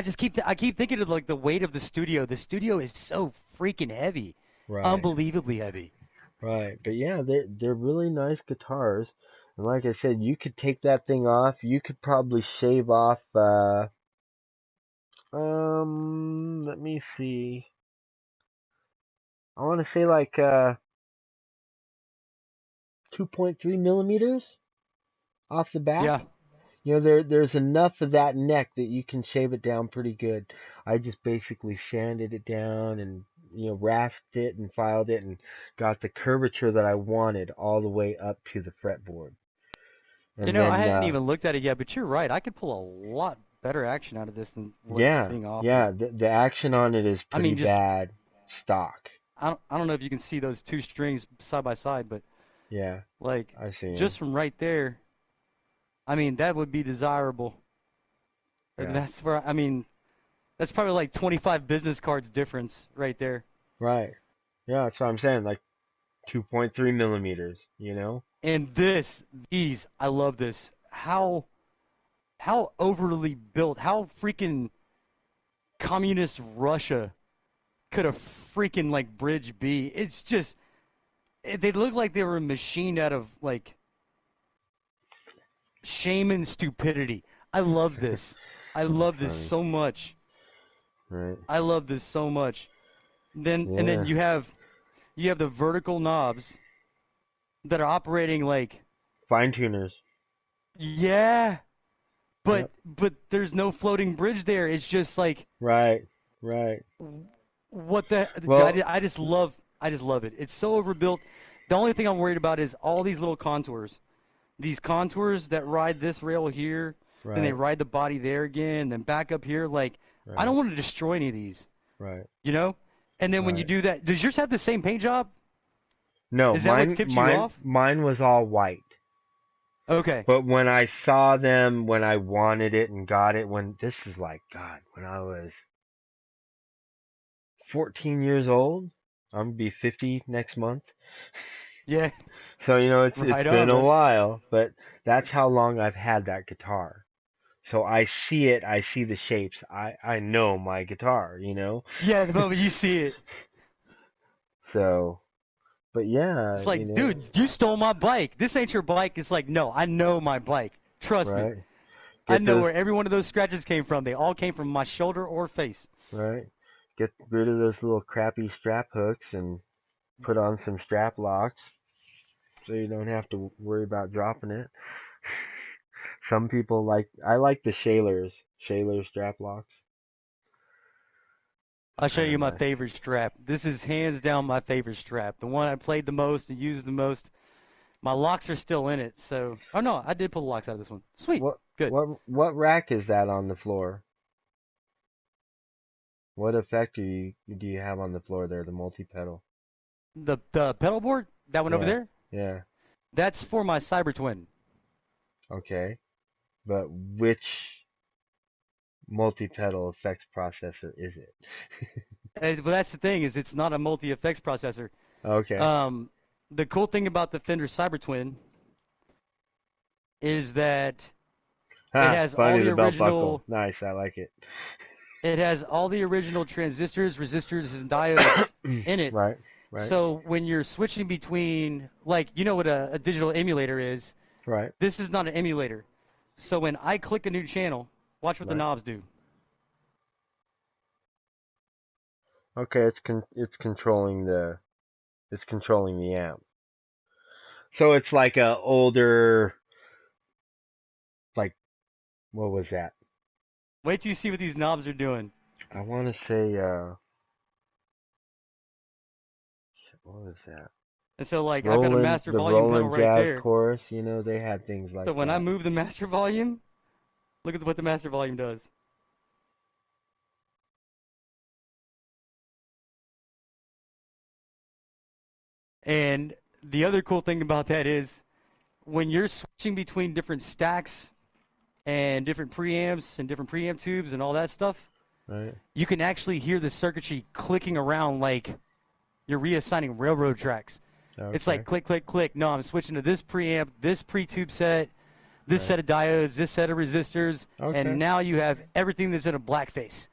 I keep thinking of like the weight of the studio. The studio is so freaking heavy, Right. unbelievably heavy. Right, but yeah, they're really nice guitars, and like I said, you could take that thing off. You could probably shave off. Let me see. I want to say like 2.3 millimeters off the back. Yeah. There's enough of that neck that you can shave it down pretty good. I just basically sanded it down and rasped it and filed it and got the curvature that I wanted all the way up to the fretboard. And I hadn't even looked at it yet, but you're right. I could pull a lot better action out of this than what's being offered. Yeah, the action on it is pretty bad stock. I don't know if you can see those two strings side by side, but yeah, like I see just from right there, that would be desirable. And that's where that's probably like 25 business cards difference right there. Right. Yeah, that's what I'm saying. Like 2.3 millimeters, And these, I love this. How overly built, how freaking communist Russia could a freaking like bridge be? It's just, they look like they were machined out of like shame and stupidity. I love this. I love this so much. Right. I love this so much. And then you have the vertical knobs that are operating like fine tuners. Yeah, Yep. but there's no floating bridge there. It's just like Right. Right. what the Well, I just love it. It's so overbuilt. The only thing I'm worried about is all these little contours. These contours that ride this rail here, then they right. ride the body there again, then back up here. Like I don't Right. want to destroy any of these, Right. you know? And then when you Right. do that, does yours have the same paint job? No, Is that what tips you off? mine was all white. Okay. But when I saw them, when I wanted it and got it, when this is like, God, when I was 14 years old, I'm gonna be 50 next month. Yeah. So, it's Right been on, a brother. while, but that's how long I've had that guitar. So I see it, I see the shapes. I know my guitar. Yeah, the moment you see it, So, but yeah, it's like, dude, you stole my bike. This ain't your bike. It's like, no, I know my bike. Trust me. right? I Get know those, where every one of those scratches came from. They all came from my shoulder or face. right? Get rid of those little crappy strap hooks and put on some strap locks so you don't have to worry about dropping it. Some people I like the Shaler strap locks. I'll show Kind you of my nice. favorite strap. This is hands down my favorite strap. The one I played the most and used the most. My locks are still in it, so. Oh no, I did pull the locks out of this one. Sweet. What Good. what rack is that on the floor? What effect do you have on the floor there? The multi pedal. The pedal board, that one over Yeah, there, yeah. that's for my Cyber Twin. Okay, but which multi pedal effects processor is it? But that's the thing is it's not a multi effects processor. Okay. Um, the cool thing about the Fender Cyber Twin is that it Ha! has all Funny the the belt buckle. original. Nice, I like it. It has all the original transistors, resistors, and diodes in it. Right, right, So when you're switching between, like, you know what a digital emulator is? right, This is not an emulator. So when I click a new channel, watch what the right. knobs do. Okay, it's controlling the amp. So it's like a older, like, what was that? Wait till you see what these knobs are doing. I want to say what was that? And so, like, I've got a master The volume pedal Roland right Jazz there. Chorus. They had things So like when I that. move the master volume, look at what the master volume does. And the other cool thing about that is when you're switching between different stacks and different preamps and different preamp tubes and all that stuff, Right. you can actually hear the circuitry clicking around like you're reassigning railroad tracks. It's Okay. like click, click, click. No, I'm switching to this preamp, this pre-tube set, this Right. set of diodes, this set of resistors, and Okay. now you have everything that's in a blackface,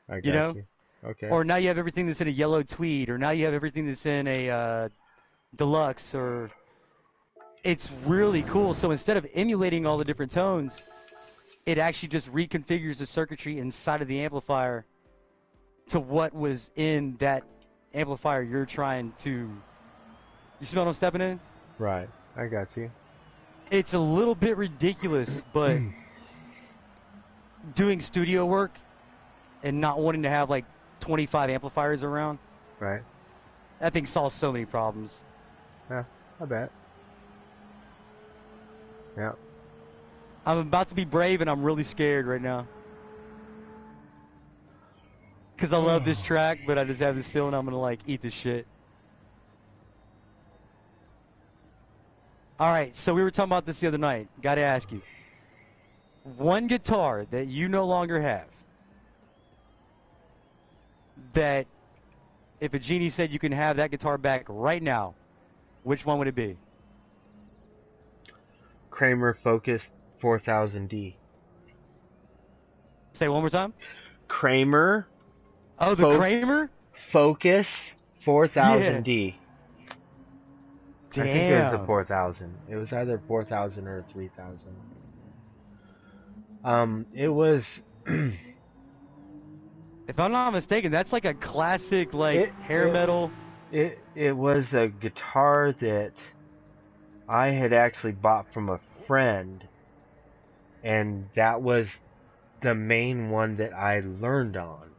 I you got know? you. Okay. Or now you have everything that's in a yellow tweed, or now you have everything that's in a deluxe, or it's really cool. So instead of emulating all the different tones, it actually just reconfigures the circuitry inside of the amplifier to what was in that amplifier you're trying to. You smell what I'm stepping in? Right. I got you. It's a little bit ridiculous, but doing studio work and not wanting to have like 25 amplifiers around, Right. that thing solves so many problems. Yeah. I bet. Yeah. I'm about to be brave and I'm really scared right now. Because I love this track, but I just have this feeling I'm going to like eat this shit. All right, so we were talking about this the other night. Got to ask you. One guitar that you no longer have, that if a genie said you can have that guitar back right now, which one would it be? Kramer Focus 4000D. Say it one more time. Kramer Oh, the Kramer? Focus Yeah. 4000D. Damn. I think it was the 4000. It was either 4000 or 3000. It was. If I'm not mistaken, that's like a classic, like, hair metal. It was a guitar that I had actually bought from a friend and that was the main one that I learned on.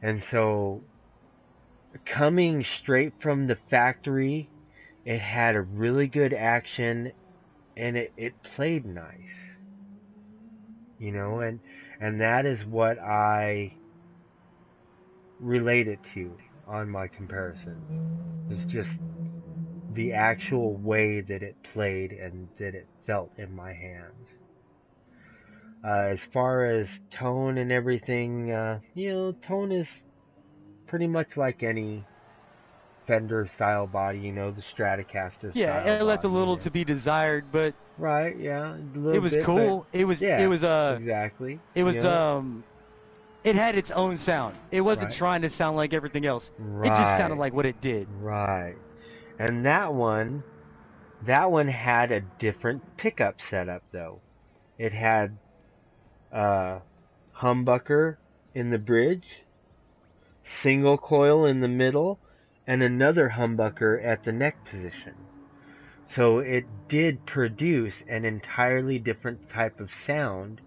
And so, coming straight from the factory, it had a really good action, and it played nice, and that is what I relate it to on my comparisons. It's just the actual way that it played and that it felt in my hands. As far as tone and everything, tone is pretty much like any Fender style body, the Stratocaster Yeah, style it left a body. little to be desired, but Right, yeah, a little it was bit, cool. but yeah, It was exactly. it was it had its own sound. It wasn't Right. trying to sound like everything else. Right. It just sounded like what it did. Right. And that one had a different pickup setup though. It had humbucker in the bridge, single coil in the middle, and another humbucker at the neck position. So it did produce an entirely different type of sound,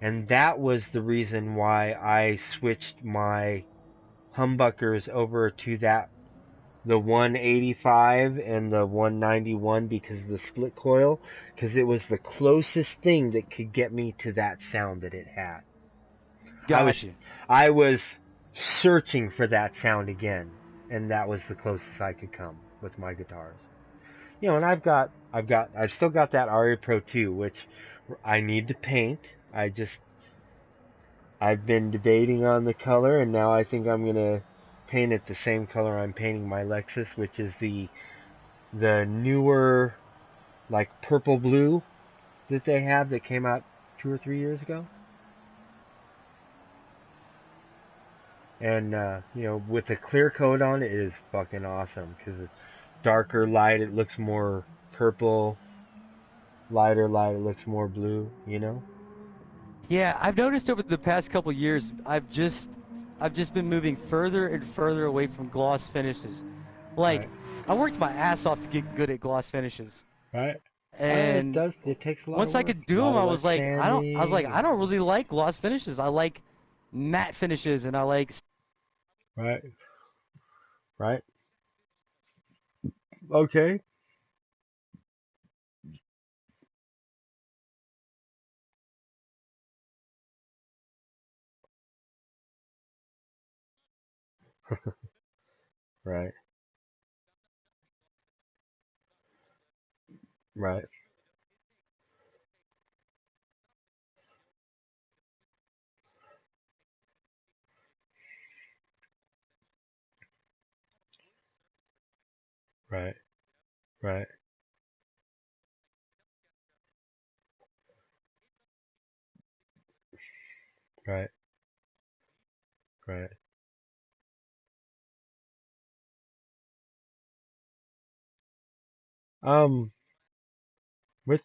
and that was the reason why I switched my humbuckers over to the 185 and the 191 because of the split coil, because it was the closest thing that could get me to that sound that it had. Gotcha. I was searching for that sound again, and that was the closest I could come with my guitars. And I've still got that Aria Pro 2, which I need to paint. I've been debating on the color, and now I think I'm gonna paint it the same color I'm painting my Lexus, which is the newer, like purple blue that they have that came out 2 or 3 years ago. And with a clear coat on it, it is fucking awesome because it's darker light, it looks more purple. Lighter light, it looks more blue. Yeah, I've noticed over the past couple years, I've just been moving further and further away from gloss finishes. Like, Right. I worked my ass off to get good at gloss finishes. Right. And It takes a lot once of I work. could do them, I was like, I don't really like gloss finishes. I like matte finishes, and I like. Right. Right. Okay. Right. Right. Right. Right. Right. Right. Um. Which?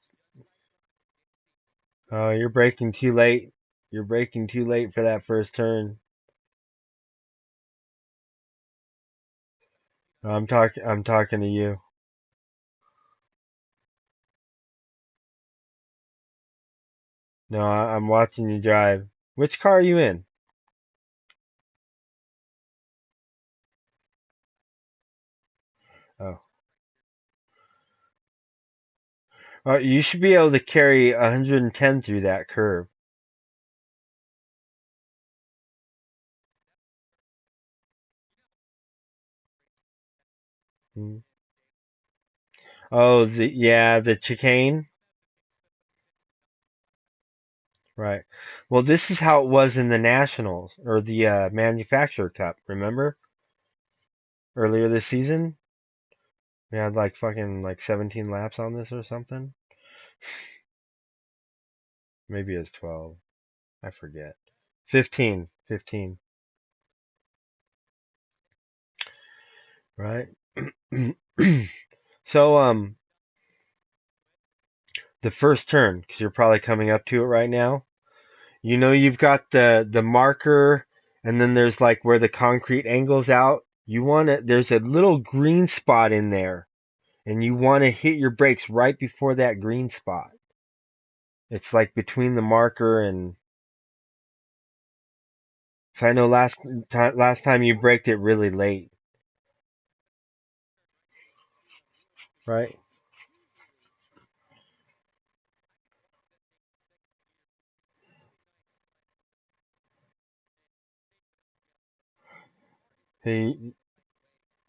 Oh, you're braking too late. You're braking too late for that first turn. I'm talking to you. No, I'm watching you drive. Which car are you in? Oh. You should be able to carry 110 through that curve. Hmm. Oh, the chicane. Right. Well, this is how it was in the Nationals or the Manufacturer Cup. Remember earlier this season, we had like fucking like 17 laps on this or something. Maybe it was 12. I forget. 15. 15. Right. So the first turn, because you're probably coming up to it right now. You've got the marker, and then there's like where the concrete angles out. There's a little green spot in there, and you want to hit your brakes right before that green spot. It's like between the marker and. So I know last time you braked it really late, right? Hey,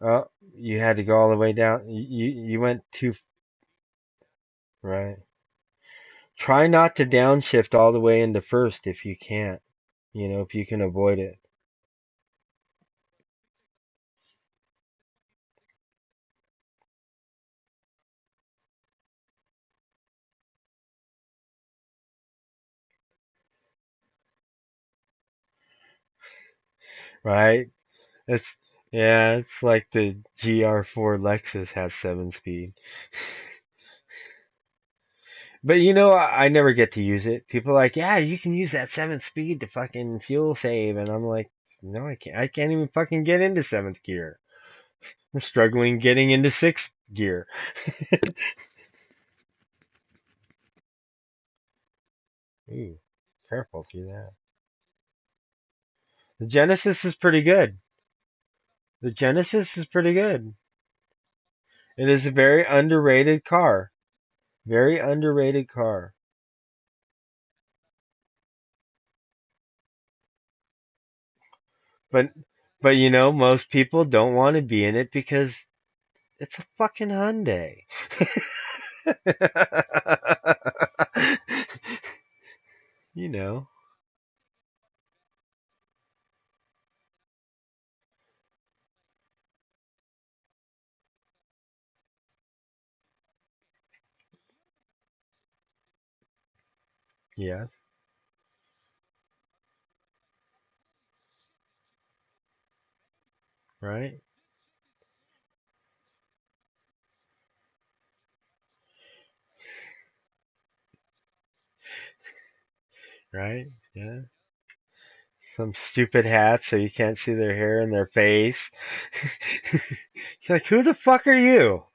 oh, you had to go all the way down. You went too right. Try not to downshift all the way into first if you can't. You know, if you can avoid it. Right? It's yeah, it's like the GR4 Lexus has 7-speed. But you know, I never get to use it. People are like, yeah, you can use that 7-speed to fucking fuel save, and I'm like, no, I can't. I can't even fucking get into 7th gear. I'm struggling getting into 6th gear. Ooh, careful through that. The Genesis is pretty good. The Genesis is pretty good. It is a very underrated car. Very underrated car. But but you know, most people don't want to be in it because it's a fucking Hyundai. You know. Yes. Right. Right. Yeah. Some stupid hat so you can't see their hair and their face. You're like, who the fuck are you?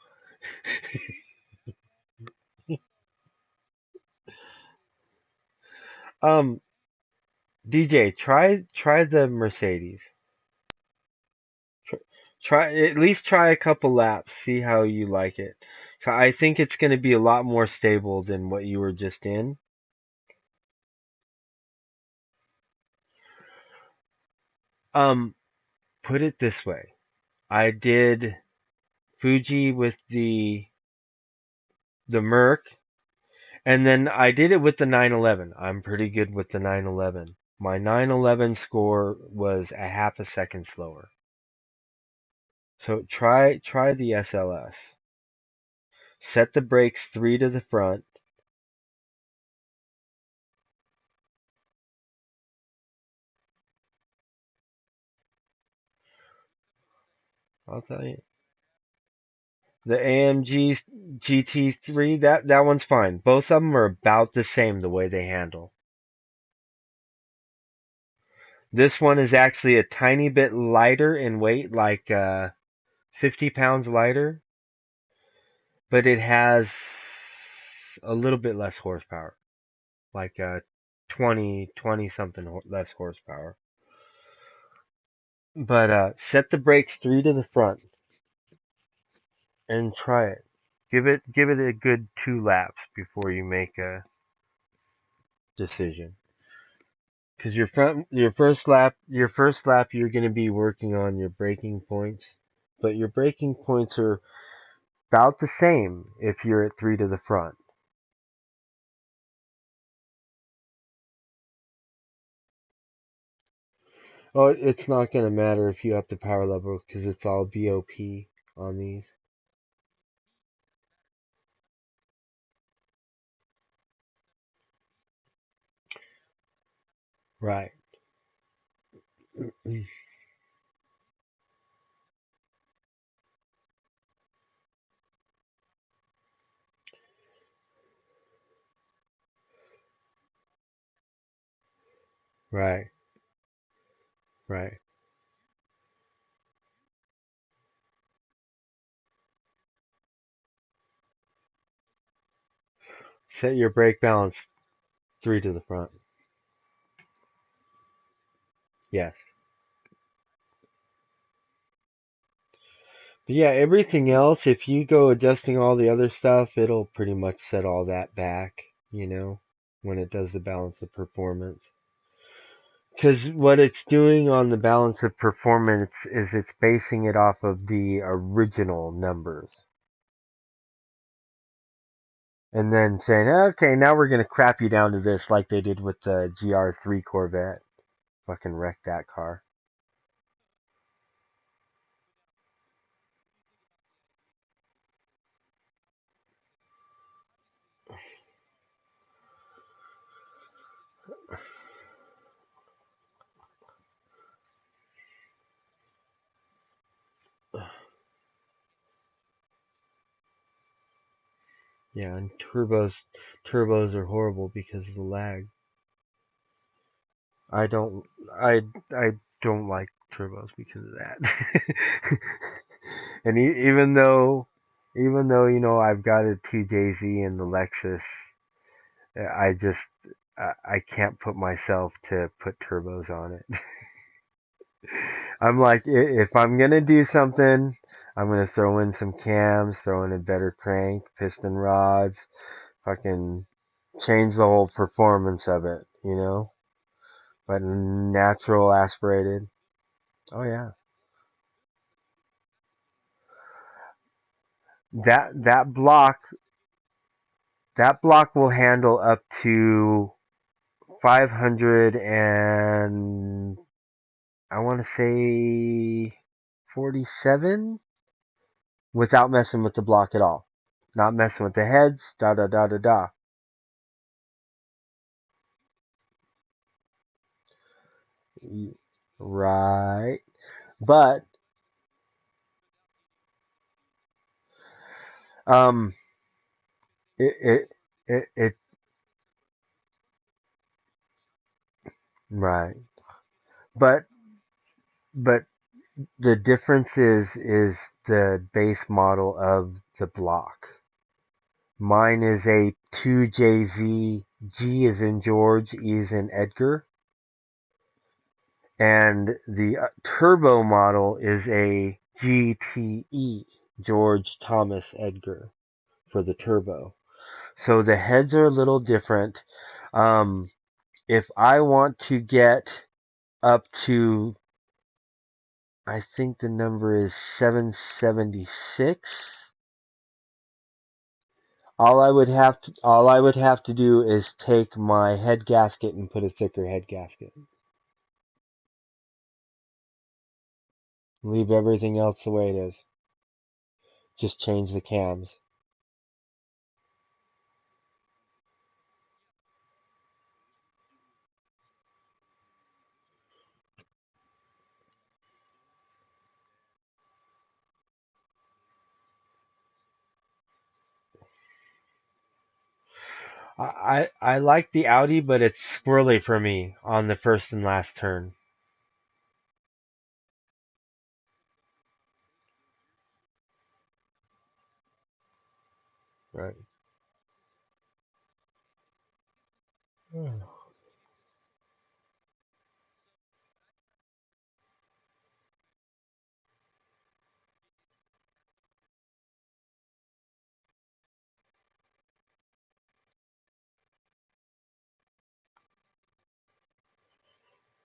Um, DJ, try the Mercedes. Tr- Try at least try a couple laps, see how you like it. So I think it's going to be a lot more stable than what you were just in. Um, put it this way. I did Fuji with the Merc, and then I did it with the 911. I'm pretty good with the 911. My 911 score was a half a second slower. So try the SLS. Set the brakes 3 to the front. I'll tell you. The AMG GT3, that one's fine. Both of them are about the same the way they handle. This one is actually a tiny bit lighter in weight, like 50 pounds lighter, but it has a little bit less horsepower, like 20 something less horsepower. But set the brakes 3 to the front and try it. Give it a good 2 laps before you make a decision. Because your first lap, you're going to be working on your braking points, but your braking points are about the same if you're at 3 to the front. Oh, it's not going to matter if you up the power level because it's all BOP on these. Right. Right. Right. Set your brake balance. 3 to the front. Yes. But yeah, everything else, if you go adjusting all the other stuff, it'll pretty much set all that back, when it does the balance of performance. Because what it's doing on the balance of performance is it's basing it off of the original numbers. And then saying, okay, now we're going to crap you down to this like they did with the GR3 Corvette. Fucking wrecked that car. Yeah, and turbos are horrible because of the lag. I don't like turbos because of that. And even though I've got a 2JZ and the Lexus, I can't put myself to put turbos on it. I'm like, if I'm gonna do something, I'm gonna throw in some cams, throw in a better crank, piston rods, fucking change the whole performance of it, But natural aspirated. Oh yeah. That block will handle up to 500 and I want to say 47 without messing with the block at all. Not messing with the heads, da da da da da. Right. But um it right. But but the difference is the base model of the block. Mine is a 2JZ. G is in George, E is in Edgar. And the turbo model is a GTE, George Thomas Edgar, for the turbo. So the heads are a little different. If I want to get up to, I think the number is 776. All I would have to do is take my head gasket and put a thicker head gasket. Leave everything else the way it is. Just change the cams. I like the Audi, but it's squirrely for me on the first and last turn. Right.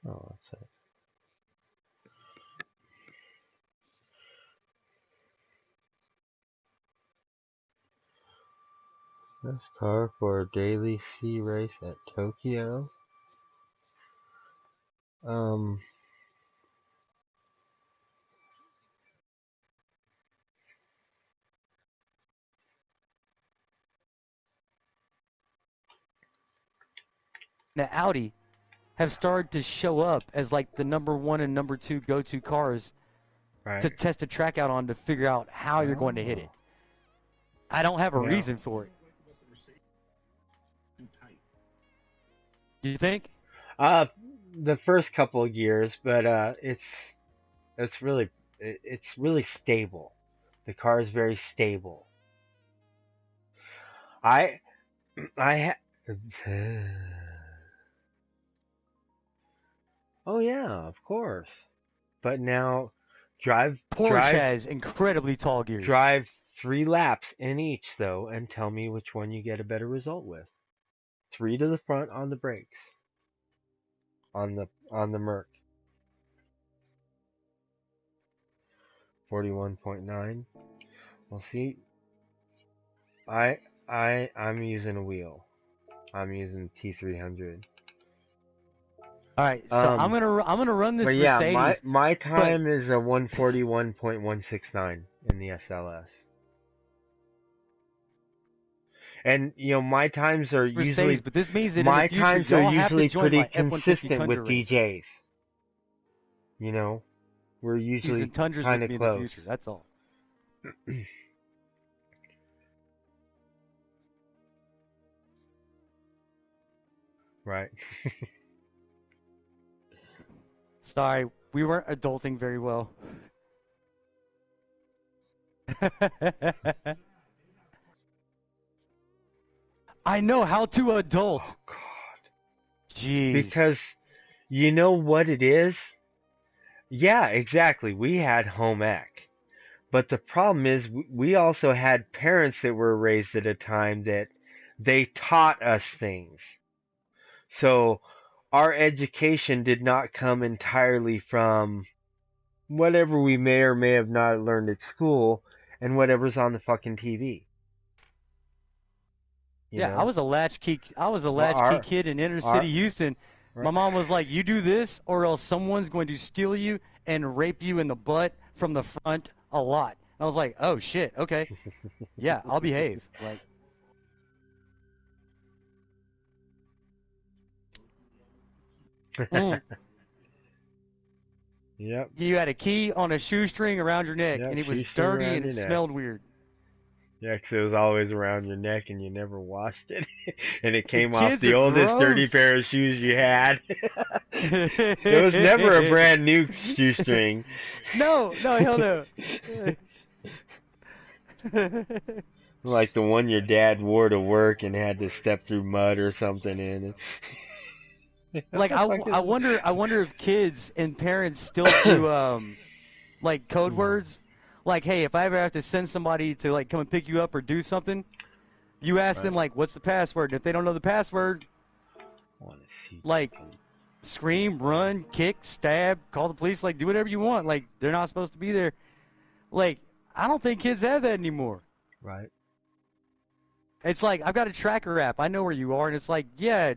Oh, that's it. This car for a daily C race at Tokyo. Now Audi have started to show up as like the number 1 and number 2 go-to cars Right. to test a track out on to figure out how you're going to hit it. I don't have a reason for it. You think? The first couple of years, but it's really stable. The car is very stable. I Oh yeah, of course. But now, drive Porsche has incredibly tall gears. drive 3 laps in each though, and tell me which one you get a better result with. 3 to the front on the brakes, on the Merc. 41.9. Well, see, I'm using a wheel. I'm using T300. All right, so I'm gonna run this But yeah, Mercedes. my time is a 141.169 in the SLS. And my times are Mercedes, usually but this means that in my the future, times are y'all have to usually join pretty my F-150 consistent Tundra with race. DJs. We're He's usually in Tundras kind with of me close. in the future. That's all. Right. Sorry, we weren't adulting very well. I know how to adult. Oh God. Jeez. Because you know what it is? Yeah, exactly. We had home ec. But the problem is we also had parents that were raised at a time that they taught us things. So our education did not come entirely from whatever we may or may have not learned at school and whatever's on the fucking TV. I was a latchkey kid in inner city Houston. My mom was like, "You do this, or else someone's going to steal you and rape you in the butt from the front a lot." And I was like, "Oh shit, okay, yeah, I'll behave." Like, Yep. you had a key on a shoestring around your neck, and it was dirty and it smelled weird. Yeah, 'cause it was always around your neck and you never washed it. And it came off Kids the are oldest dirty gross. pair of shoes you had. It was never a brand new shoestring. No, hell no. Like the one your dad wore to work and had to step through mud or something in. Like I wonder if kids and parents still do like code words. Like, hey, if I ever have to send somebody to like come and pick you up or do something, you ask them like, "What's the password?" And if they don't know the password, like, scream, run, kick, stab, call the police, like, do whatever you want. Like, they're not supposed to be there. Like, I don't think kids have that anymore. Right. It's like, I've got a tracker app. I know where you are, and it's like, yeah,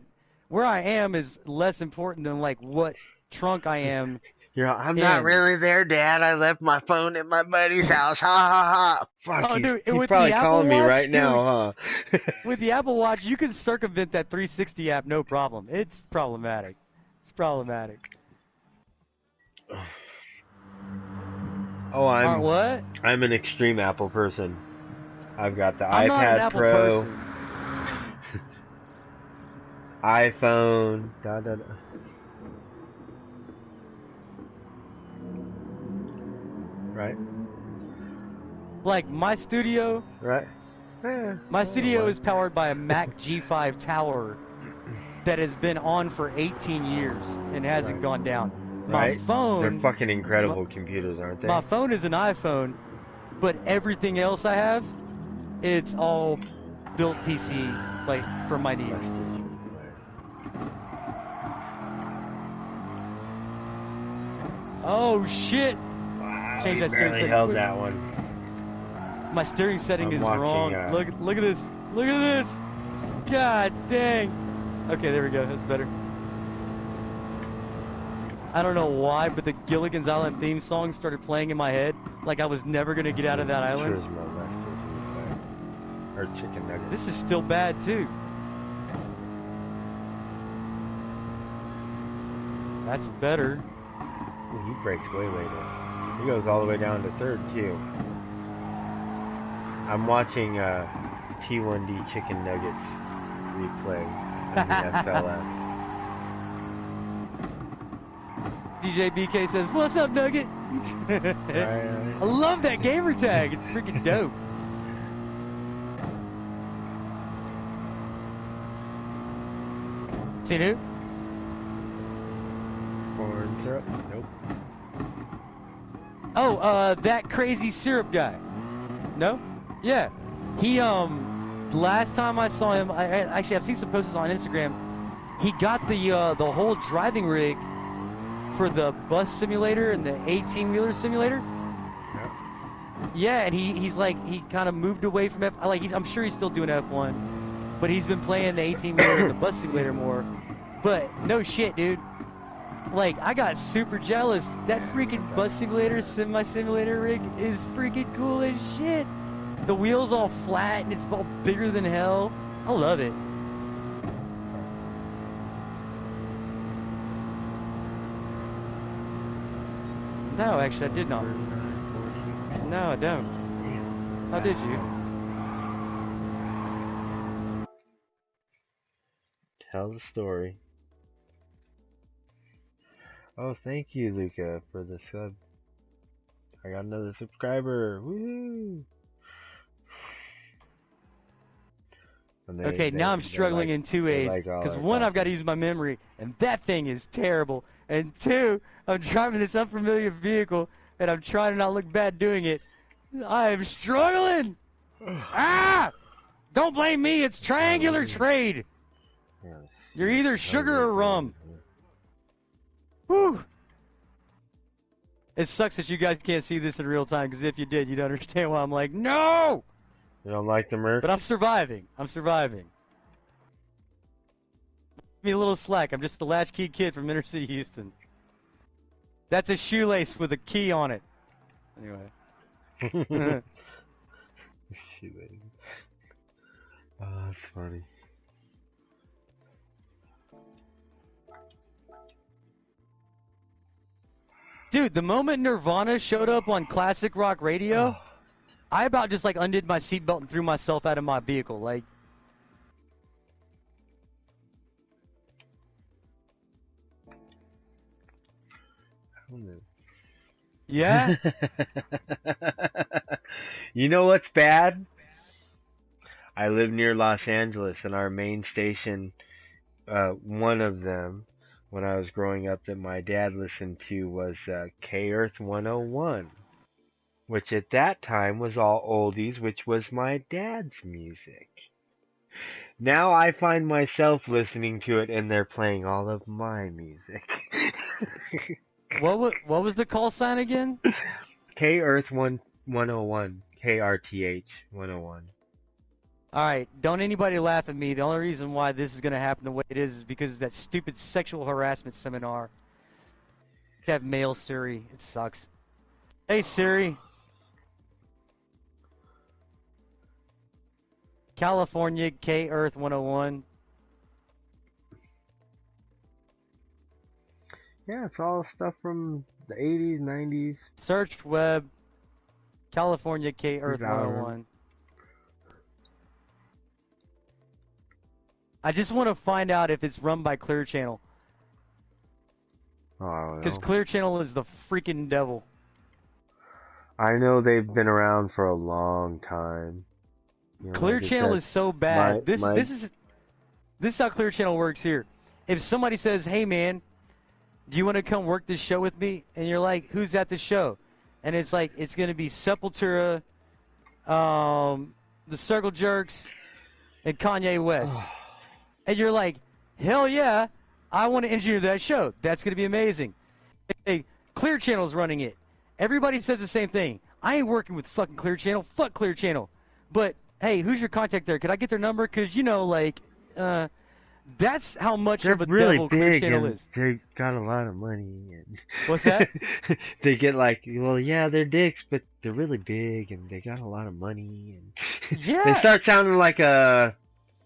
where I am is less important than like what trunk I am. I'm not really there, Dad. I left my phone at my buddy's house. Ha ha ha. Fuck, dude, he's with probably the Apple calling me Watch, right now, huh? With the Apple Watch, you can circumvent that 360 app, no problem. It's problematic. Oh, what? I'm an extreme Apple person. I've got the I'm iPad not an Apple Pro, person. iPhone, Right. Like my studio. Right. My studio is powered by a Mac G5 tower that has been on for 18 years and hasn't gone down. My phone... They're fucking incredible computers, aren't they? My phone is an iPhone, but everything else I have, it's all built PC, like, for my needs. Oh, shit! Wow, Change that barely steering held setting. that one. My steering setting is watching, wrong. Look at this. Look at this. God dang. Okay, there we go. That's better. I don't know why, but the Gilligan's Island theme song started playing in my head like I was never going to get out of that island. Or chicken nuggets. This is still bad, too. That's better. Ooh, he brakes way later. He goes all the way down to third, too. I'm watching T1D chicken nuggets replay of the SLS. DJ BK says, "What's up, Nugget?" I love that gamer tag. It's freaking dope. See who? corn syrup? Nope. Oh, that crazy syrup guy. No? Yeah. He, last time I saw him, actually, I've seen some posts on Instagram. He got the whole driving rig for the bus simulator and the 18-wheeler simulator. Yep. Yeah, and he's like, he kind of moved away from I'm sure he's still doing F1, but he's been playing the 18-wheeler and the bus simulator more. But no shit, dude. Like, I got super jealous. That freaking bus simulator, semi-simulator rig is freaking cool as shit. The wheel's all flat and it's all bigger than hell. I love it. No, actually, I did not. No, I don't. How did you? Tell the story. Oh, thank you, Luca, for the sub. I got another subscriber. Woo! Okay, now I'm struggling in two ways. Because one, I've got to use my memory, and that thing is terrible. And two, I'm driving this unfamiliar vehicle, and I'm trying to not look bad doing it. I am struggling! Ah! Don't blame me, it's triangular trade! You're either sugar or rum. Whew! It sucks that you guys can't see this in real time, because if you did, you'd understand why I'm like, no! You don't like the merch? But I'm surviving. I'm surviving. Give me a little slack. I'm just a latchkey kid from inner city Houston. That's a shoelace with a key on it. Anyway. Shoelace. Oh, that's funny. Dude, the moment Nirvana showed up on classic rock radio, I about just like undid my seatbelt and threw myself out of my vehicle. Like, yeah. You know what's bad? I live near Los Angeles, and our main station, one of them, when I was growing up, that my dad listened to was K-Earth 101. Which at that time was all oldies, which was my dad's music. Now I find myself listening to it and they're playing all of my music. What was the call sign again? K-Earth 101. KRTH 101. Alright, don't anybody laugh at me. The only reason why this is going to happen the way it is because of that stupid sexual harassment seminar. Have male Siri. It sucks. Hey Siri. California, K-Earth 101. Yeah, it's all stuff from the 80s, 90s. Search web, California, K-Earth 101. I just want to find out if it's run by Clear Channel. Because Clear Channel is the freaking devil. I know they've been around for a long time. You know, Clear Channel is so bad. This is how Clear Channel works here. If somebody says, "Hey man, do you want to come work this show with me?" and you're like, "Who's at the show?" and it's like it's going to be Sepultura, the Circle Jerks, and Kanye West, and you're like, "Hell yeah, I want to engineer that show. That's going to be amazing." Hey, Clear Channel's running it. Everybody says the same thing. I ain't working with fucking Clear Channel. Fuck Clear Channel. But hey, who's your contact there? Could I get their number? Because, you know, like, that's how much of a really devil Clear Channel is. They got a lot of money. And what's that? They get like, well, yeah, they're dicks, but they're really big, and they got a lot of money. And yeah. They start sounding like a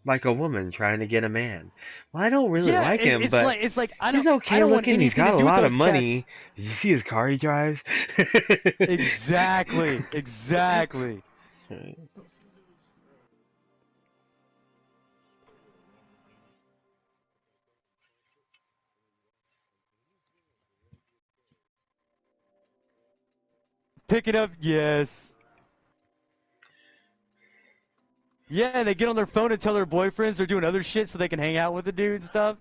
woman trying to get a man. Well, I don't really like him, but it's like I don't. He's okay I don't looking. He's got a lot of money. Cats. Did you see his car he drives? Exactly. Exactly. Pick it up, yes. Yeah, they get on their phone and tell their boyfriends they're doing other shit so they can hang out with the dude and stuff.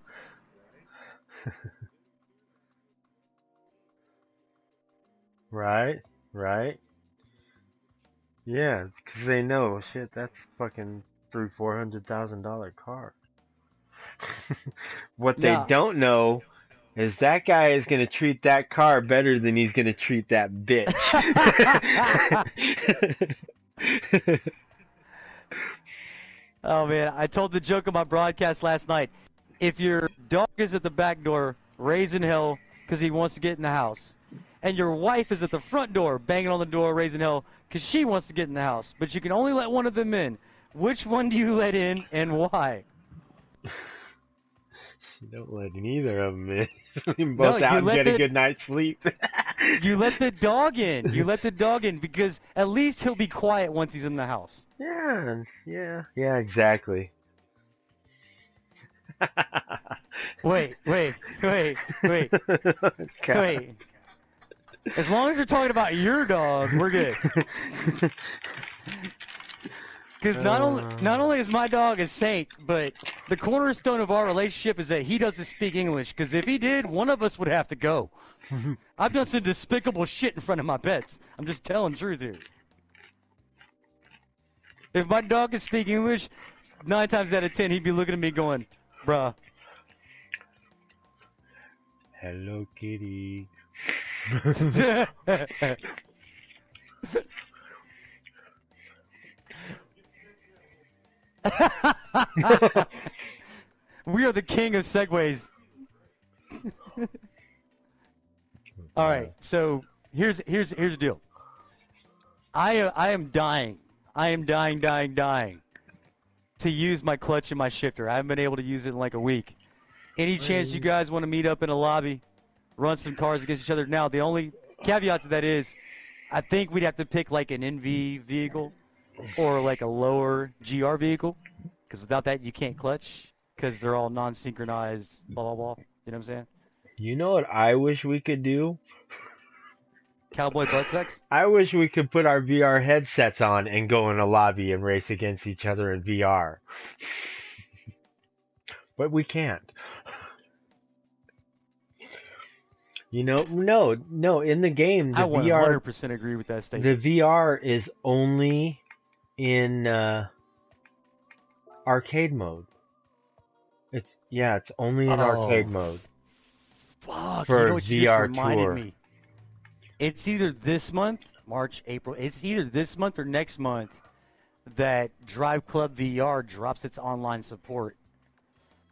Right, right. Yeah, because they know, shit, that's fucking $400,000 car. What they Now, don't know is that guy is gonna treat that car better than he's gonna treat that bitch. oh man, I told the joke on my broadcast last night. If your dog is at the back door raising hell because he wants to get in the house, and your wife is at the front door banging on the door raising hell because she wants to get in the house, but you can only let one of them in, which one do you let in and why? You don't let neither of them in. Leave No, both out and get a good night's sleep. you let the dog in. You let the dog in because at least he'll be quiet once he's in the house. Yeah, exactly. Wait. God. As long as you're talking about your dog, we're good. Because not only is my dog a saint, but the cornerstone of our relationship is that he doesn't speak English. Because if he did, one of us would have to go. I've done some despicable shit in front of my pets. I'm just telling the truth here. If my dog could speak English, 9 times out of 10, he'd be looking at me going, bruh. Hello, kitty. We are the king of segues. All right, so here's the deal. I am dying. I am dying to use my clutch and my shifter. I haven't been able to use it in like a week. Any chance you guys want to meet up in a lobby, run some cars against each other? Now, the only caveat to that is I think we'd have to pick like an NV vehicle or like a lower GR vehicle, because without that you can't clutch because they're all non-synchronized, blah, blah, blah. You know what I'm saying? You know what I wish we could do? Cowboy butt sex? I wish we could put our VR headsets on and go in a lobby and race against each other in VR. But we can't. You know, no, in the game, the I VR 100% agree with that statement. The VR is only in arcade mode. It's only in arcade mode. Fuck, For you know what you VR just reminded tour. me? It's either this month, March, April, it's either this month or next month that Drive Club VR drops its online support.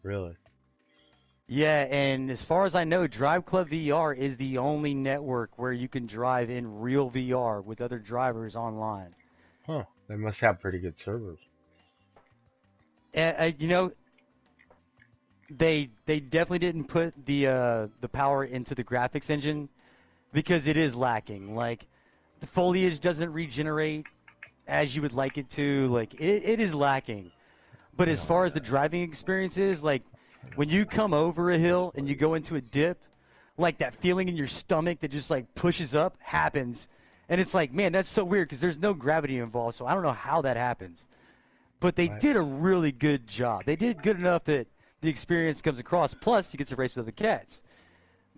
Really? Yeah, and as far as I know, Drive Club VR is the only network where you can drive in real VR with other drivers online. Huh. They must have pretty good servers. You know, they definitely didn't put the power into the graphics engine because it is lacking. Like, the foliage doesn't regenerate as you would like it to. Like, it is lacking. But as far as the driving experience is, like, when you come over a hill and you go into a dip, like that feeling in your stomach that just like pushes up happens. And it's like, man, that's so weird because there's no gravity involved. So I don't know how that happens. But they did a really good job. They did good enough that the experience comes across. Plus, you get to race with other cats.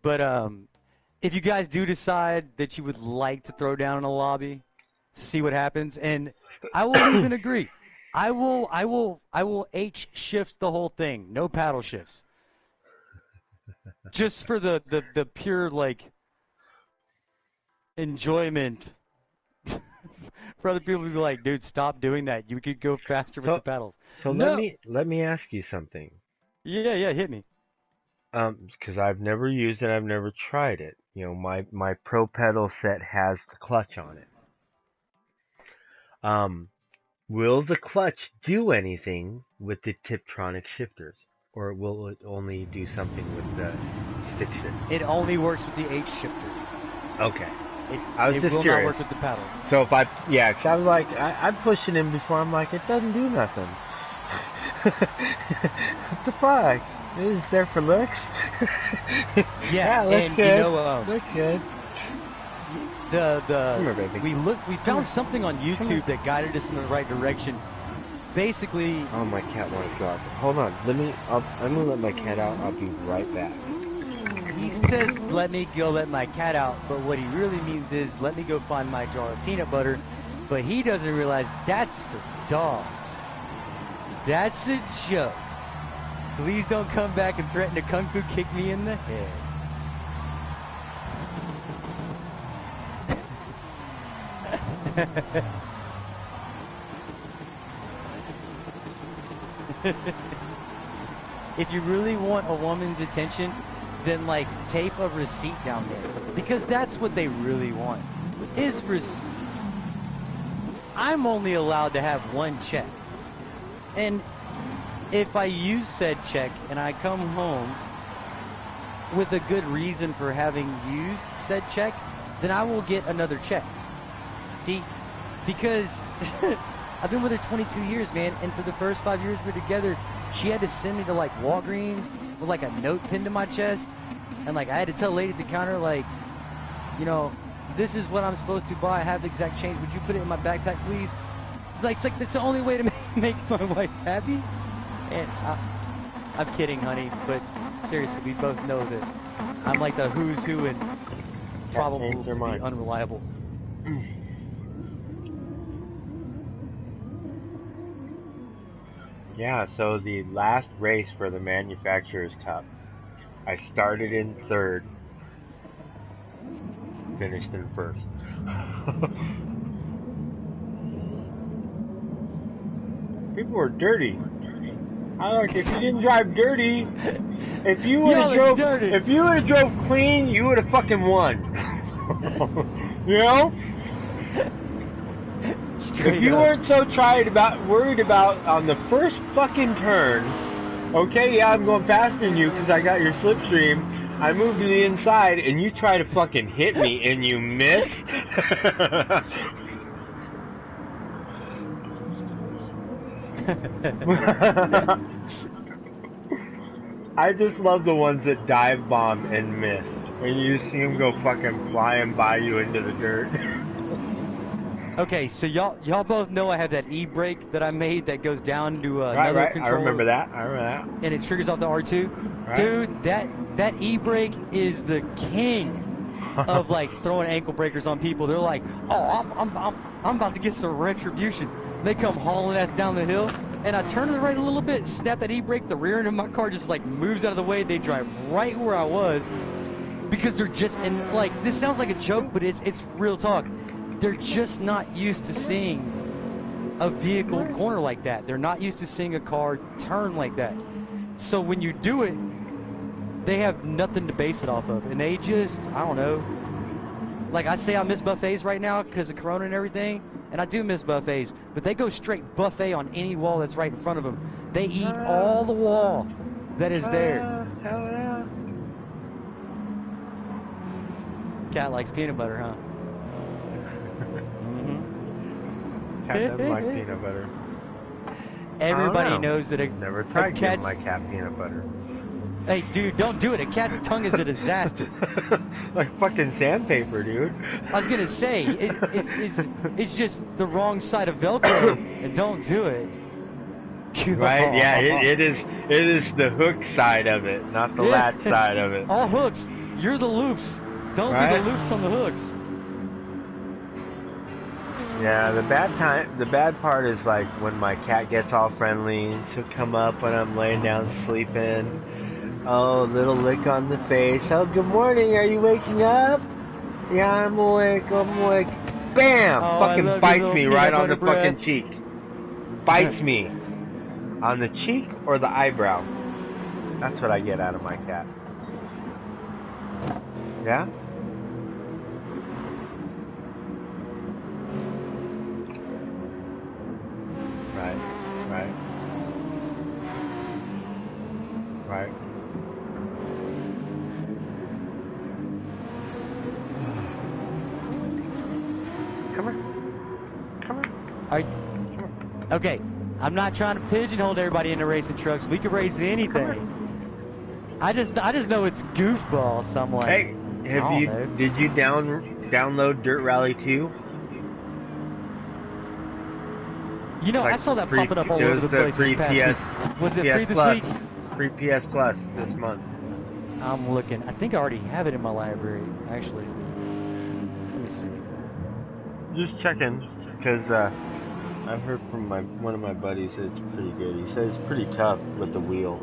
But if you guys do decide that you would like to throw down in a lobby, see what happens. And I will even agree. I will H shift the whole thing. No paddle shifts. Just for the pure like enjoyment. For other people to be like, dude, stop doing that. You could go faster with the paddles. So let me ask you something. Yeah, hit me. Because I've never used it, I've never tried it. You know, my Pro Pedal set has the clutch on it. Will the clutch do anything with the Tiptronic shifters? Or will it only do something with the stick shift? It only works with the H shifter. Okay. I was just will curious. not work with the paddles. So if because I was like, I'm pushing him before, I'm like, it doesn't do nothing. What the fuck? Is it there for looks? Yeah, looks and good. you know, looks good. Come here, baby. We found something on YouTube that guided us in the right direction. Basically, Oh, my cat wants to go out. Hold on. I'm gonna let my cat out. I'll be right back. he says, let me go let my cat out, but what he really means is, let me go find my jar of peanut butter. But he doesn't realize that's for dogs. That's a joke. Please don't come back and threaten to kung fu kick me in the head. If you really want a woman's attention, then like tape a receipt down there, because that's what they really want, is receipts. I'm only allowed to have one check, and if I use said check and I come home with a good reason for having used said check, then I will get another check. See, because I've been with her 22 years, man, and for the first 5 years we were together, she had to send me to like Walgreens with like a note pinned to my chest, and like I had to tell the lady at the counter, like, you know, this is what I'm supposed to buy. I have the exact change. Would you put it in my backpack, please? Like, it's like that's the only way to make my wife happy. And I'm kidding, honey, but seriously, we both know that I'm like the who's who and probable to be unreliable. Yeah, so the last race for the Manufacturers Cup, I started in third, finished in first. People were dirty. I like, if you didn't drive dirty, if you would have drove clean, you would have fucking won. You know? If you weren't so worried about on the first fucking turn, okay, yeah, I'm going faster than you because I got your slipstream. I moved to the inside and you try to fucking hit me and you miss. I just love the ones that dive bomb and miss. When you see them go fucking flying by you into the dirt. Okay, so y'all both know I have that e-brake that I made that goes down to another right. controller. I remember that. And it triggers off the R2. Right. Dude, that e-brake is the king of like throwing ankle breakers on people. They're like, oh, I'm about to get some retribution. They come hauling ass down the hill, and I turn to the right a little bit, snap that e-brake, the rear end of my car just like moves out of the way. They drive right where I was because they're just, and like, this sounds like a joke, but it's real talk. They're just not used to seeing a vehicle corner like that. They're not used to seeing a car turn like that. So when you do it, they have nothing to base it off of. And they just, I don't know. Like I say I miss buffets right now because of Corona and everything. And I do miss buffets. But they go straight buffet on any wall that's right in front of them. They eat all the wall that is there. Hell yeah. Cat likes peanut butter, huh? Cat doesn't like peanut butter. Everybody knows that never tried giving my cat peanut butter. Hey, dude, don't do it. A cat's tongue is a disaster. Like fucking sandpaper, dude. I was gonna say it's just the wrong side of Velcro, and don't do it. Right? Yeah, it is the hook side of it, not the latch side of it. All hooks. You're the loops. Don't be the loops on the hooks. Yeah, the bad part is like when my cat gets all friendly and she'll come up when I'm laying down sleeping. Oh, little lick on the face. Oh, good morning. Are you waking up? Yeah, I'm awake. Bam! Fucking bites me right on the fucking cheek. Bites me. On the cheek or the eyebrow. That's what I get out of my cat. Yeah? Right. Come here. Okay, I'm not trying to pigeonhole everybody into racing trucks. We can race anything. I just know it's goofball. So I'm like, hey, did you download Dirt Rally 2? You know, I saw that popping up all over the place this past week. Was it free this week? Free PS Plus this month. I'm looking. I think I already have it in my library, actually. Let me see. Just checking, because I've heard from one of my buddies that it's pretty good. He says it's pretty tough with the wheel.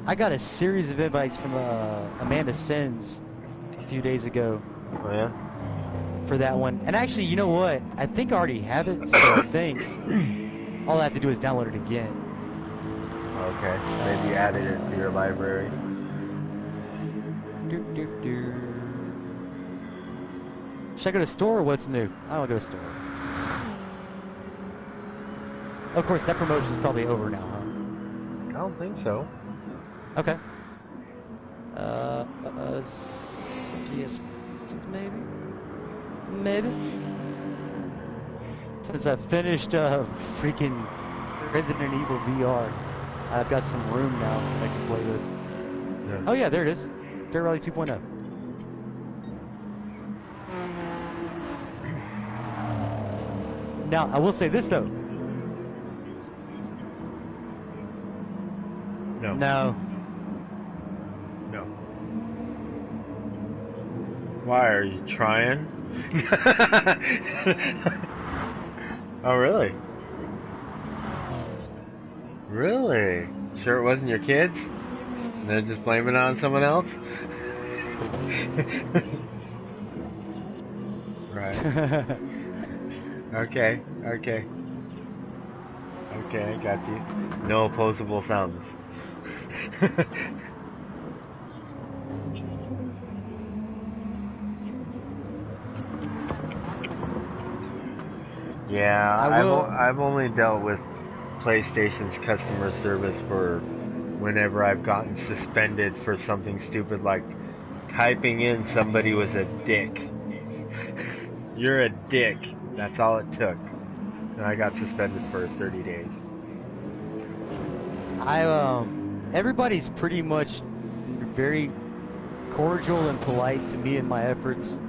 I got a series of invites from Amanda Sins a few days ago. Oh yeah? For that one. And actually, you know what? I think I already have it, so I think all I have to do is download it again. Okay, maybe you added it to your library. Should I go to store or what's new? I don't go to store. Of course, that promotion is probably over now, huh? I don't think so. Okay. DS, maybe? Maybe? Since I finished freaking Resident Evil VR, I've got some room now that I can play with. Yeah. Oh yeah, there it is. Dirt Rally 2.0. Now, I will say this though. No. No. No. Why, are you trying? Oh, really? Really? Sure it wasn't your kids? And they're just blaming it on someone else? Right. Okay, okay. Okay, I got you. No opposable thumbs. Yeah, I've only dealt with PlayStation's customer service for whenever I've gotten suspended for something stupid like typing in somebody was a dick. You're a dick. That's all it took. And I got suspended for 30 days. Everybody's pretty much very cordial and polite to me and my efforts.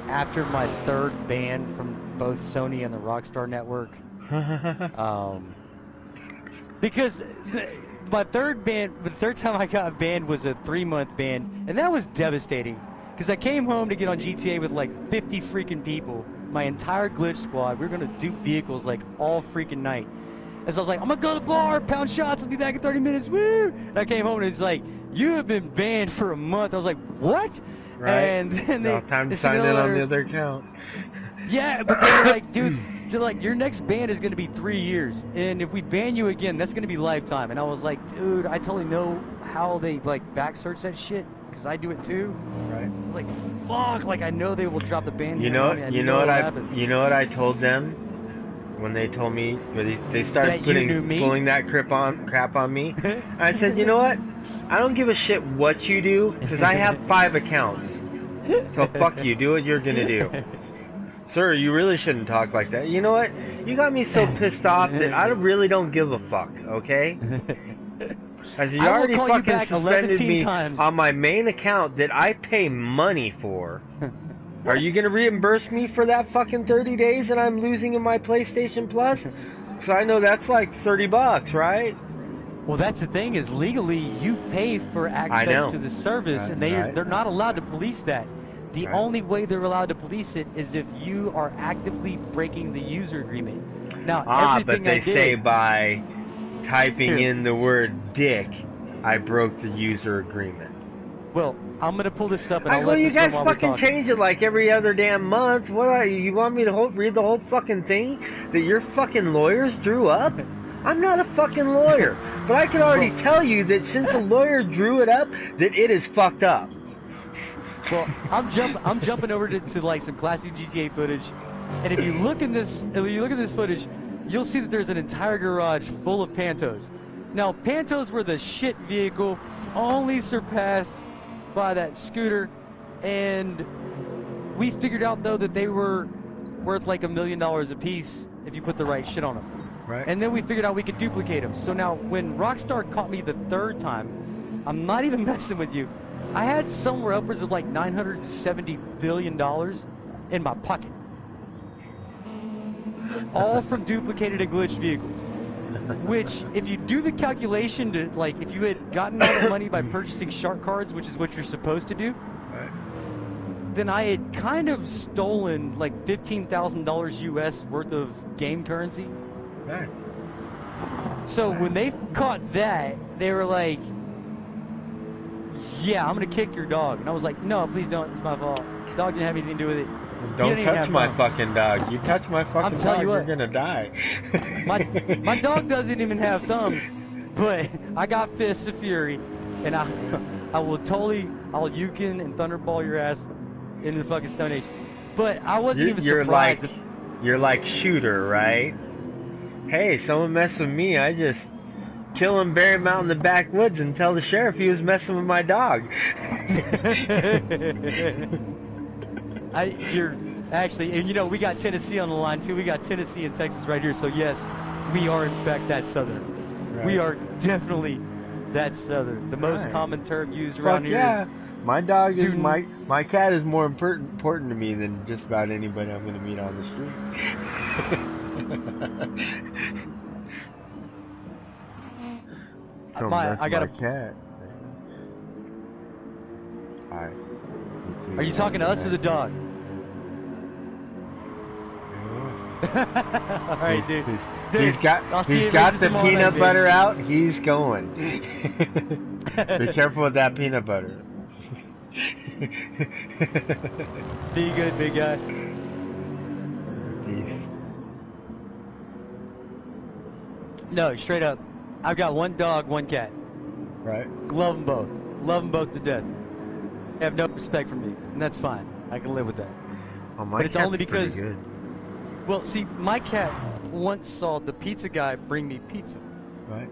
After my third ban from both Sony and the Rockstar Network, because my third ban, the third time I got banned was a 3-month ban, and that was devastating. Because I came home to get on GTA with like 50 freaking people, my entire glitch squad. We were gonna dupe vehicles like all freaking night. And so I was like, I'm gonna go to the bar, pound shots, I'll be back in 30 minutes, woo! And I came home and it's like, you have been banned for a month. I was like, what? Right. And then no, time to sign in on the other account. Yeah, but they're like, dude, they're like, your next ban is gonna be 3 years, and if we ban you again, that's gonna be lifetime. And I was like, dude, I totally know how they like back search that shit, because I do it too. Right. I was like, fuck, like I know they will drop the ban. You know what I told them when they told me they started pulling that crap on me. I said, you know what? I don't give a shit what you do, because I have 5 accounts. So fuck you. Do what you're gonna do. Sir, you really shouldn't talk like that. You know what? You got me so pissed off that I really don't give a fuck, okay? As you already fucking suspended me on my main account that I pay money for. Are you gonna reimburse me for that fucking 30 days that I'm losing in my PlayStation Plus? Because I know that's like $30, right? Well, that's the thing, is legally you pay for access to the service, and they're not allowed to police that. The only way they're allowed to police it is if you are actively breaking the user agreement. Now, everything but they say by typing in the word dick, I broke the user agreement. Well, I'm gonna pull this up and I'll let you guys fucking change it like every other damn month. You want me to read the whole fucking thing that your fucking lawyers drew up? I'm not a fucking lawyer, but I can already tell you that since a lawyer drew it up, that it is fucked up. Well, I'm jumping over to like some classic GTA footage, and if you look at this footage, you'll see that there's an entire garage full of Pantos. Now, Pantos were the shit vehicle, only surpassed by that scooter, and we figured out though that they were worth like $1 million a piece if you put the right shit on them. Right. And then we figured out we could duplicate them. So now, when Rockstar caught me the third time, I'm not even messing with you, I had somewhere upwards of like $970 billion in my pocket. All from duplicated and glitched vehicles. Which, if you do the calculation to, like, if you had gotten all the money by purchasing shark cards, which is what you're supposed to do, Right. then I had kind of stolen like $15,000 US worth of game currency. Nice. So when they caught that, they were like, "Yeah, I'm gonna kick your dog," and I was like, "No, please don't. It's my fault. Dog didn't have anything to do with it." Don't touch my fucking dog. You touch my fucking dog, you're gonna die. My dog doesn't even have thumbs, but I got fists of fury, and I will I'll Yukon and Thunderball your ass into the fucking Stone Age. But I wasn't even surprised. You're like Shooter, right? Hey, someone messed with me. I just kill him, bury him out in the backwoods, and tell the sheriff he was messing with my dog. You're actually, and you know, we got Tennessee on the line too. We got Tennessee and Texas right here. So yes, we are in fact that Southern. Right. We are definitely that Southern. The most common term used around here is. My dog is my cat is more important to me than just about anybody I'm gonna meet on the street. I got a cat. Alright. Are you talking to us or the dog? All right, dude. He's got the peanut butter out. He's going. Be careful with that peanut butter. Be good, big guy. Peace. No, straight up. I've got one dog, one cat. Right. Love them both. Love them both to death. They have no respect for me, and that's fine. I can live with that. Oh, my but it's only because. Good. Well, see, my cat once saw the pizza guy bring me pizza. Right.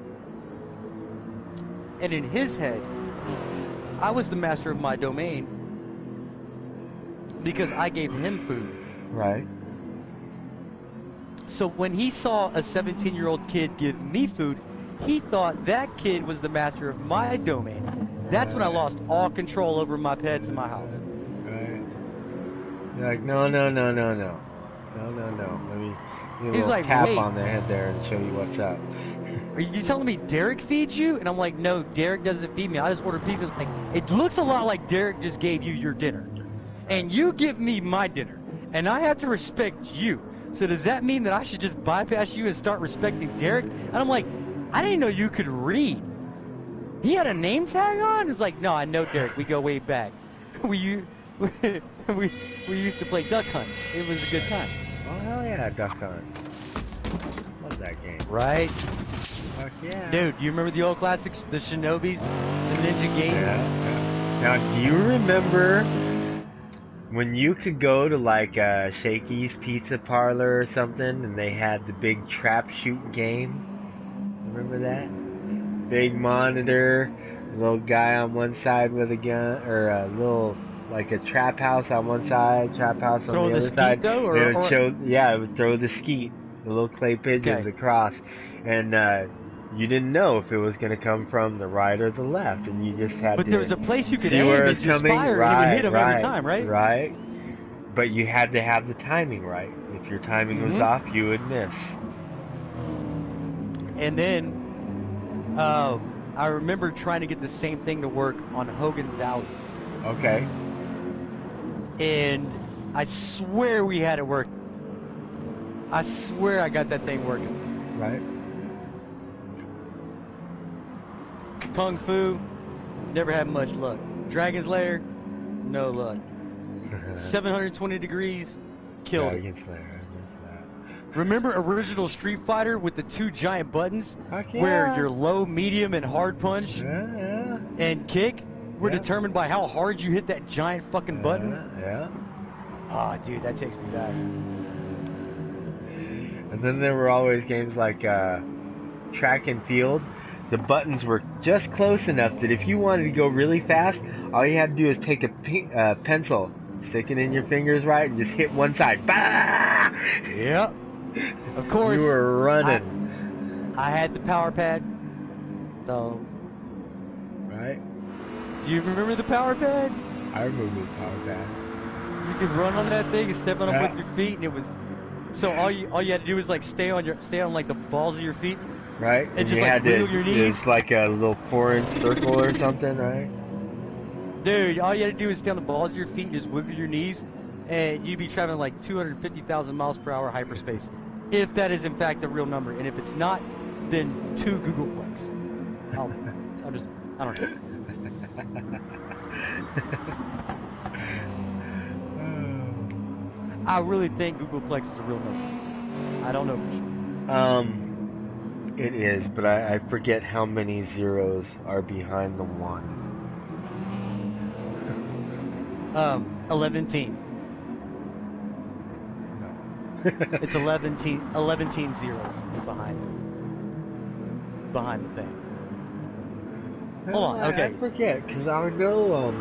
And in his head, I was the master of my domain because I gave him food. Right. So when he saw a 17-year-old kid give me food, he thought that kid was the master of my domain. That's when I lost all control over my pets in my house. Right. You're like, no. Let me give a little tap on their head there and show you what's up. Are you telling me Derek feeds you? And I'm like, no, Derek doesn't feed me. I just order pizza. Like, it looks a lot like Derek just gave you your dinner. And you give me my dinner. And I have to respect you. So does that mean that I should just bypass you and start respecting Derek? And I'm like, I didn't know you could read. He had a name tag on? It's like, no, I know Derek. We go way back. We used to play Duck Hunt. It was a good time. Oh, hell yeah, Duck Hunt. Love that game. Right? Fuck yeah. Dude, you remember the old classics? The Shinobis? The Ninja Games? Yeah. Now, do you remember when you could go to like Shakey's Pizza Parlor or something and they had the big trap shoot game? Remember that? Big monitor, little guy on one side with a gun, or a little, like a trap house on one side, trap house on the other side. Though, or, it would show, it would throw the skeet, the little clay pigeons across. And you didn't know if it was going to come from the right or the left, and you just had But to there was a place you could see aim where it to fire, and it would hit them every time, right? Right. But you had to have the timing right. If your timing was off, you would miss. And then, I remember trying to get the same thing to work on Hogan's Alley. Okay. And I swear we had it work. I swear I got that thing working. Right. Kung Fu, never had much luck. Dragon's Lair, no luck. 720 degrees, killed it. Dragon's Lair. Remember original Street Fighter with the two giant buttons? Heck yeah. Where your low, medium, and hard punch and kick were determined by how hard you hit that giant fucking button? Yeah. Oh, dude, that takes me back. And then there were always games like track and field. The buttons were just close enough that if you wanted to go really fast, all you had to do is take a pencil, stick it in your fingers right, and just hit one side. Bah! Yep. Of course. You were running. I had the power pad. So. Right. Do you remember the power pad? I remember the power pad. You could run on that thing and step on it with your feet, and it was. So all you had to do was like stay on like the balls of your feet. Right? And just, like, had wiggle your knees. It's like a little 4-inch circle or something, right? Dude, all you had to do is stay on the balls of your feet and just wiggle your knees, and you'd be traveling like 250,000 miles per hour hyperspace. If that is, in fact, a real number. And if it's not, then 2 Googleplex. I don't know. I really think Googleplex is a real number. I don't know for sure. It is, but I forget how many zeros are behind the 1. 11 teen. It's 11 zeros behind the thing. Hold on, okay. I forget, because I know,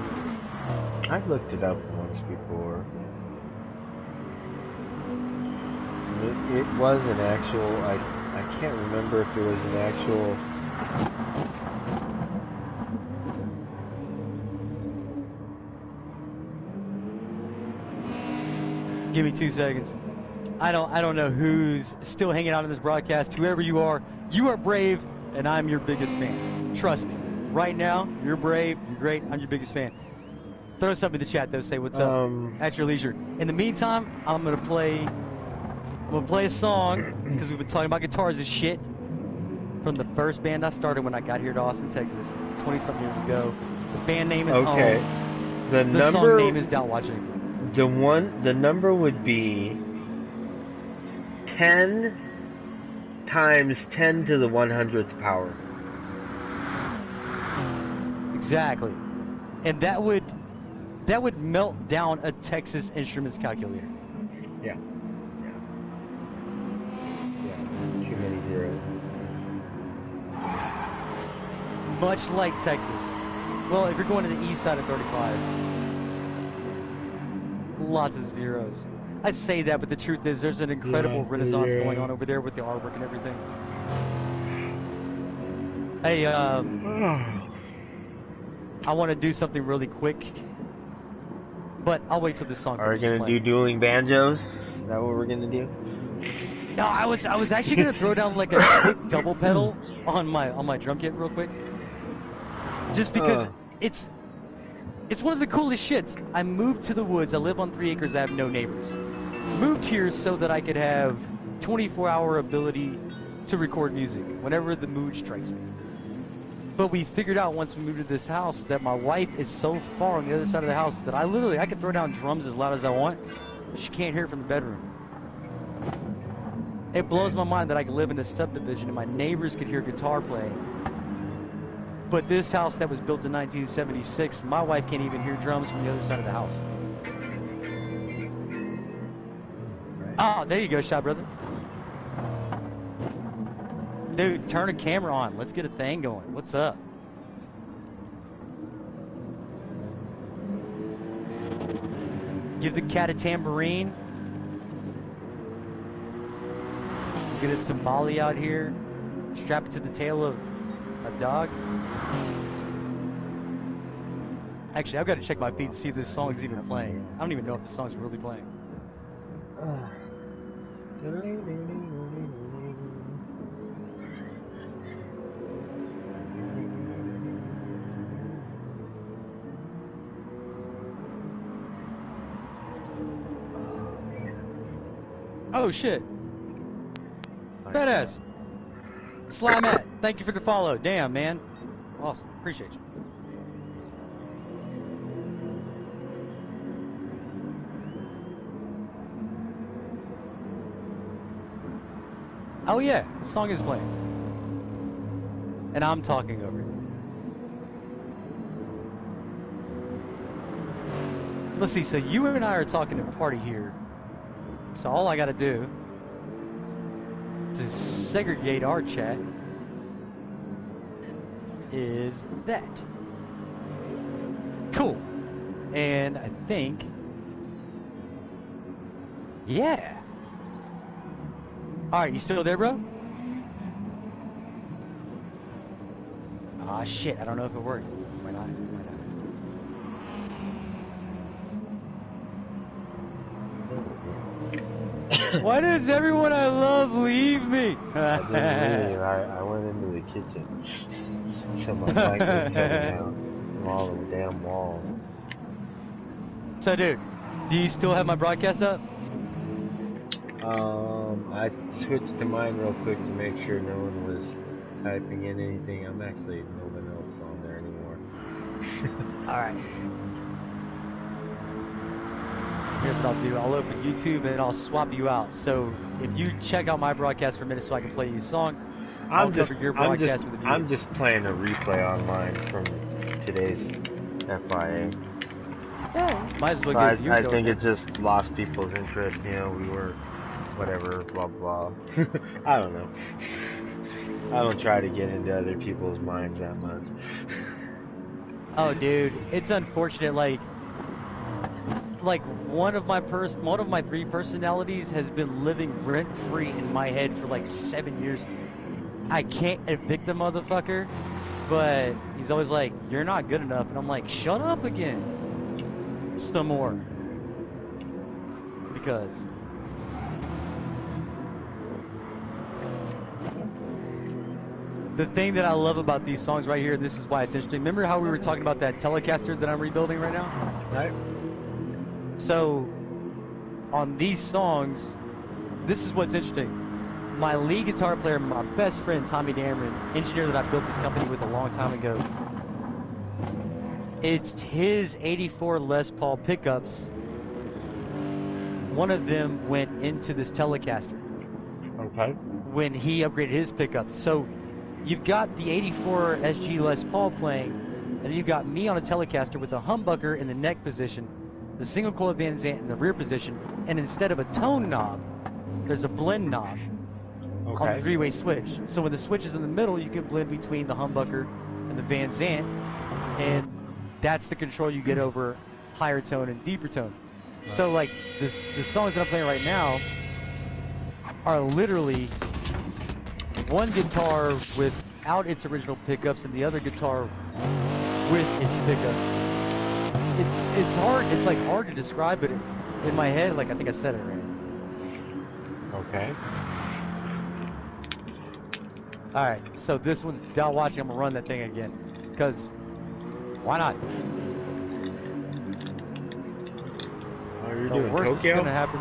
I've looked it up once before. It was an actual, I can't remember if it was an actual... Give me 2 seconds. I don't know who's still hanging out in this broadcast. Whoever you are brave, and I'm your biggest fan. Trust me. Right now, you're brave, you're great, I'm your biggest fan. Throw something in the chat though, say what's up at your leisure. In the meantime, I'm gonna play a song, because we've been talking about guitars and shit, from the first band I started when I got here to Austin, Texas, 20-something years ago. The band name is Okay. Home. The song name is Doubt Watching. The number would be 10 times 10 to the 100th power. Exactly. And that would melt down a Texas Instruments calculator. Yeah. Too many zeros. Much like Texas. Well, if you're going to the east side of 35, lots of zeros. I say that, but the truth is there's an incredible renaissance going on over there with the artwork and everything. Hey, I want to do something really quick, but I'll wait till this song Are we finishes gonna playing. do dueling banjos? Is that what we're gonna do? No, I was actually gonna throw down like a quick double pedal on my drum kit real quick, just because it's one of the coolest shits. I moved to the woods. I live on 3 acres. I have no neighbors. Moved here so that I could have 24-hour ability to record music whenever the mood strikes me. But we figured out once we moved to this house that my wife is so far on the other side of the house that I could throw down drums as loud as I want. She can't hear it from the bedroom. It blows my mind that I can live in a subdivision and my neighbors could hear guitar playing. But this house that was built in 1976, my wife can't even hear drums from the other side of the house. Oh, there you go, Shot Brother. Dude, turn a camera on. Let's get a thing going. What's up? Give the cat a tambourine. Get it some Molly out here. Strap it to the tail of a dog. Actually, I've got to check my feed to see if this song is even playing. I don't even know if this song's really playing. Oh shit. Badass. Slimet, thank you for the follow. Damn, man. Awesome. Appreciate you. Oh yeah, the song is playing. And I'm talking over it. Let's see, so you and I are talking to party here. So all I gotta do to segregate our chat is that. Cool. And I think, yeah. All right, you still there, bro? Ah, shit, I don't know if it worked. Why not? Why does everyone I love leave me? I didn't leave. I went into the kitchen. So my blanket's coming out from all the damn walls. So, dude, do you still have my broadcast up? I switched to mine real quick to make sure no one was typing in anything. I'm actually no one else on there anymore. Alright. Here's what I'll do. I'll open YouTube and I'll swap you out. So if you check out my broadcast for a minute so I can play you a song, I'll cover your broadcast with a view. I'm just playing a replay on mine from today's FIA. Yeah, might as well So get you I think it just lost people's interest. You know, we were whatever, blah blah. I don't know. I don't try to get into other people's minds that much. Oh, dude, it's unfortunate. Like one of my 3 personalities has been living rent free in my head for like 7 years. I can't evict the motherfucker, but he's always like, "You're not good enough," and I'm like, "Shut up again." Some more. Because the thing that I love about these songs right here, and this is why it's interesting. Remember how we were talking about that Telecaster that I'm rebuilding right now? Right. So, on these songs, this is what's interesting. My lead guitar player, my best friend, Tommy Dameron, engineer that I built this company with a long time ago, it's his 84 Les Paul pickups. One of them went into this Telecaster. Okay. When he upgraded his pickups. So you've got the 84 SG Les Paul playing, and then you've got me on a Telecaster with a humbucker in the neck position, the single coil Van Zant in the rear position, and instead of a tone knob, there's a blend knob on the 3-way switch. So when the switch is in the middle, you can blend between the humbucker and the Van Zant, and that's the control you get over higher tone and deeper tone. So like the songs that I'm playing right now are literally one guitar without its original pickups and the other guitar with its pickups. It's hard. It's like hard to describe it in my head. Like I think I said it right. Okay. All right. So this one's down watching. I'm gonna run that thing again, because why not? Oh, you're The doing worst Tokyo? that's gonna happen.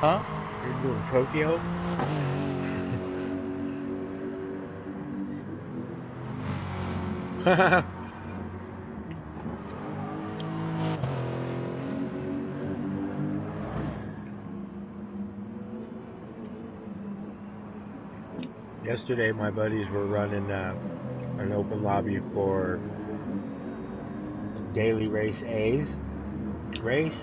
Huh? You're doing Tokyo? Yesterday, my buddies were running an open lobby for daily race A's race.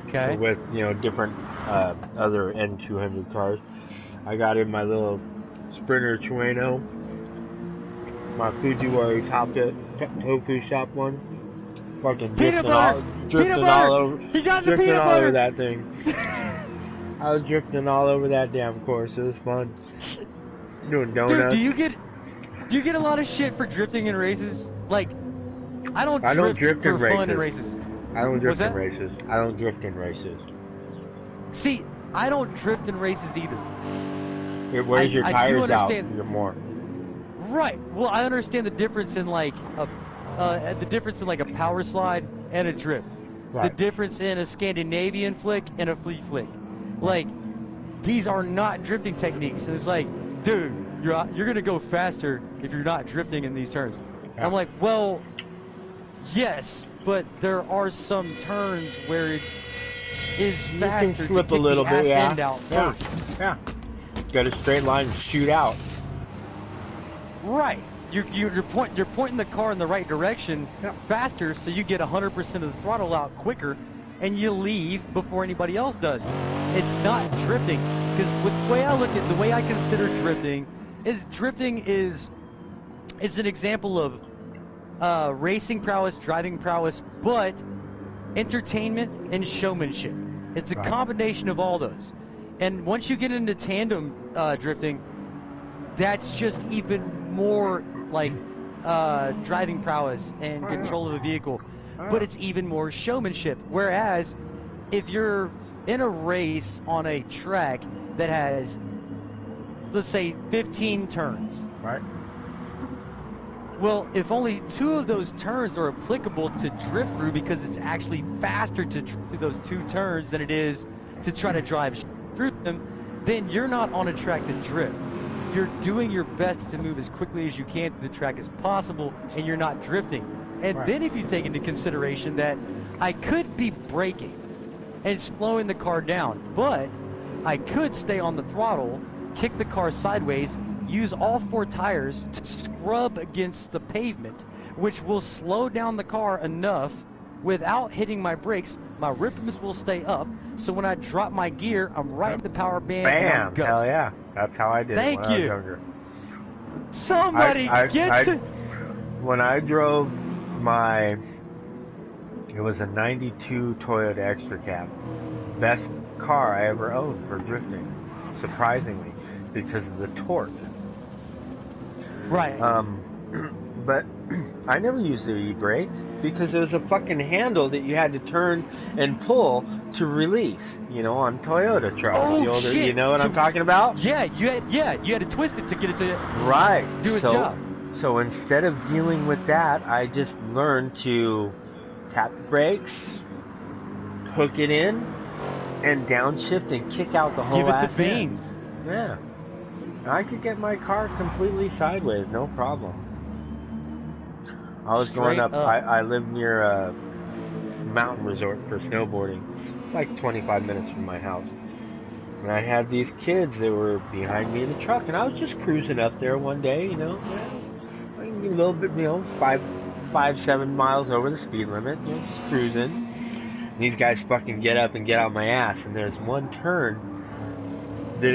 Okay. With, you know, different other N200 cars. I got in my little Sprinter Trueno, my Fuji tofu shop one. Fucking drifting all over. He got the drifting peanut all butter. over that thing. I was drifting all over that damn course. It was fun. Doing donuts. Dude, do you get a lot of shit for drifting in races? Like, I don't drift in for fun in races. I don't drift in that? races. I don't drift in races. See, I don't drift in races either. Where's your tires out? understand- You're more. Right. Well, I understand the difference in like a power slide and a drift. Right. The difference in a Scandinavian flick and a flea flick. Like, these are not drifting techniques. And it's like, dude, you're gonna go faster if you're not drifting in these turns. Yeah. I'm like, well, yes, but there are some turns where it is faster You can slip to a get little the bit, ass yeah. end out Yeah. first. Yeah. Got a straight line and shoot out. Right. You're pointing the car in the right direction faster, so you get 100% of the throttle out quicker, and you leave before anybody else does. It's not drifting, because the way I consider drifting is an example of racing prowess, driving prowess, but entertainment and showmanship. It's a combination of all those. And once you get into tandem drifting, that's just even more like driving prowess and control of a vehicle, but it's even more showmanship. Whereas if you're in a race on a track that has, let's say, 15 turns. Right. Well, if only 2 of those turns are applicable to drift through because it's actually faster to drift through those 2 turns than it is to try to drive through them, then you're not on a track to drift. You're doing your best to move as quickly as you can through the track as possible, and you're not drifting. And Right. then if you take into consideration that I could be braking and slowing the car down, but I could stay on the throttle, kick the car sideways, use all 4 tires to scrub against the pavement, which will slow down the car enough without hitting my brakes. My rims will stay up, so when I drop my gear, I'm right in the power band and I'm Bam! Hell ghosting. yeah. That's how I did Thank it when I was you. younger. Somebody gets it. When I drove my, it was a 92 Toyota Extra Cab. Best car I ever owned for drifting, surprisingly, because of the torque. Right. But I never used the e-brake because there was a fucking handle that you had to turn and pull to release, you know, on Toyota trucks. Oh, the older, shit. You know what I'm talking about? Yeah, you had to twist it to get it to Right. do its job. So instead of dealing with that, I just learned to tap the brakes, hook it in, and downshift and kick out the whole Give it ass the beans. end. Yeah. I could get my car completely sideways, no problem. I was Straight going up. up. I live near a mountain resort for snowboarding. It's like 25 minutes from my house. And I had these kids that were behind me in the truck, and I was just cruising up there one day, you know, a little bit, you know, 7 miles over the speed limit, you know, just cruising. And these guys fucking get up and get out my ass, and there's one turn that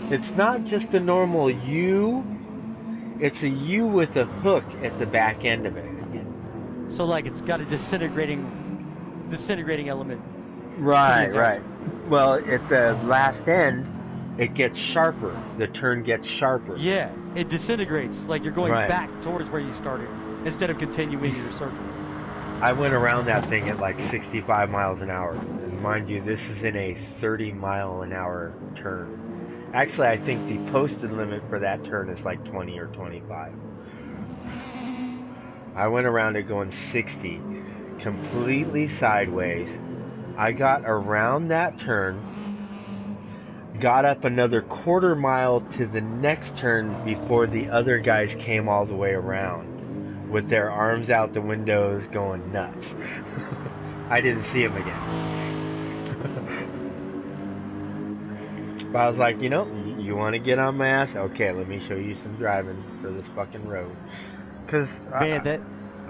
it's not just a normal U, it's a U with a hook at the back end of it. So like it's got a disintegrating element. Right, right. Well, at the last end, it gets sharper. The turn gets sharper. Yeah, it disintegrates. Like you're going Right. back towards where you started instead of continuing your circle. I went around that thing at like 65 miles an hour. And mind you, this is in a 30-mile-an-hour turn. Actually, I think the posted limit for that turn is like 20 or 25. I went around it going 60, completely sideways. I got around that turn, got up another quarter mile to the next turn before the other guys came all the way around with their arms out the windows going nuts. I didn't see them again. But I was like, you know, you want to get on my ass? Okay, let me show you some driving for this fucking road. Because I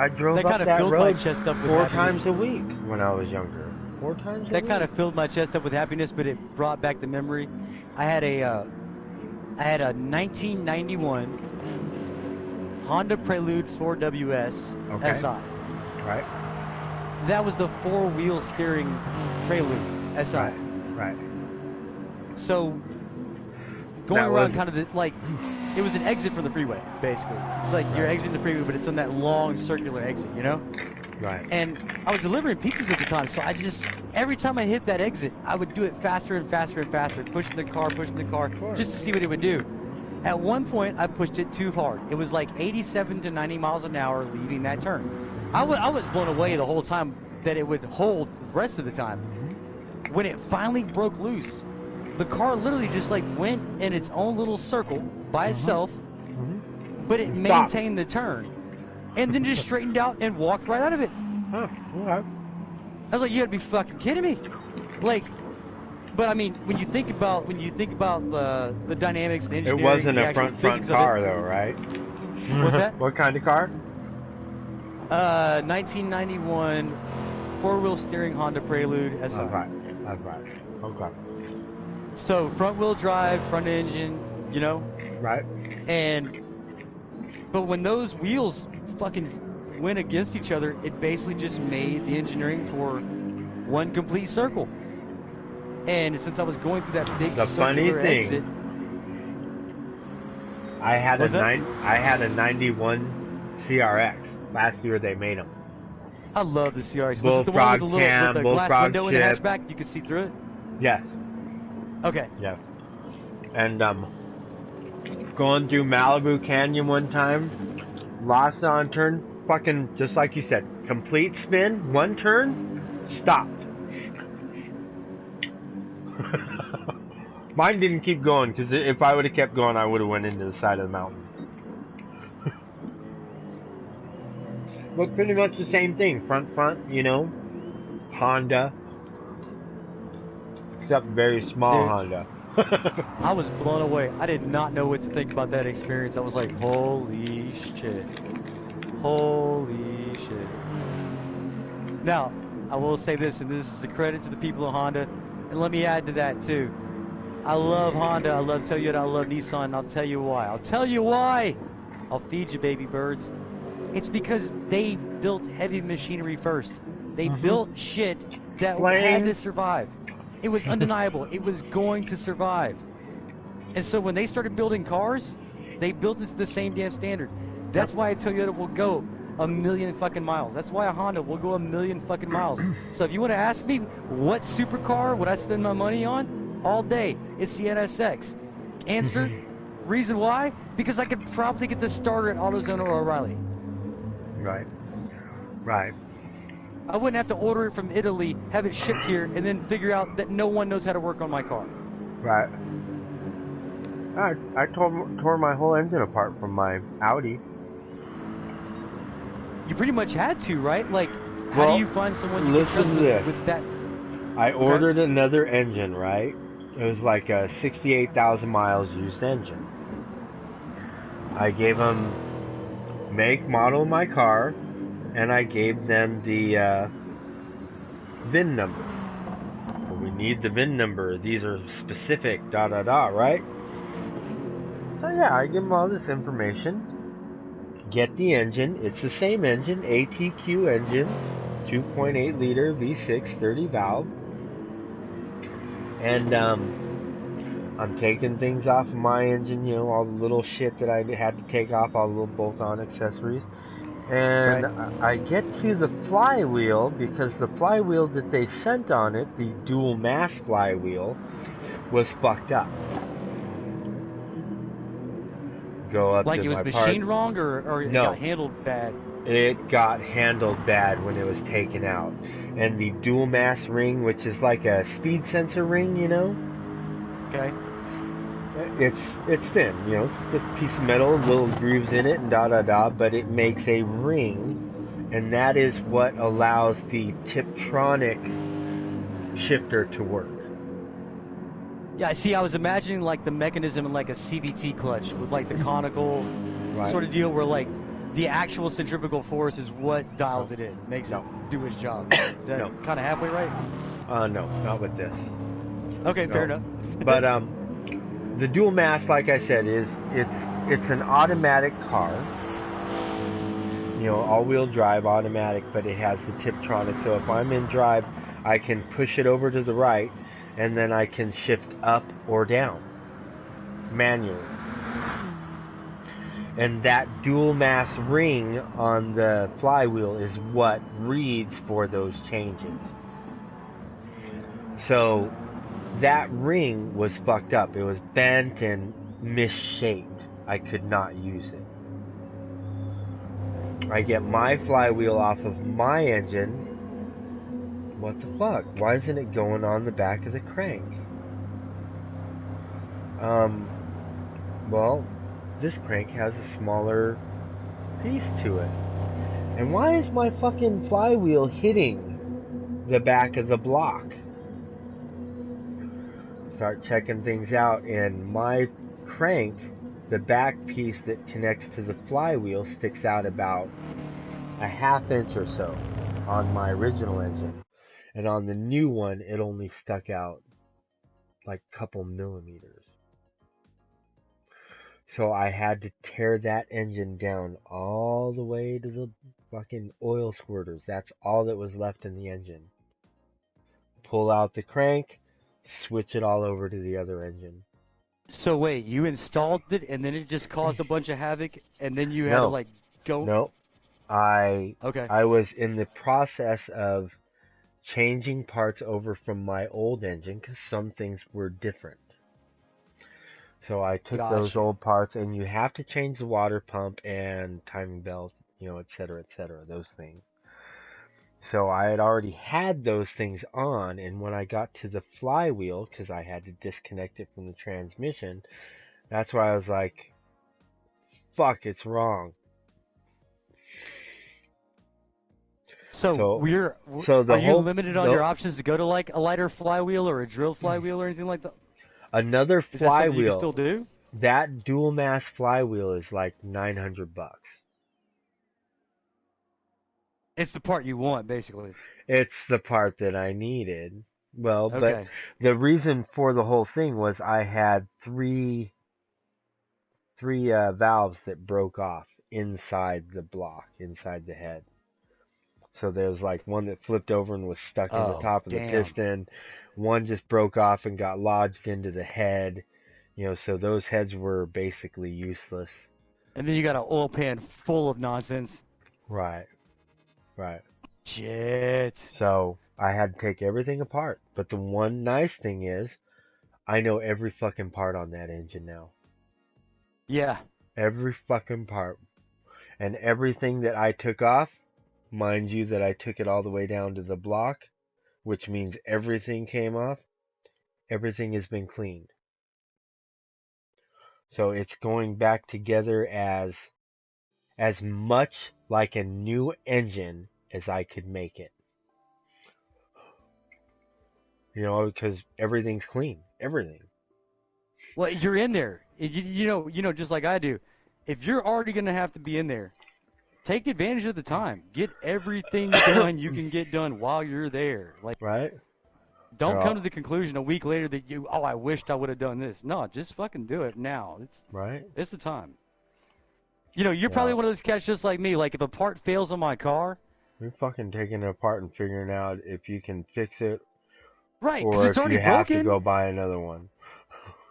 drove that up kind of that filled road my chest up with 4 happiness. times a week when I was younger. 4 times a That week. kind of filled my chest up with happiness, but it brought back the memory. I had a 1991 Honda Prelude 4WS Okay. SI. Right, That was the 4-wheel steering Prelude SI. right. So going That around was- kind of it was an exit from the freeway, basically. It's like you're exiting the freeway, but it's on that long circular exit, you know? Right. And I was delivering pizzas at the time, so I just, every time I hit that exit, I would do it faster and faster and faster, pushing the car, just to see what it would do. At one point, I pushed it too hard. It was like 87 to 90 miles an hour leaving that turn. I was blown away the whole time that it would hold the rest of the time. When it finally broke loose, the car literally just like went in its own little circle by itself, but it maintained the turn, and then just straightened out and walked right out of it. Huh, okay. I was like, you gotta be fucking kidding me. Like, but I mean, when you think about the dynamics, the It engineering, wasn't the a actual front physics of car it. though, right? What's that? What kind of car? 1991 4-wheel steering Honda Prelude SI. That's right. Okay. So front wheel drive, front engine, you know? Right. But when those wheels fucking went against each other, it basically just made the engineering for one complete circle. And since I was going through that big The funny circular thing, exit, I had What's that? a 91 CRX. Last year they made them. I love the CRX. Was it the one with the little with the glass window in the hatchback? You could see through it. Yes. Okay. Yes. And going through Malibu Canyon one time, lost on turn, fucking just like you said, complete spin, one turn, stopped. Mine didn't keep going because if I would have kept going, I would have went into the side of the mountain. But pretty much the same thing, front, you know, Honda, except very small. Dude, Honda. I was blown away. I did not know what to think about that experience. I was like, holy shit. Holy shit. Now, I will say this, and this is a credit to the people of Honda, and let me add to that too. I love Honda, I love Toyota, I love Nissan, and I'll tell you why. I'll tell you why! I'll feed you, baby birds. It's because they built heavy machinery first. They built shit that had to survive. It was undeniable. It was going to survive. And so when they started building cars, they built it to the same damn standard. That's why a Toyota will go 1,000,000 fucking miles. That's why a Honda will go 1,000,000 fucking miles. So if you want to ask me what supercar would I spend my money on all day, it's the NSX. Answer, reason why? Because I could probably get the starter at AutoZone or O'Reilly. Right. Right. I wouldn't have to order it from Italy, have it shipped here, and then figure out that no one knows how to work on my car. Right. I tore my whole engine apart from my Audi. You pretty much had to, right? Like, how do you find someone you can trust with that? I ordered another engine, right? It was like a 68,000 miles used engine. I gave them make, model of my car, and I gave them the VIN number. Well, we need the VIN number. These are specific, right? So yeah, I give them all this information. Get the engine. It's the same engine, ATQ engine, 2.8 liter V6 30 valve. And I'm taking things off of my engine, you know, all the little shit that I had to take off, all the little bolt-on accessories. And I get to the flywheel, because the flywheel that they sent on it, the dual mass flywheel, was fucked up. Go up like to it was my machined wrong, or it got handled bad? It got handled bad when it was taken out. And the dual mass ring, which is like a speed sensor ring, you know? Okay. It's thin, you know, it's just a piece of metal, little grooves in it, and but it makes a ring, and that is what allows the Tiptronic shifter to work. Yeah, I see. I was imagining like the mechanism in like a CVT clutch with like the conical sort of deal, where like the actual centrifugal force is what dials it in, makes it do its job. Is that kind of halfway right? No, not with this. Okay, fair enough. But the dual mass, like I said, it's an automatic car. You know, all-wheel drive, automatic, but it has the Tiptronic. So if I'm in drive, I can push it over to the right, and then I can shift up or down manually. And that dual mass ring on the flywheel is what reads for those changes. So that ring was fucked up. It was bent and misshaped. I could not use it. I get my flywheel off of my engine. What the fuck? Why isn't it going on the back of the crank? Well, this crank has a smaller piece to it. And why is my fucking flywheel hitting the back of the block? Start checking things out, and my crank, the back piece that connects to the flywheel, sticks out about a ½ inch or so on my original engine. And on the new one, it only stuck out like a couple millimeters. So I had to tear that engine down all the way to the fucking oil squirters. That's all that was left in the engine. Pull out the crank, switch it all over to the other engine. So wait, you installed it and then it just caused a bunch of havoc, and then you had to like go... No. I Okay. was in the process of changing parts over from my old engine because some things were different. So I took those Gotcha. old parts, and you have to change the water pump and timing belt, et cetera, those things. So I had already had those things on, and when I got to the flywheel, because I had to disconnect it from the transmission, that's why I was like, fuck, it's wrong. So So are the you whole, limited on your options to go to like a lighter flywheel or a drill flywheel or anything like that? another Is that something you can flywheel, still do? that dual mass flywheel is like $900. It's the part you want, basically. It's the part that I needed. Well, but Okay. the reason for the whole thing was I had three valves that broke off inside the block, inside the head. So there's like one that flipped over and was stuck in the Oh, top of the damn. piston. One just broke off and got lodged into the head. So those heads were basically useless. And then you got an oil pan full of nonsense. Right. Shit. So I had to take everything apart. But the one nice thing is, I know every fucking part on that engine now. Yeah. Every fucking part. And everything that I took off, mind you that I took it all the way down to the block, which means everything came off, everything has been cleaned. So it's going back together as much like a new engine as I could make it. Because everything's clean. Everything. Well, you're in there. Just like I do. If you're already going to have to be in there, take advantage of the time. Get everything done you can get done while you're there. Like, right? Don't come to the conclusion a week later that I wished I would have done this. No, just fucking do it now. It's the time. You're probably one of those cats just like me. Like, if a part fails on my car, you're fucking taking it apart and figuring out if you can fix it, right? Because or it's if already you broken. have to go buy another one.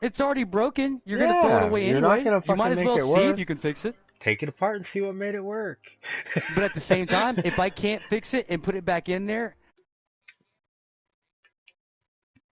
It's already broken. You're gonna throw it away you're anyway. Not gonna you might as make well it see work. if you can fix it. Take it apart and see what made it work. But at the same time, if I can't fix it and put it back in there,